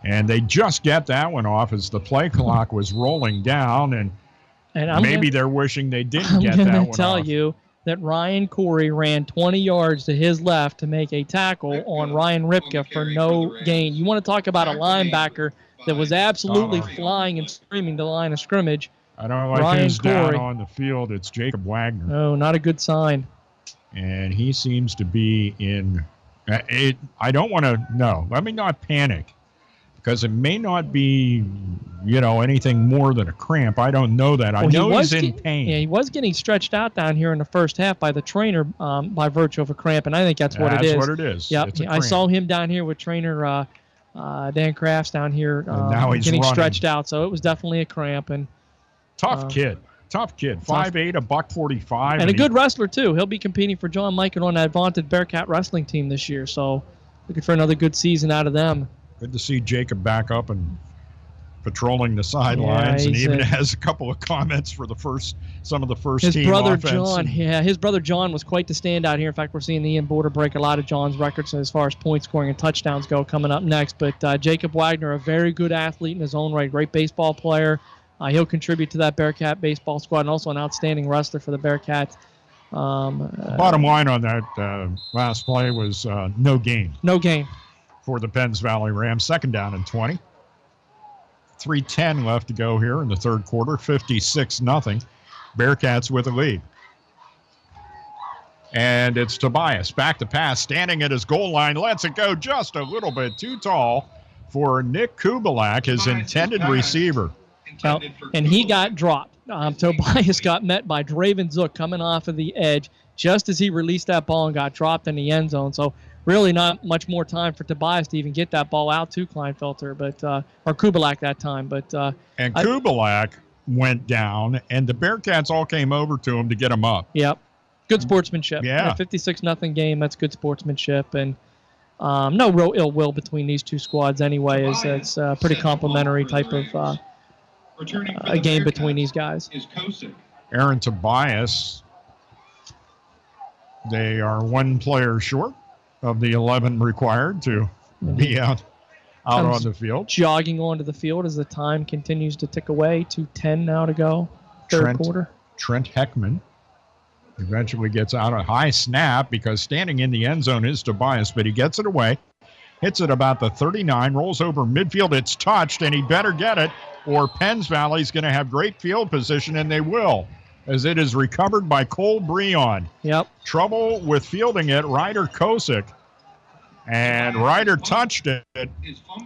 And they just get that one off as the play clock was rolling down, and maybe they're wishing they didn't get that one off. I'm going to tell you that Ryan Corey ran 20 yards to his left to make a tackle on Ryan Ripka for no gain. You want to talk about a linebacker that was absolutely flying and screaming to the line of scrimmage. I don't like who's down on the field. It's Jakob Wagner. No, not a good sign. and he seems to be in it. I don't want to, no, let me not panic, because it may not be, anything more than a cramp. I don't know that. I know he's in pain. Yeah, he was getting stretched out down here in the first half by the trainer by virtue of a cramp, and I think that's what it is. That's what it is. Yep. I saw him down here with trainer Dan Crafts down here now he's getting running. Stretched out, so it was definitely a cramp. And Tough kid, 5'8", $145, and a good wrestler too. He'll be competing for John Michael on that vaunted Bearcat wrestling team this year. So looking for another good season out of them. Good to see Jacob back up and patrolling the sidelines, and even has a couple of comments for some of the first his team brother offense. John, his brother John was quite the standout here. In fact, we're seeing Ian Border break a lot of John's records as far as point scoring and touchdowns go coming up next. But Jakob Wagner, a very good athlete in his own right, great baseball player. He'll contribute to that Bearcat baseball squad, and also an outstanding wrestler for the Bearcats. Bottom line on that last play was no gain. No gain for the Penns Valley Rams. Second down and 20. 3:10 left to go here in the third quarter. 56-0. Bearcats with a lead. And it's Tobias. Back to pass. Standing at his goal line. Lets it go just a little bit too tall for Nick Kubalak, his intended receiver. Well, and he got dropped. Tobias got met by Draven Zook coming off of the edge just as he released that ball and got dropped in the end zone. So really not much more time for Tobias to even get that ball out to Kleinfelter, or Kubalak that time. And Kubalak went down, and the Bearcats all came over to him to get him up. Yep. Good sportsmanship. Yeah. 56-0 game, that's good sportsmanship. And no real ill will between these two squads anyway. It's a pretty complimentary type of a game between these guys. Aaron Tobias, they are one player short of the 11 required to be out on the field. Jogging onto the field as the time continues to tick away. 2:10 now to go, third quarter. Trent Heckman eventually gets out a high snap, because standing in the end zone is Tobias, but he gets it away. Hits it about the 39, rolls over midfield. It's touched, and he better get it, or Penns Valley's going to have great field position, and they will, as it is recovered by Cole Breon. Yep. Trouble with fielding it, Ryder Kosick. And Ryder touched it,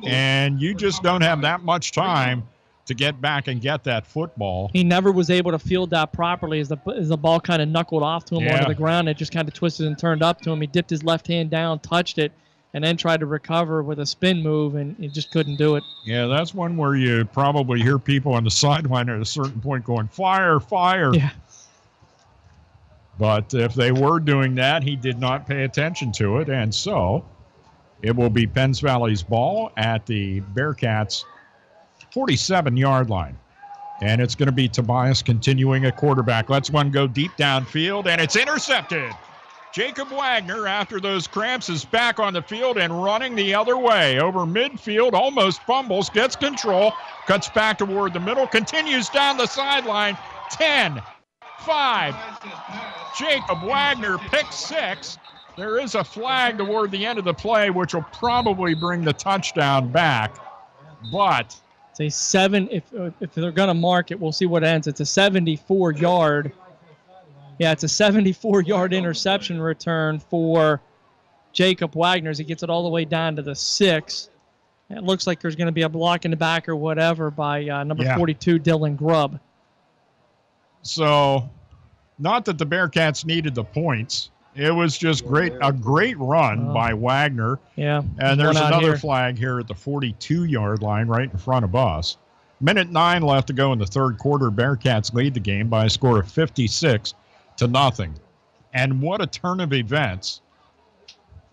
and you just don't have that much time to get back and get that football. He never was able to field that properly as the ball kind of knuckled off to him onto the ground. It just kind of twisted and turned up to him. He dipped his left hand down, touched it, and then tried to recover with a spin move, and he just couldn't do it. Yeah, that's one where you probably hear people on the sideline at a certain point going, fire, fire. Yeah. But if they were doing that, he did not pay attention to it, and so it will be Penns Valley's ball at the Bearcats' 47-yard line. And it's going to be Tobias continuing at quarterback. Lets one go deep downfield, and it's intercepted. Jakob Wagner, after those cramps, is back on the field and running the other way. Over midfield, almost fumbles, gets control, cuts back toward the middle, continues down the sideline. 10, 5. Jakob Wagner picks 6. There is a flag toward the end of the play, which will probably bring the touchdown back. But it's a 7. If they're going to mark it, we'll see what ends. It's a 74-yard. Yeah, it's a 74-yard interception return for Jakob Wagner as he gets it all the way down to the 6. It looks like there's going to be a block in the back or whatever by number 42, Dylan Grubb. So, not that the Bearcats needed the points. It was just a great run by Wagner. Yeah. And there's another flag here at the 42-yard line right in front of us. 1:09 left to go in the third quarter. Bearcats lead the game by a score of 56-0. And what a turn of events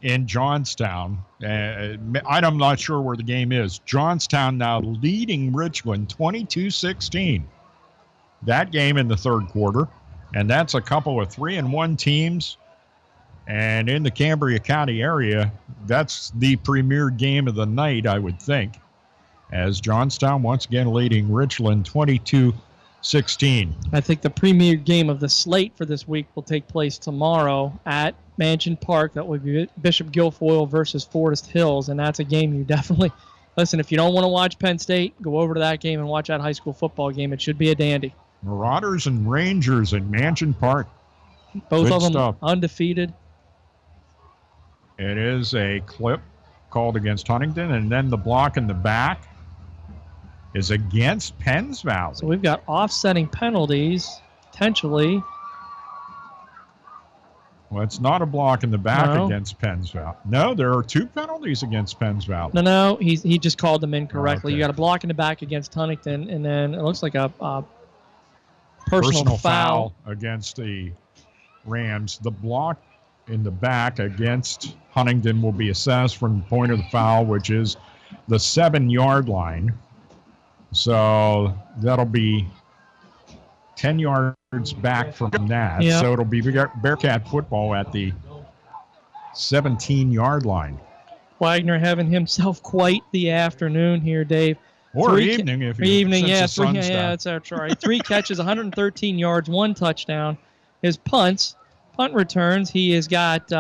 in Johnstown. I'm not sure where the game is. Johnstown now leading Richland 22-16. That game in the third quarter. And that's a couple of 3-1 teams. And in the Cambria County area, that's the premier game of the night, I would think, as Johnstown once again leading Richland 22-16. I think the premier game of the slate for this week will take place tomorrow at Mansion Park. That will be Bishop Guilfoyle versus Forest Hills, and that's a game you definitely listen. If you don't want to watch Penn State, go over to that game and watch that high school football game. It should be a dandy. Marauders and Rangers in Mansion Park. Both Good of them stuff. undefeated. It is a clip called against Huntingdon, and then the block in the back is against Penns Valley. So we've got offsetting penalties, potentially. Well, it's not a block in the back against Penns Valley. No, there are 2 penalties against Penns Valley. No, he just called them incorrectly. Okay. You got a block in the back against Huntingdon, and then it looks like a personal foul against the Rams. The block in the back against Huntingdon will be assessed from the point of the foul, which is the 7-yard line. So that'll be 10 yards back from that. Yeah. So it'll be Bearcat football at the 17-yard line. Wagner having himself quite the afternoon here, Dave. Or evening, if you evening, since yeah, the sun's down. that's right. 3 catches, 113 yards, 1 touchdown. His punt returns, he has got,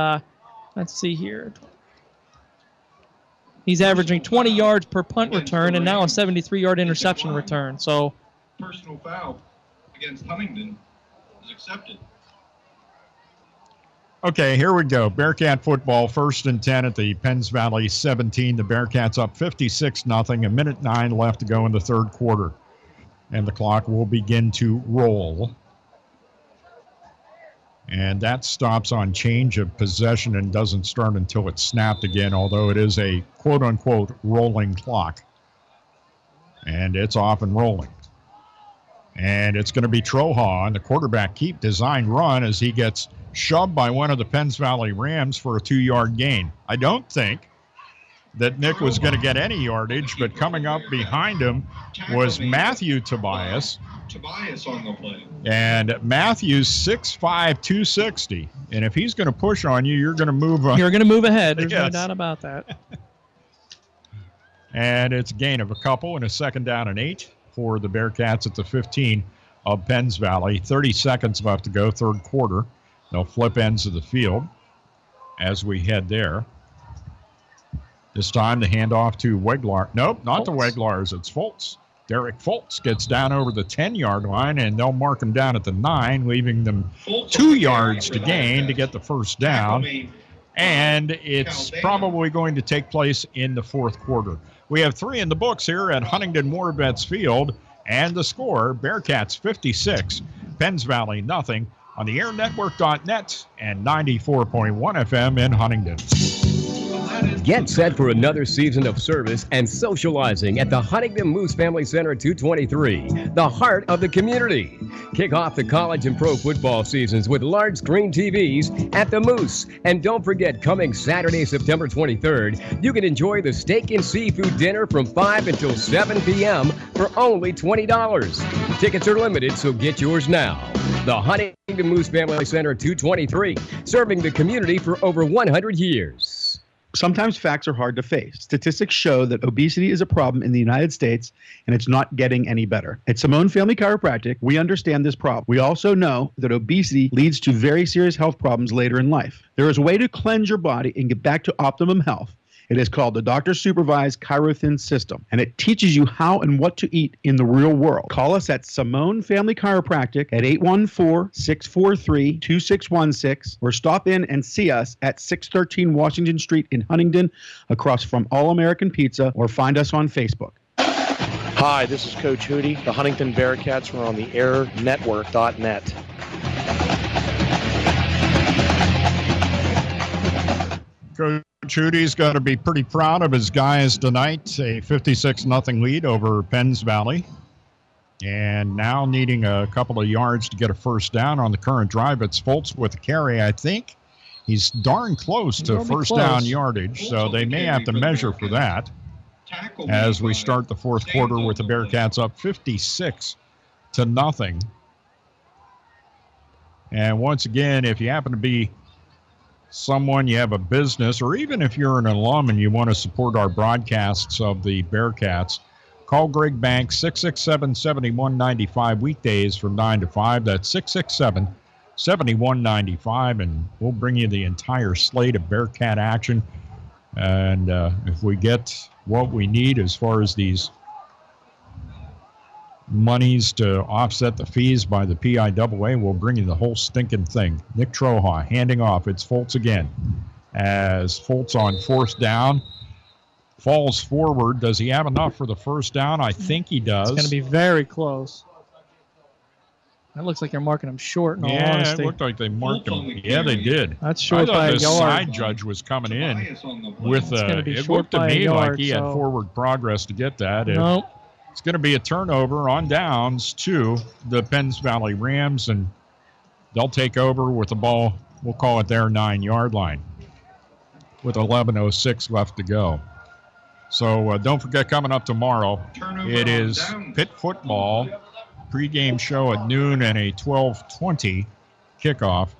let's see here. He's averaging 20 yards per punt return and now a 73-yard interception return. So, personal foul against Huntingdon is accepted. Okay, here we go. Bearcat football, 1st and 10 at the Penns Valley 17. The Bearcats up 56-0. A minute 9 left to go in the 3rd quarter. And the clock will begin to roll. And that stops on change of possession and doesn't start until it's snapped again, although it is a quote-unquote rolling clock. And it's off and rolling. And it's going to be Troha on the quarterback keep design run as he gets shoved by one of the Penns Valley Rams for a 2-yard gain. I don't think that Nick was going to get any yardage, but coming up behind him was Matthew Tobias. Tobias on the play. And Matthew's 6'5", 260. And if he's going to push on you, you're going to move on. You're going to move ahead. There's no Yes. doubt about that. And it's a gain of a couple and a 2nd down and 8 for the Bearcats at the 15 of Penns Valley. 30 seconds left to go, 3rd quarter. They'll flip ends of the field as we head there. This time the handoff to Weglar. Nope, not to Weglars. It's Schultz. Derek Schultz gets down over the 10-yard line, and they'll mark him down at the 9, leaving them 2 yards to gain to get the 1st down. And it's probably going to take place in the 4th quarter. We have 3 in the books here at Huntingdon Moorvets Field, and the score, Bearcats 56, Penns Valley nothing, on the airnetwork.net and 94.1 FM in Huntingdon. Get set for another season of service and socializing at the Huntingdon Moose Family Center 223, the heart of the community. Kick off the college and pro football seasons with large screen TVs at the Moose. And don't forget, coming Saturday, September 23rd, you can enjoy the steak and seafood dinner from 5 until 7 p.m. for only $20. Tickets are limited, so get yours now. The Huntingdon Moose Family Center 223, serving the community for over 100 years. Sometimes facts are hard to face. Statistics show that obesity is a problem in the United States, and it's not getting any better. At Simone Family Chiropractic, we understand this problem. We also know that obesity leads to very serious health problems later in life. There is a way to cleanse your body and get back to optimum health. It is called the Doctor-Supervised Chirothin System, and it teaches you how and what to eat in the real world. Call us at Simone Family Chiropractic at 814-643-2616, or stop in and see us at 613 Washington Street in Huntingdon, across from All American Pizza, or find us on Facebook. Hi, this is Coach Hootie. The Huntingdon Bearcats are on the airnetwork.net. Coach Hootie's going to be pretty proud of his guys tonight. A 56-0 lead over Penns Valley. And now needing a couple of yards to get a 1st down on the current drive. It's Schultz with a carry, I think. He's darn close to 1st down yardage, so they may have to measure for that as we start the 4th quarter with the Bearcats up 56-0. And once again, if you happen to be someone, you have a business, or even if you're an alum and you want to support our broadcasts of the Bearcats, call Greg Banks, 667-7195, weekdays from 9 to 5. That's 667-7195, and we'll bring you the entire slate of Bearcat action. And if we get what we need as far as these monies to offset the fees by the PIAA. We'll bring you the whole stinking thing. Nick Troha handing off. It's Schultz again. As Schultz on fourth down falls forward. Does he have enough for the first down? I think he does. It's going to be very close. That looks like they're marking him short, in all honesty. It looked like they marked him. Yeah, they did. That's short by a yard. I thought the side judge was coming in with it looked to me like he had forward progress to get that. Nope. It's going to be a turnover on downs to the Penns Valley Rams, and they'll take over with the ball, we'll call it their 9-yard line, with 11:06 left to go. So don't forget, coming up tomorrow, it is Pitt football. Pre-game show at noon and a 12:20 kickoff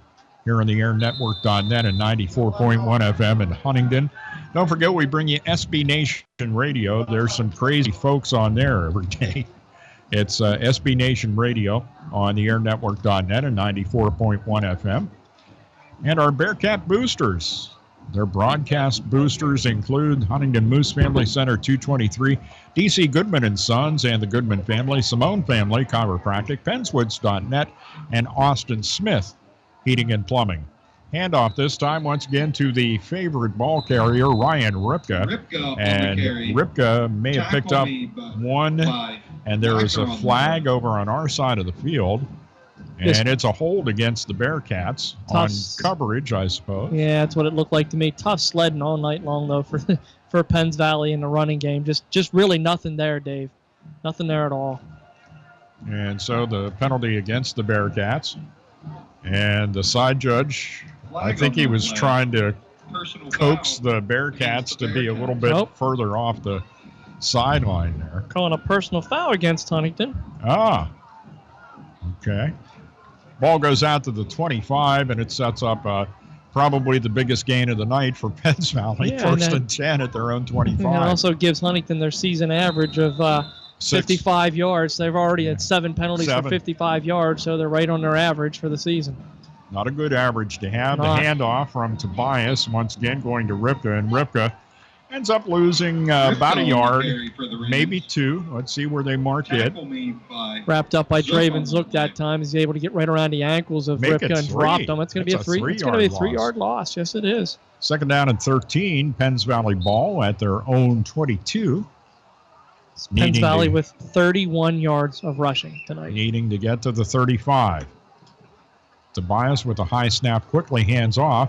here on the airnetwork.net and 94.1 FM in Huntingdon. Don't forget, we bring you SB Nation Radio. There's some crazy folks on there every day. It's SB Nation Radio on the airnetwork.net and 94.1 FM. And our Bearcat boosters. Their broadcast boosters include Huntingdon Moose Family Center 223, DC Goodman and Sons and the Goodman family, Simone Family Chiropractic, Pennswoods.net, and Austin Smith Heating and Plumbing. Handoff this time once again to the favorite ball carrier, Ryan Ripka. And Ripka may have picked up one, and there is a flag over on our side of the field. And it's a hold against the Bearcats on coverage, I suppose. Yeah, that's what it looked like to me. Tough sledding all night long, though, for Penns Valley in the running game. Just really nothing there, Dave. Nothing there at all. And so the penalty against the Bearcats. And the side judge, I think he was trying to coax the Bearcats to be a little bit further off the sideline there. Calling a personal foul against Huntingdon. Ah, okay. Ball goes out to the 25, and it sets up probably the biggest gain of the night for Penns Valley. First and 10 at their own 25. And it also gives Huntingdon their season average of 55 yards. They've already had 7 penalties for 55 yards, so they're right on their average for the season. Not a good average to have. The handoff from Tobias, once again going to Ripka, and Ripka ends up losing about a yard, maybe 2. Let's see where they mark it. Wrapped up by Draven Zook that time. He's able to get right around the ankles of Ripka and drop them. It's going to be a 3-yard loss. Yes, it is. Second down and 13. Penns Valley ball at their own 22. Penns Valley with 31 yards of rushing tonight. Needing to get to the 35. Tobias with a high snap quickly hands off.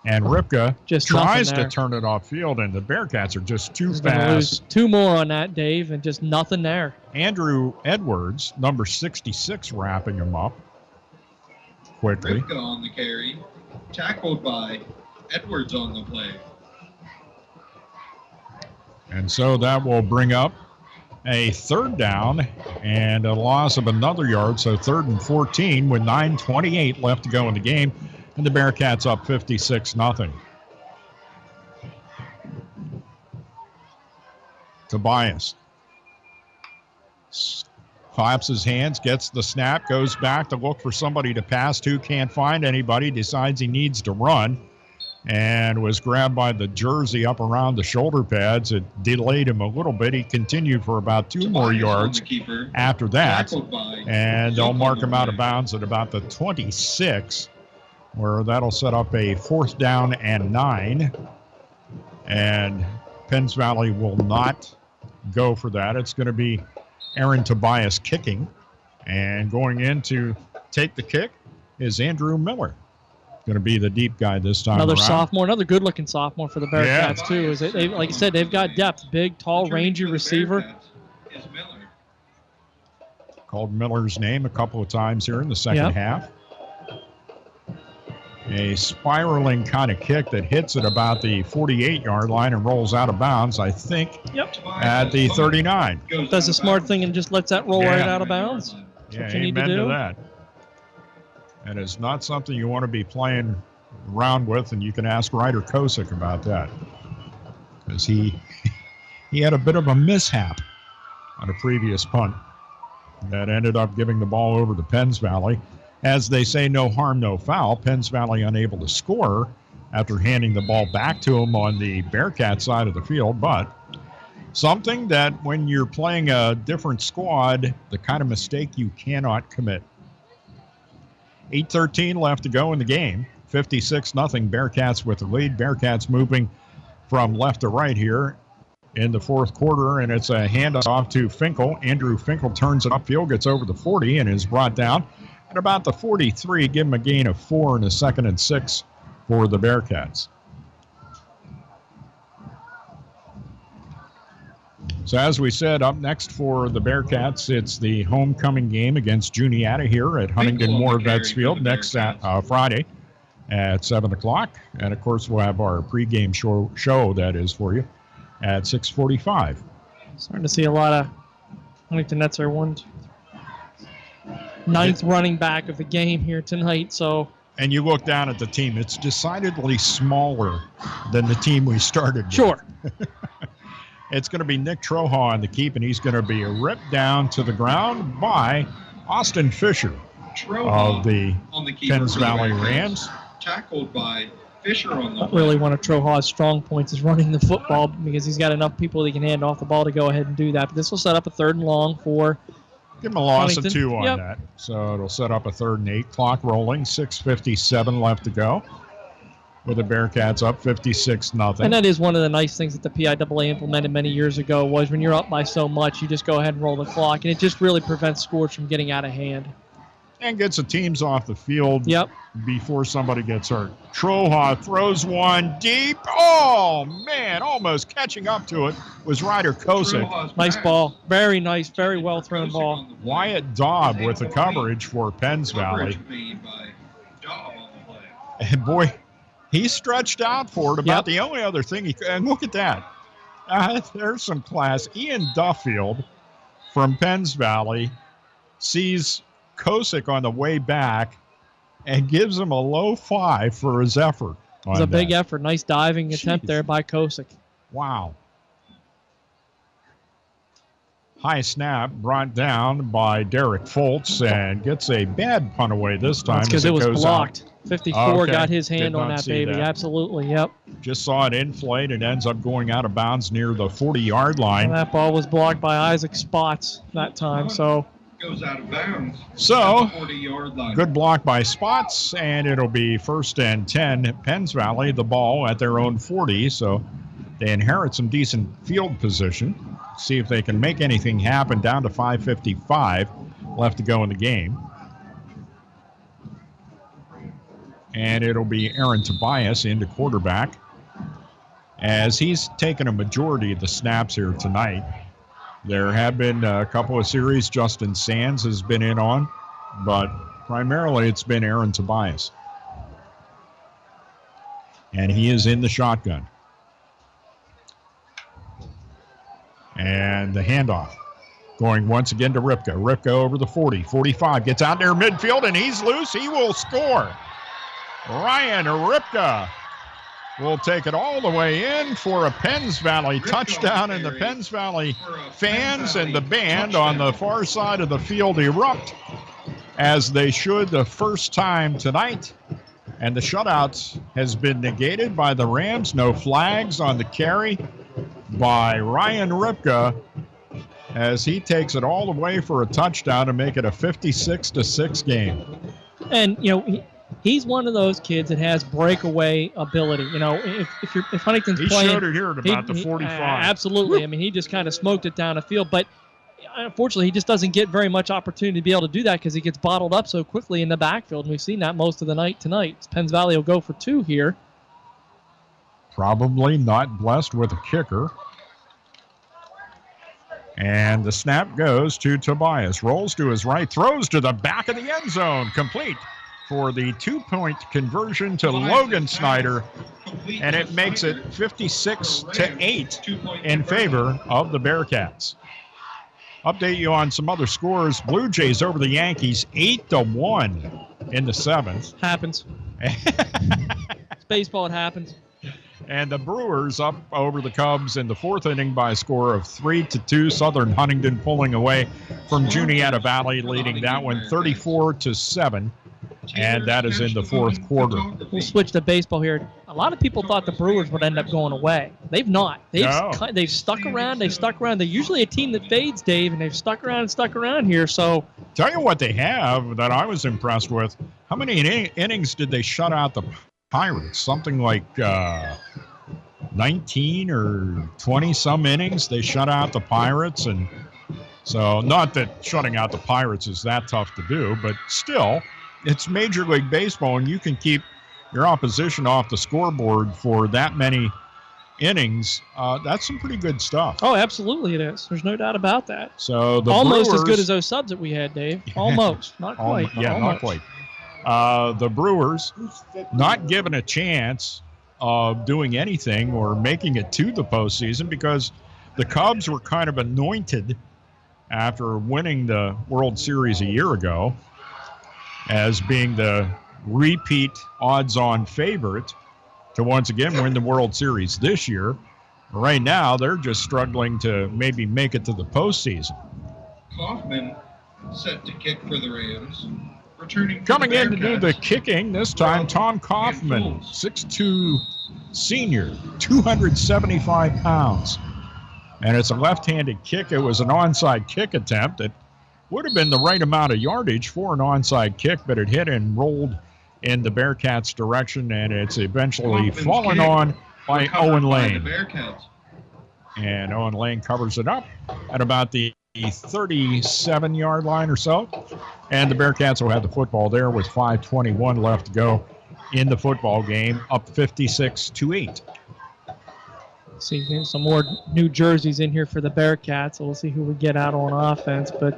And Ripka just tries to turn it off field, and the Bearcats are just too fast. Lose 2 more on that, Dave, and just nothing there. Andrew Edwards, number 66, wrapping him up quickly. Ripka on the carry, tackled by Edwards on the play. And so that will bring up a third down and a loss of another yard, so 3rd and 14 with 9:28 left to go in the game. And the Bearcats up 56-0. Tobias claps his hands, gets the snap, goes back to look for somebody to pass to, can't find anybody, decides he needs to run, and was grabbed by the jersey up around the shoulder pads. It delayed him a little bit. He continued for about 2 more yards after that, and they'll mark him out of bounds at about the 26. Where that'll set up a 4th down and 9. And Penns Valley will not go for that. It's going to be Aaron Tobias kicking. And going in to take the kick is Andrew Miller. Going to be the deep guy this time Another around. Sophomore, another good-looking sophomore for the Bearcats, too. They, like you said, they've got depth. Big, tall, rangy receiver. Called Miller's name a couple of times here in the second half. A spiraling kind of kick that hits at about the 48-yard line and rolls out of bounds, I think, at the 39. Does a smart thing and just lets that roll right out of bounds. Yeah, amen to that. And it's not something you want to be playing around with, and you can ask Ryder Kosick about that. Because he had a bit of a mishap on a previous punt that ended up giving the ball over to Penns Valley. As they say, no harm, no foul. Penns Valley unable to score after handing the ball back to him on the Bearcat side of the field, but Something that when you're playing a different squad, the kind of mistake you cannot commit. 8:13 left to go in the game. 56-0 Bearcats with the lead. Bearcats moving from left to right here in the fourth quarter, and it's a handoff to Finkel. Andrew Finkel turns it upfield, gets over the 40, and is brought down at about the 43. Give him a gain of 4 and a 2nd and 6 for the Bearcats. So as we said, up next for the Bearcats, it's the homecoming game against Juniata here at Huntingdon Moore Vets Field next Friday at 7 o'clock. And, of course, we'll have our pregame show that is for you at 6:45. Starting to see a lot of Huntington Nets are 9th running back of the game here tonight. So. And you look down at the team, it's decidedly smaller than the team we started with. Sure. It's going to be Nick Troha on the keep, and he's going to be ripped down to the ground by Austin Fisher of the Penns Valley Rams. Tackled by Fisher on the I really one of Troha's strong points is running the football because he's got enough people that can hand off the ball to go ahead and do that. But this will set up a 3rd and long for Give him a loss Huntington. of 2 on that. So it'll set up a 3rd and 8. Clock rolling, 6:57 left to go. With the Bearcats up 56-0. And that is one of the nice things that the PIAA implemented many years ago was when you're up by so much, you just go ahead and roll the clock, and it just really prevents scores from getting out of hand. And gets the teams off the field before somebody gets hurt. Troha throws one deep. Oh, man, almost catching up to it was Ryder Kosick. Nice ball. Very nice, very well thrown ball. Wyatt Daub with the coverage for Penns Valley. And, boy, he stretched out for it. About the only other thing and look at that. There's some class. Ian Duffield from Penns Valley sees Kosick on the way back and gives him a low 5 for his effort. It was a big effort. Nice diving attempt there by Kosick. Wow. High snap brought down by Derek Schultz and gets a bad punt away this time. That's because it was blocked. Out. 54 got his hand on that baby. Absolutely, yep. Just saw it inflate. It ends up going out of bounds near the 40-yard line. And that ball was blocked by Isaac Spots that time. So goes out of bounds. So 40-yard line. Good block by Spots, and it'll be 1st and 10. Penns Valley, the ball at their own 40. So they inherit some decent field position. See if they can make anything happen. Down to 5:55 left to go in the game. And it'll be Aaron Tobias into quarterback as he's taken a majority of the snaps here tonight. There have been a couple of series Justin Sands has been in on, but primarily it's been Aaron Tobias. And he is in the shotgun. And the handoff going once again to Ripka. Ripka over the 40, 45, gets out near midfield, and he's loose. He will score. Ryan Ripka will take it all the way in for a Penns Valley touchdown, and the Penns Valley fans and the band on the far side of the field erupt, as they should the first time tonight. And the shutout has been negated by the Rams. No flags on the carry by Ryan Ripka as he takes it all the way for a touchdown to make it a 56-6 game. And, you know, he's one of those kids that has breakaway ability. You know, if Huntington's playing. He showed it here at about the 45. Absolutely. I mean, he just kind of smoked it down the field. But unfortunately, he just doesn't get very much opportunity to be able to do that because he gets bottled up so quickly in the backfield. And we've seen that most of the night tonight. Penns Valley will go for 2 here. Probably not blessed with a kicker. And the snap goes to Tobias. Rolls to his right, throws to the back of the end zone. Complete for the 2-point conversion to Logan Snyder. And it makes it 56-8 in favor of the Bearcats. Update you on some other scores. Blue Jays over the Yankees, 8-1 in the 7th. Happens. It's baseball, it happens. And the Brewers up over the Cubs in the 4th inning by a score of 3-2. Southern Huntingdon pulling away from Juniata Valley, leading that one 34-7. and that is in the fourth quarter. We'll switch to baseball here. A lot of people thought the Brewers would end up going away. They've not. They've stuck around. They're usually a team that fades, Dave, and they've stuck around here. So, tell you what they have that I was impressed with. How many innings did they shut out the Pirates? Something like 19 or 20 some innings they shut out the Pirates, and so not that shutting out the Pirates is that tough to do, but still, it's Major League Baseball, and you can keep your opposition off the scoreboard for that many innings. That's some pretty good stuff. Oh, absolutely it is. There's no doubt about that. So the almost Brewers, as good as those subs that we had, Dave. Almost, not quite. Not quite. The Brewers not given a chance of doing anything or making it to the postseason because the Cubs were kind of anointed after winning the World Series a year ago as being the repeat odds-on favorite to once again win the World Series this year. Right now, they're just struggling to maybe make it to the postseason. Kaufman set to kick for the Rams. Returning Coming in to do the kicking this time, Tom Kaufman, 6'2", senior, 275 pounds. And it's a left-handed kick. It was an onside kick attempt. It would have been the right amount of yardage for an onside kick, but it hit and rolled in the Bearcats' direction, and it's eventually fallen on by Owen Lane. And Owen Lane covers it up at about the 37-yard line or so. And the Bearcats will have the football there with 5:21 left to go in the football game, up 56-8. See some more new jerseys in here for the Bearcats. So we'll see who we get out on offense. But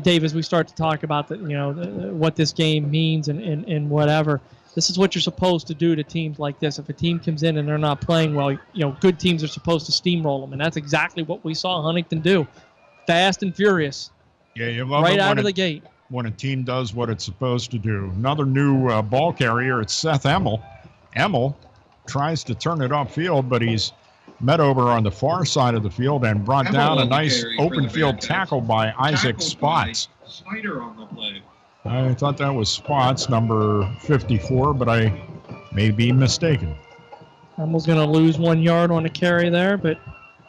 Dave, as we start to talk about what this game means and whatever, this is what you're supposed to do to teams like this. If a team comes in and they're not playing well, good teams are supposed to steamroll them, and that's exactly what we saw Huntingdon do, fast and furious. Yeah, you love right it out of the gate when a team does what it's supposed to do. Another new ball carrier. It's Seth Emmel. Emmel tries to turn it upfield, but he's met over on the far side of the field and brought down a nice open field tackle by Isaac Spots. Snyder on the play. I thought that was Spots, number 54, but I may be mistaken. Emmel's going to lose 1 yard on a carry there, but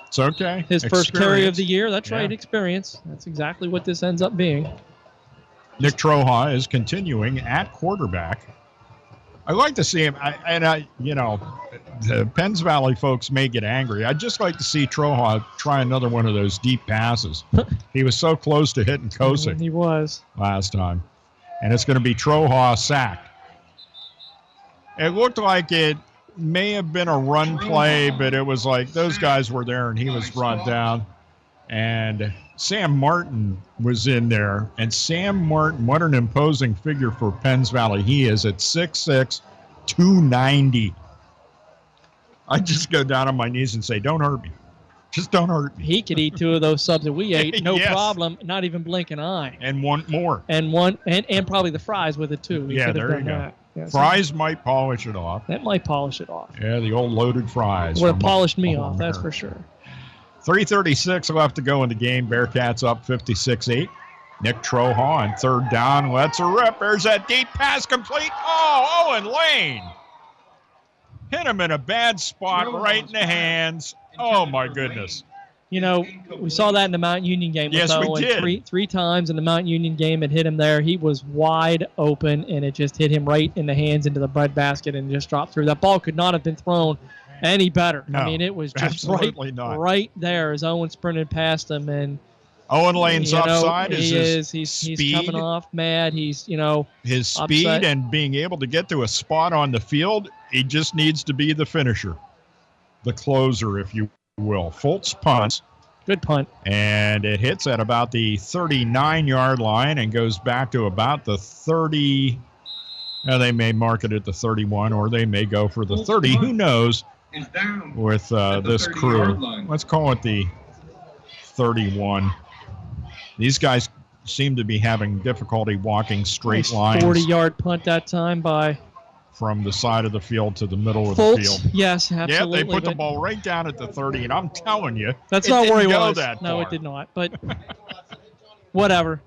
it's okay. His first carry of the year. That's right, experience. That's exactly what this ends up being. Nick Troha is continuing at quarterback. I like to see him, the Penns Valley folks may get angry. I'd just like to see Troha try another one of those deep passes. He was so close to hitting Kosick. He was. Last time. And it's going to be Troha sacked. It looked like it may have been a run play, but it was like those guys were there and he was brought down. And Sam Martin was in there. And Sam Martin, what an imposing figure for Penns Valley he is at 6'6", 290. I just go down on my knees and say, don't hurt me. Just don't hurt me. He could eat 2 of those subs that we ate, no problem, not even blink an eye. And one more. And probably the fries with it, too. Yeah, there you go. Yeah, fries might polish it off. That might polish it off. Yeah, the old loaded fries. Would have polished me off, that's for sure. 3:36 left to go in the game. Bearcats up 56-8. Nick Troha on third down. Let's a rip. There's that deep pass complete. Oh, Owen Lane. Hit him in a bad spot right in the hands. Oh, my goodness. We saw that in the Mount Union game. Yes, we did. Three times in the Mount Union game, it hit him there. He was wide open, and it just hit him right in the hands into the breadbasket and just dropped through. That ball could not have been thrown any better. No, I mean, it was just right there as Owen sprinted past him. And Owen Lane's upside is he's coming off mad. He's, his speed upset. And being able to get to a spot on the field, he just needs to be the finisher, the closer, if you will. Schultz punts. Good punt. And it hits at about the 39-yard line and goes back to about the 30. Now they may mark it at the 31, or they may go for the 30. Who knows with this crew. Let's call it the 31. These guys seem to be having difficulty walking straight lines. 40-yard punt that time from the side of the field to the middle of Schultz, the field. Yes, absolutely. Yeah, they put the ball right down at the 30, and I'm telling you, that's not where he was. No, it did not. But whatever.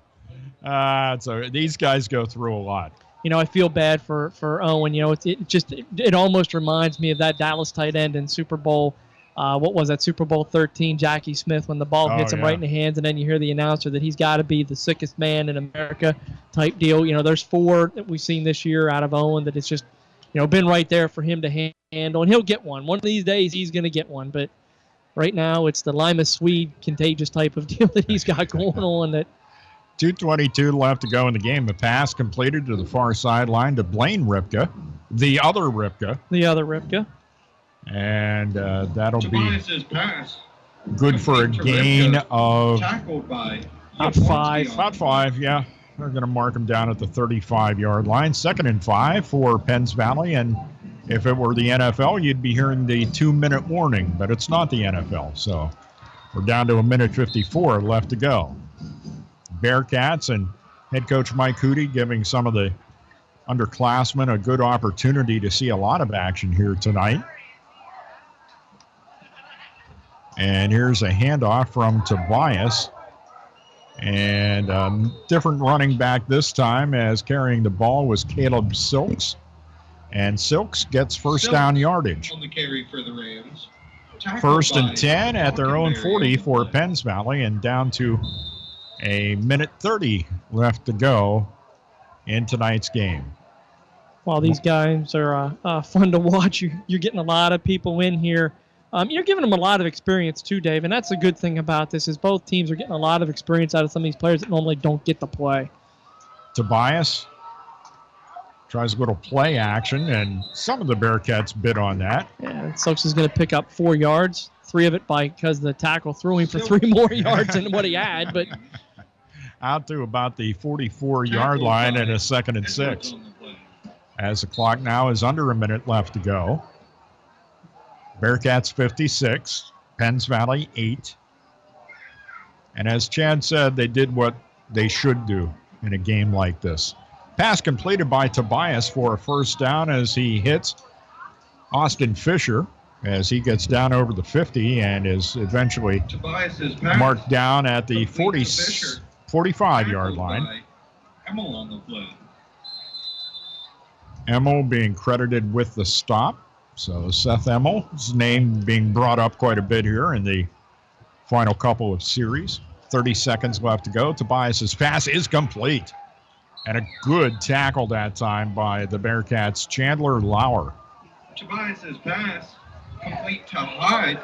So these guys go through a lot. I feel bad for Owen. It almost reminds me of that Dallas tight end in Super Bowl. What was that, Super Bowl 13, Jackie Smith, when the ball hits him right in the hands, and then you hear the announcer that he's got to be the sickest man in America type deal. There's 4 that we've seen this year out of Owen that it's just, been right there for him to handle, and he'll get one. One of these days he's going to get one, but right now it's the Lima Swede contagious type of deal that he's got going on. That 2:22 left to go in the game. The pass completed to the far sideline to Blaine Ripka, the other Ripka. And that'll be good for a gain of about 5. Yeah, they're going to mark him down at the 35-yard line. 2nd and 5 for Penns Valley. And if it were the NFL, you'd be hearing the 2-minute warning, but it's not the NFL. So we're down to 1:54 left to go. Bearcats and head coach Mike Hootie giving some of the underclassmen a good opportunity to see a lot of action here tonight. And here's a handoff from Tobias. And different running back this time, as carrying the ball was Caleb Silks. And Silks gets first down yardage. On the carry for the Rams. 1st and 10 at their own 40 for Penns Valley, and down to 1:30 left to go in tonight's game. While these guys are fun to watch, you're getting a lot of people in here. You're giving them a lot of experience too, Dave, and that's a good thing about this is both teams are getting a lot of experience out of some of these players that normally don't get to play. Tobias tries a little play action, and some of the Bearcats bid on that. Yeah, Silks is going to pick up 4 yards, 3 of it because the tackle threw him for 3 more yards than what he had, but out to about the 44-yard line and a 2nd and 6. As the clock now is under a minute left to go. Bearcats 56, Penns Valley 8. And as Chad said, they did what they should do in a game like this. Pass completed by Tobias for a first down as he hits Austin Fisher as he gets down over the 50 and is eventually marked down at the 45-yard line. Emil on the play. Emil being credited with the stop. So Seth Emil's name being brought up quite a bit here in the final couple of series. 30 seconds left to go. Tobias's pass is complete. And a good tackle that time by the Bearcats' Chandler Lauer. Tobias's pass complete to Hyde.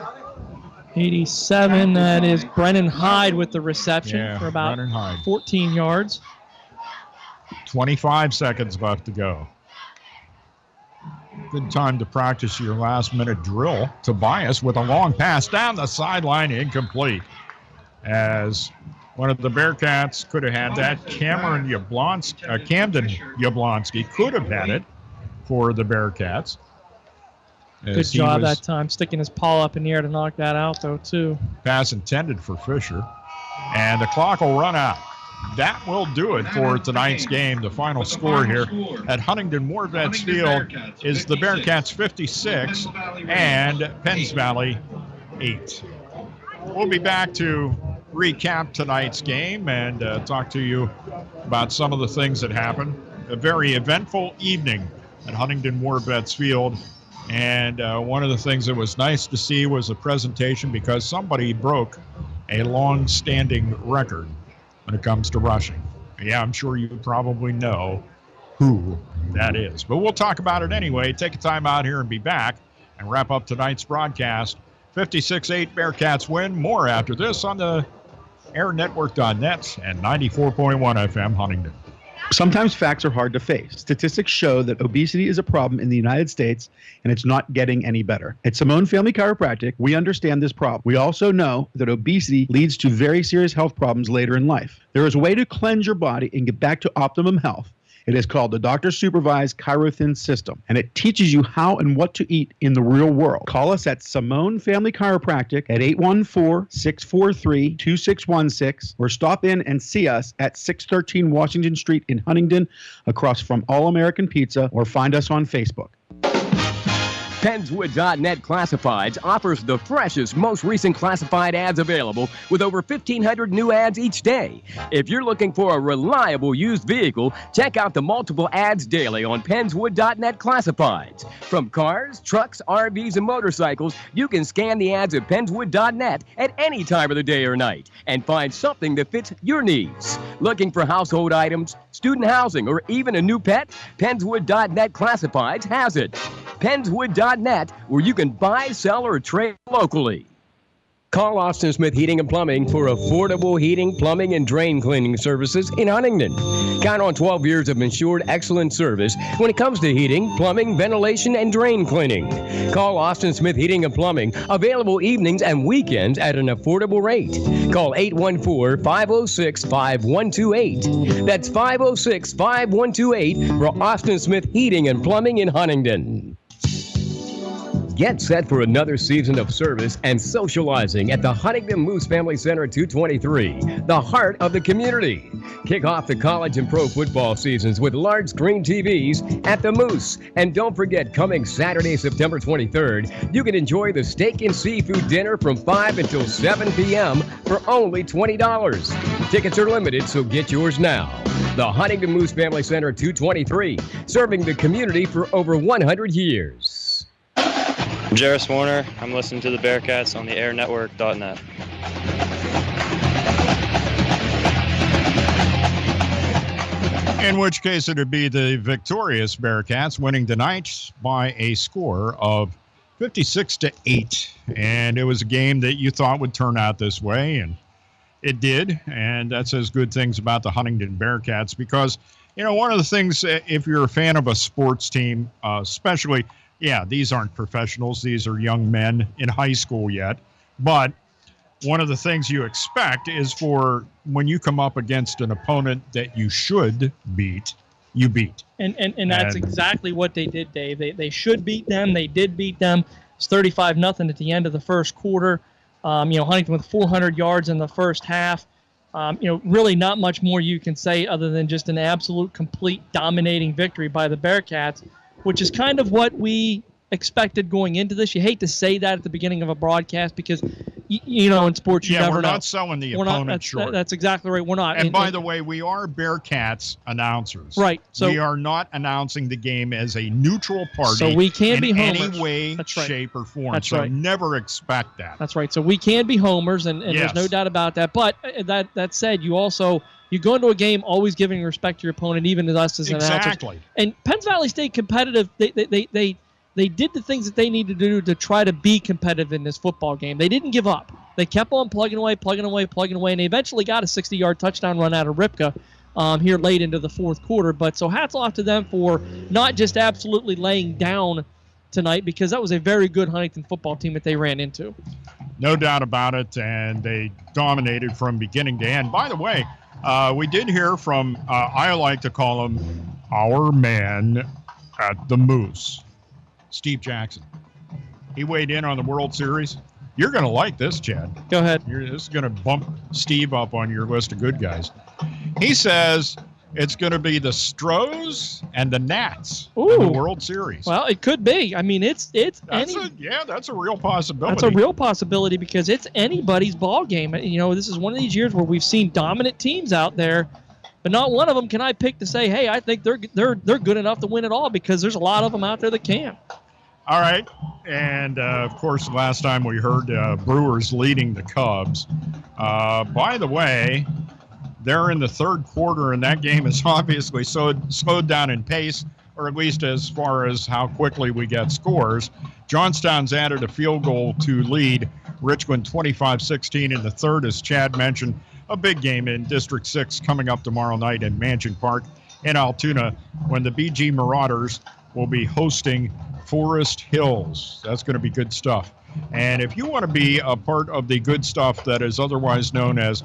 87, that is Brennan Hyde with the reception for about 14 yards. 25 seconds left to go. Good time to practice your last-minute drill. Tobias with a long pass down the sideline, incomplete. As one of the Bearcats could have had that. Camden Yablonsky could have had it for the Bearcats. Good job that time, sticking his paw up in the air to knock that out, though, too. Pass intended for Fisher. And the clock will run out. That will do it for tonight's game. The final score here at Huntingdon Bearcats Field is the Bearcats 56 and Penns Valley 8. We'll be back to recap tonight's game and talk to you about some of the things that happened. A very eventful evening at Huntingdon Bearcats Field. And one of the things that was nice to see was a presentation because somebody broke a long-standing record when it comes to rushing. Yeah, I'm sure you probably know who that is. But we'll talk about it anyway. Take a time out here and be back and wrap up tonight's broadcast. 56-8 Bearcats win. More after this on the airnetwork.net and 94.1 FM Huntingdon. Sometimes facts are hard to face. Statistics show that obesity is a problem in the United States, and it's not getting any better. At Simone Family Chiropractic, we understand this problem. We also know that obesity leads to very serious health problems later in life. There is a way to cleanse your body and get back to optimum health. It is called the Doctor-Supervised ChiroThin System, and it teaches you how and what to eat in the real world. Call us at Simone Family Chiropractic at 814-643-2616 or stop in and see us at 613 Washington Street in Huntingdon across from All American Pizza or find us on Facebook. Pennswood.net Classifieds offers the freshest, most recent classified ads available with over 1,500 new ads each day. If you're looking for a reliable used vehicle, check out the multiple ads daily on Pennswood.net Classifieds. From cars, trucks, RVs, and motorcycles, you can scan the ads at Pennswood.net at any time of the day or night and find something that fits your needs. Looking for household items, student housing, or even a new pet? Pennswood.net Classifieds has it. Pennswood.net, where you can buy, sell, or trade locally. Call Austin Smith Heating and Plumbing for affordable heating, plumbing, and drain cleaning services in Huntingdon. Count on 12 years of insured excellent service when it comes to heating, plumbing, ventilation, and drain cleaning. Call Austin Smith Heating and Plumbing, available evenings and weekends at an affordable rate. Call 814-506-5128. That's 506-5128 for Austin Smith Heating and Plumbing in Huntingdon. Get set for another season of service and socializing at the Huntingdon Moose Family Center 223, the heart of the community. Kick off the college and pro football seasons with large screen TVs at the Moose. And don't forget, coming Saturday, September 23rd, you can enjoy the steak and seafood dinner from 5 until 7 p.m. for only $20. Tickets are limited, so get yours now. The Huntingdon Moose Family Center 223, serving the community for over 100 years. I'm Jairus Warner. I'm listening to the Bearcats on the airnetwork.net. In which case it would be the victorious Bearcats winning tonight by a score of 56-8. And it was a game that you thought would turn out this way, and it did. And that says good things about the Huntingdon Bearcats because, you know, one of the things, if you're a fan of a sports team, especially, yeah, these aren't professionals. These are young men in high school yet. But one of the things you expect is for when you come up against an opponent that you should beat, you beat. And that's exactly what they did, Dave. They should beat them. They did beat them. It's 35-0 at the end of the first quarter. Huntington with 400 yards in the first half. Really not much more you can say other than just an absolute, complete, dominating victory by the Bearcats, which is kind of what we expected going into this. You hate to say that at the beginning of a broadcast because, in sports you never know. Yeah, we're not selling the opponent short. That's exactly right. We're not. And by the way, we are Bearcats announcers. Right. So we are not announcing the game as a neutral party. So we can be homers. In any way, shape, or form. That's so right. Never expect that. That's right. So we can be homers, and yes. There's no doubt about that. But that said, you go into a game always giving respect to your opponent, even to us as an announcer. Exactly. And Penn Valley stayed competitive. They did the things that they needed to do to try to be competitive in this football game. They didn't give up. They kept on plugging away, and they eventually got a 60-yard touchdown run out of Ripka here late into the fourth quarter. But so hats off to them for not just absolutely laying down tonight, because that was a very good Huntington football team that they ran into. No doubt about it, and they dominated from beginning to end. By the way, we did hear from, I like to call him our man at the Moose, Steve Jackson. He weighed in on the World Series. You're going to like this, Chad. Go ahead. This is going to bump Steve up on your list of good guys. He says it's going to be the Stros and the Nats in the World Series. Well, it could be. I mean, that's a real possibility. That's a real possibility because it's anybody's ball game. This is one of these years where we've seen dominant teams out there, but not one of them can I pick to say, hey, I think they're good enough to win it all, because there's a lot of them out there that can. All right, and of course, last time we heard Brewers leading the Cubs. By the way, they're in the third quarter, and that game is obviously slowed down in pace, or at least as far as how quickly we get scores. Johnstown's added a field goal to lead Richmond 25-16 in the third, as Chad mentioned. A big game in District 6 coming up tomorrow night in Mansion Park in Altoona, when the BG Marauders will be hosting Forest Hills. That's going to be good stuff. And if you want to be a part of the good stuff that is otherwise known as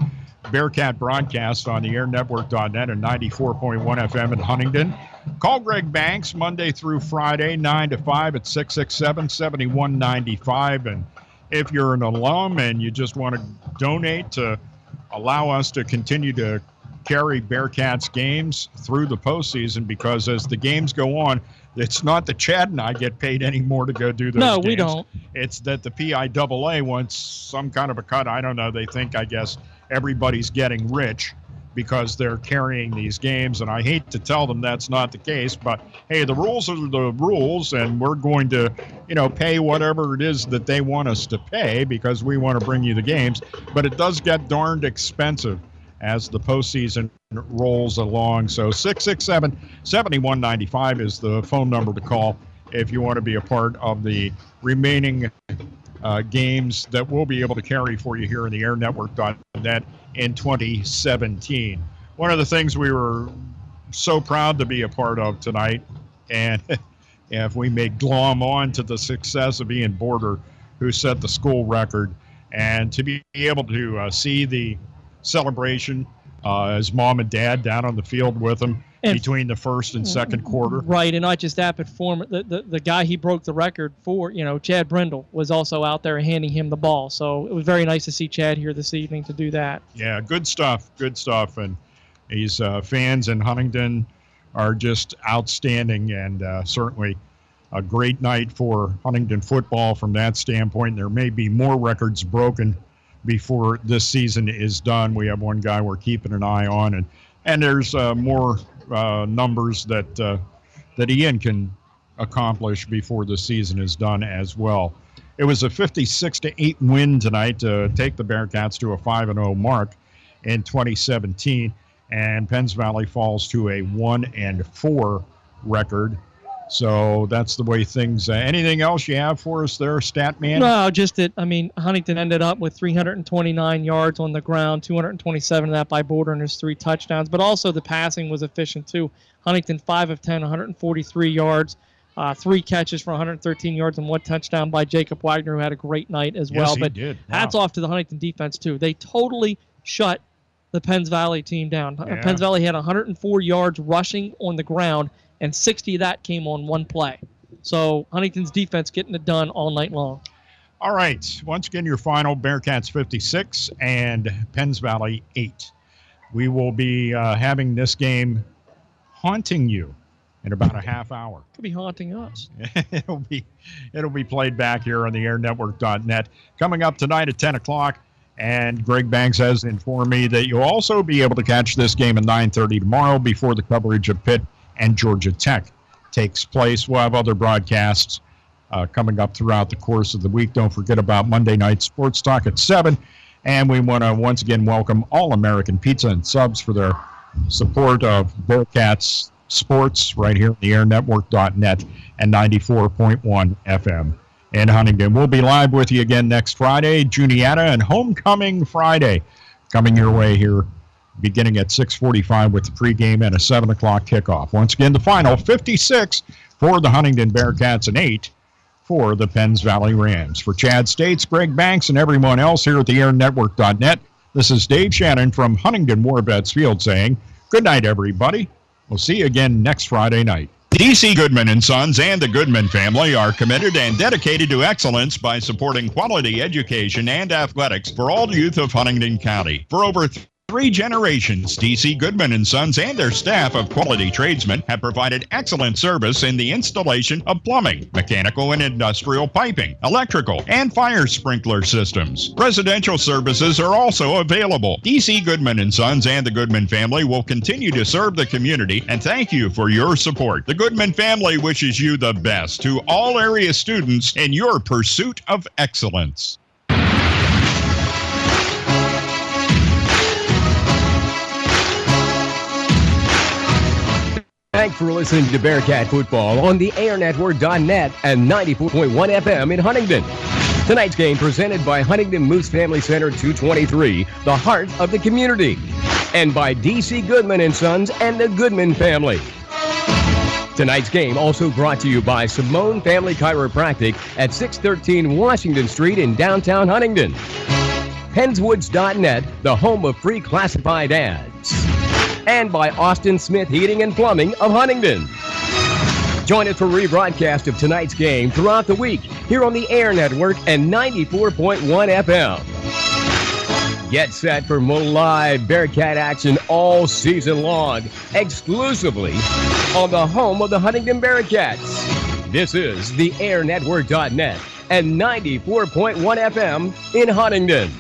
Bearcat Broadcast on the airnetwork.net and 94.1 FM in Huntingdon, call Greg Banks Monday through Friday, 9 to 5 at 667-7195. And if you're an alum and you just want to donate to allow us to continue to carry Bearcats games through the postseason, because as the games go on, it's not that Chad and I get paid anymore to go do those games. No, we don't. It's that the PIAA wants some kind of a cut. I don't know. They think, I guess, everybody's getting rich because they're carrying these games, and I hate to tell them that's not the case, but hey, the rules are the rules, and we're going to, pay whatever it is that they want us to pay because we want to bring you the games. But it does get darned expensive as the postseason rolls along. So 667-7195 is the phone number to call if you want to be a part of the remaining games that we'll be able to carry for you here in the airnetwork.net in 2017. One of the things we were so proud to be a part of tonight, and if we may glom on to the success of Ian Border, who set the school record, and to be able to see the celebration, his mom and dad down on the field with him between the first and second quarter. Right, and not just that, but the guy he broke the record for, Chad Brindle, was also out there handing him the ball. So it was very nice to see Chad here this evening to do that. Yeah, good stuff. And these fans in Huntingdon are just outstanding, and certainly a great night for Huntingdon football from that standpoint. There may be more records broken before this season is done. We have one guy we're keeping an eye on, and there's more numbers that Ian can accomplish before the season is done as well. It was a 56-8 win tonight to take the Bearcats to a 5-0 mark in 2017, and Penns Valley falls to a 1-4 record. So that's the way things. Anything else you have for us there, stat man? No, just that. Huntingdon ended up with 329 yards on the ground, 227 of that by Border and his 3 touchdowns. But also the passing was efficient too. Huntingdon 5 of 10, 143 yards, 3 catches for 113 yards, and 1 touchdown by Jakob Wagner, who had a great night as well. He did. Wow. Hats off to the Huntingdon defense too. They totally shut the Penns Valley team down. Yeah. Penns Valley had 104 yards rushing on the ground, and 60 of that came on 1 play. So Huntington's defense getting it done all night long. All right. Once again, your final, Bearcats 56 and Penns Valley 8. We will be having this game haunting you in about a half hour. Could be haunting us. It'll be played back here on the airnetwork.net. Coming up tonight at 10 o'clock, and Greg Banks has informed me that you'll also be able to catch this game at 9:30 tomorrow before the coverage of Pitt and Georgia Tech takes place. We'll have other broadcasts coming up throughout the course of the week. Don't forget about Monday Night Sports Talk at 7. And we want to once again welcome All American Pizza and Subs for their support of Bearcats sports right here at the airnetwork.net and 94.1 FM in Huntingdon. We'll be live with you again next Friday, Juniata and Homecoming Friday, coming your way here beginning at 6:45 with the pregame and a 7 o'clock kickoff. Once again, the final 56 for the Huntingdon Bearcats and 8 for the Penns Valley Rams. For Chad States, Greg Banks, and everyone else here at the airnetwork.net, this is Dave Shannon from Huntingdon Warbets Field saying, good night, everybody. We'll see you again next Friday night. D.C. Goodman & Sons and the Goodman family are committed and dedicated to excellence by supporting quality education and athletics for all youth of Huntingdon County. For over 3 generations, D.C. Goodman & Sons and their staff of quality tradesmen have provided excellent service in the installation of plumbing, mechanical and industrial piping, electrical, and fire sprinkler systems. Residential services are also available. D.C. Goodman & Sons and the Goodman family will continue to serve the community, and thank you for your support. The Goodman family wishes you the best to all area students in your pursuit of excellence. Thanks for listening to Bearcat Football on the airnetwork.net and 94.1 FM in Huntingdon. Tonight's game presented by Huntingdon Moose Family Center 223, the heart of the community, and by D.C. Goodman & Sons and the Goodman family. Tonight's game also brought to you by Simone Family Chiropractic at 613 Washington Street in downtown Huntingdon. Pennswoods.net, the home of free classified ads. And by Austin Smith Heating and Plumbing of Huntingdon. Join us for rebroadcast of tonight's game throughout the week here on the Air Network and 94.1 FM. Get set for more live Bearcat action all season long, exclusively on the home of the Huntingdon Bearcats. This is the AirNetwork.net and 94.1 FM in Huntingdon.